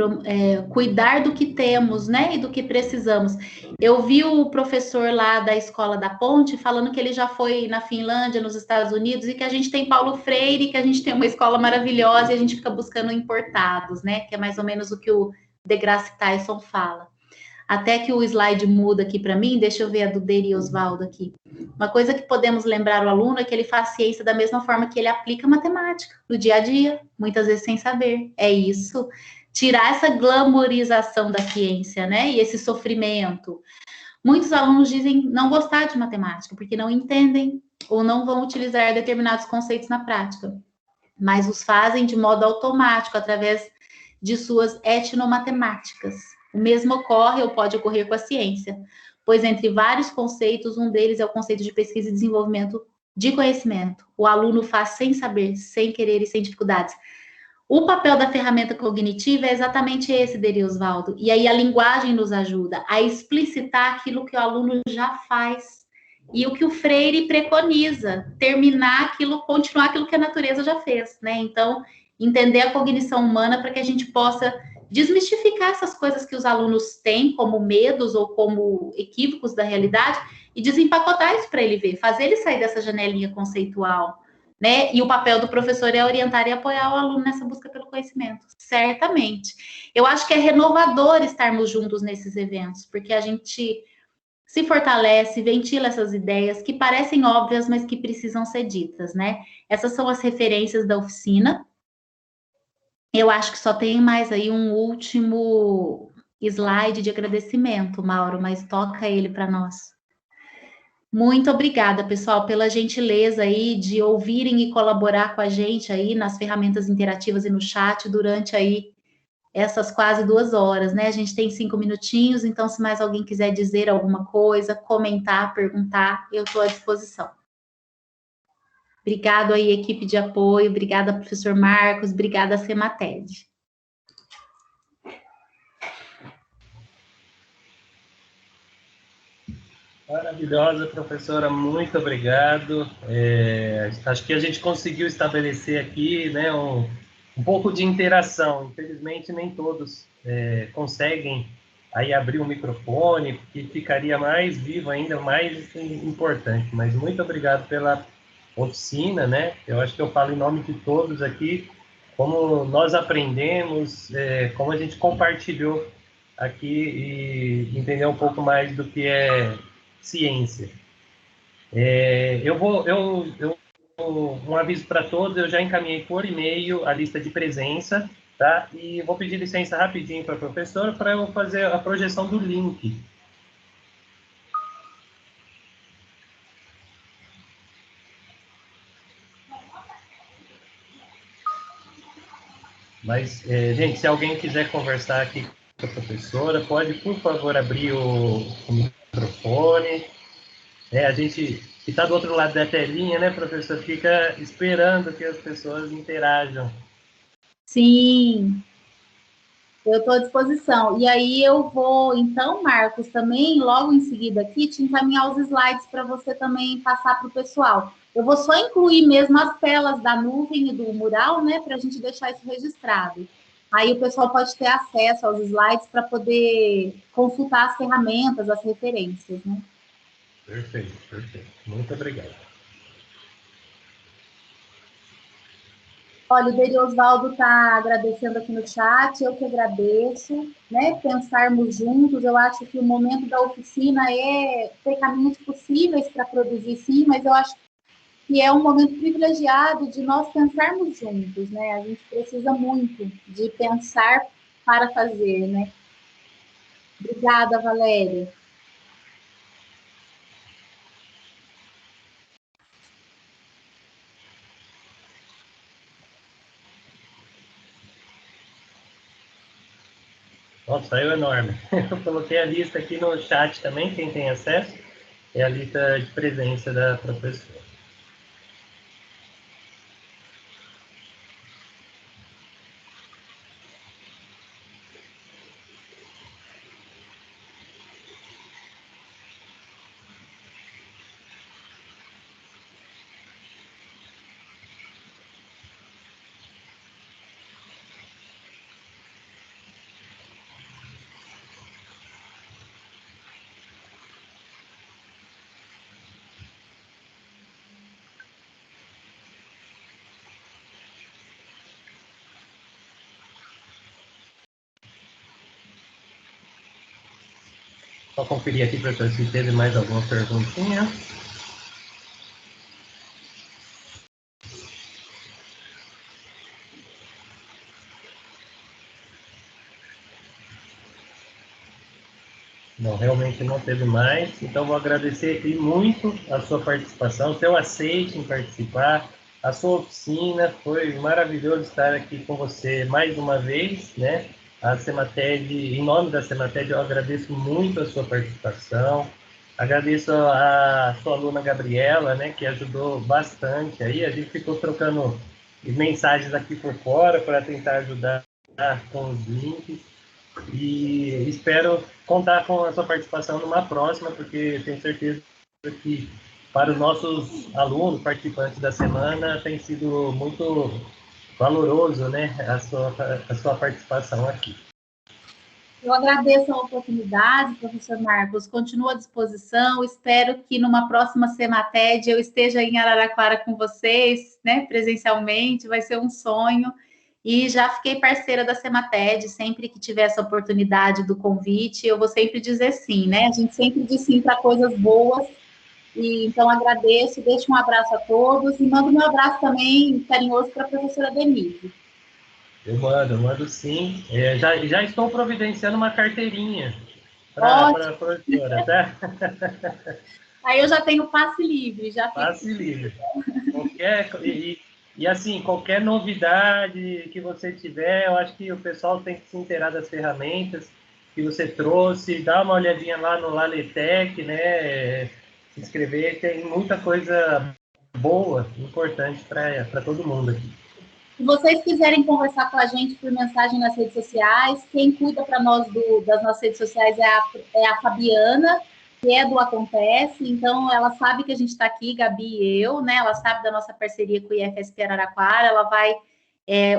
cuidar do que temos, né, e do que precisamos. Eu vi o professor lá da Escola da Ponte falando que ele já foi na Finlândia, nos Estados Unidos, e que a gente tem Paulo Freire, que a gente tem uma escola maravilhosa e a gente fica buscando importados, né, que é mais ou menos o que o deGrasse Tyson fala. Até que o slide muda aqui para mim, deixa eu ver a do Deri Osvaldo aqui. Uma coisa que podemos lembrar o aluno é que ele faz ciência da mesma forma que ele aplica matemática, no dia a dia, muitas vezes sem saber. É isso. Tirar essa glamorização da ciência, né? E esse sofrimento. Muitos alunos dizem não gostar de matemática, porque não entendem ou não vão utilizar determinados conceitos na prática, mas os fazem de modo automático, através de suas etnomatemáticas. O mesmo ocorre ou pode ocorrer com a ciência, pois entre vários conceitos, um deles é o conceito de pesquisa e desenvolvimento de conhecimento. O aluno faz sem saber, sem querer e sem dificuldades. O papel da ferramenta cognitiva é exatamente esse, Deri Osvaldo. E aí a linguagem nos ajuda a explicitar aquilo que o aluno já faz. E o que o Freire preconiza, terminar aquilo, continuar aquilo que a natureza já fez, né? Então, entender a cognição humana para que a gente possa desmistificar essas coisas que os alunos têm como medos ou como equívocos da realidade e desempacotar isso para ele ver, fazer ele sair dessa janelinha conceitual, né? E o papel do professor é orientar e apoiar o aluno nessa busca pelo conhecimento, certamente. Eu acho que é renovador estarmos juntos nesses eventos, porque a gente se fortalece, ventila essas ideias que parecem óbvias, mas que precisam ser ditas, né? Essas são as referências da oficina. Eu acho que só tem mais aí um último slide de agradecimento, Mauro, mas toca ele para nós. Muito obrigada, pessoal, pela gentileza aí de ouvirem e colaborar com a gente aí nas ferramentas interativas e no chat durante aí essas quase 2 horas, né? A gente tem 5 minutinhos, então se mais alguém quiser dizer alguma coisa, comentar, perguntar, eu estou à disposição. Obrigado aí, equipe de apoio, obrigada, professor Marcos, obrigada, Semated. Maravilhosa, professora, muito obrigado. Acho que a gente conseguiu estabelecer aqui, né, um pouco de interação. Infelizmente, nem todos conseguem aí abrir o microfone, que ficaria mais vivo ainda, mais importante. Mas muito obrigado pela oficina, né? Eu acho que eu falo em nome de todos aqui, como nós aprendemos, como a gente compartilhou aqui e entender um pouco mais do que é ciência. Um aviso para todos, eu já encaminhei por e-mail a lista de presença, tá? E vou pedir licença rapidinho para a professora para eu fazer a projeção do link. Mas, gente, se alguém quiser conversar aqui com a professora, pode, por favor, abrir o microfone. A gente que está do outro lado da telinha, né, professor, fica esperando que as pessoas interajam. Sim, eu estou à disposição. E aí eu vou, então, Marcos, também, logo em seguida aqui, te encaminhar os slides para você também passar para o pessoal. Eu vou só incluir mesmo as telas da nuvem e do mural, né, para a gente deixar isso registrado. Aí o pessoal pode ter acesso aos slides para poder consultar as ferramentas, as referências, né? Perfeito, perfeito. Muito obrigado. Olha, o Deri Osvaldo está agradecendo aqui no chat, eu que agradeço, né? Pensarmos juntos, eu acho que o momento da oficina ter caminhos possíveis para produzir, sim, mas eu acho que é um momento privilegiado de nós pensarmos juntos, né? A gente precisa muito de pensar para fazer, né? Obrigada, Valéria. Nossa, saiu enorme. Eu coloquei a lista aqui no chat também, quem tem acesso, é a lista de presença da professora. Só conferir aqui, professor, se teve mais alguma perguntinha. Não, realmente não teve mais. Então, vou agradecer aqui muito a sua participação, o seu aceite em participar, a sua oficina. Foi maravilhoso estar aqui com você mais uma vez, né? A Semated, em nome da Semated, eu agradeço muito a sua participação. Agradeço a sua aluna Gabriela, né, que ajudou bastante aí. A gente ficou trocando mensagens aqui por fora para tentar ajudar com os links. E espero contar com a sua participação numa próxima, porque tenho certeza que para os nossos alunos, participantes da semana, tem sido muito valoroso, né, a sua participação aqui. Eu agradeço a oportunidade, professor Marcos, continuo à disposição, espero que numa próxima Semated eu esteja em Araraquara com vocês, né, presencialmente, vai ser um sonho, e já fiquei parceira da Semated, sempre que tiver essa oportunidade do convite, eu vou sempre dizer sim, né, a gente sempre diz sim para coisas boas, e então agradeço, deixo um abraço a todos, e mando meu abraço também carinhoso para a professora Denise. Eu mando sim. Já estou providenciando uma carteirinha para a professora, tá? Aí eu já tenho passe livre, já fico... Passe livre. E assim, qualquer novidade que você tiver, eu acho que o pessoal tem que se inteirar das ferramentas que você trouxe, dá uma olhadinha lá no Laletec, né? Se inscrever, tem muita coisa boa, importante para todo mundo aqui. Se vocês quiserem conversar com a gente por mensagem nas redes sociais, quem cuida para nós das nossas redes sociais é a Fabiana, que é do Acontece, então ela sabe que a gente está aqui, Gabi e eu, né? Ela sabe da nossa parceria com o IFSP Araraquara, ela vai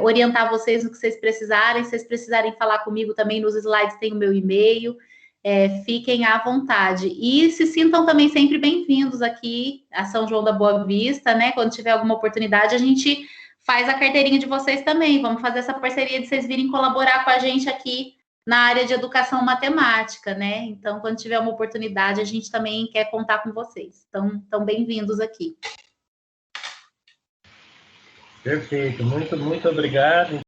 orientar vocês no que vocês precisarem. Se vocês precisarem falar comigo também, nos slides tem o meu e-mail, fiquem à vontade. E se sintam também sempre bem-vindos aqui a São João da Boa Vista, né? Quando tiver alguma oportunidade, a gente faz a carteirinha de vocês também. Vamos fazer essa parceria de vocês virem colaborar com a gente aqui na área de educação matemática, né? Então, quando tiver uma oportunidade, a gente também quer contar com vocês. Então bem-vindos aqui. Perfeito, muito obrigado.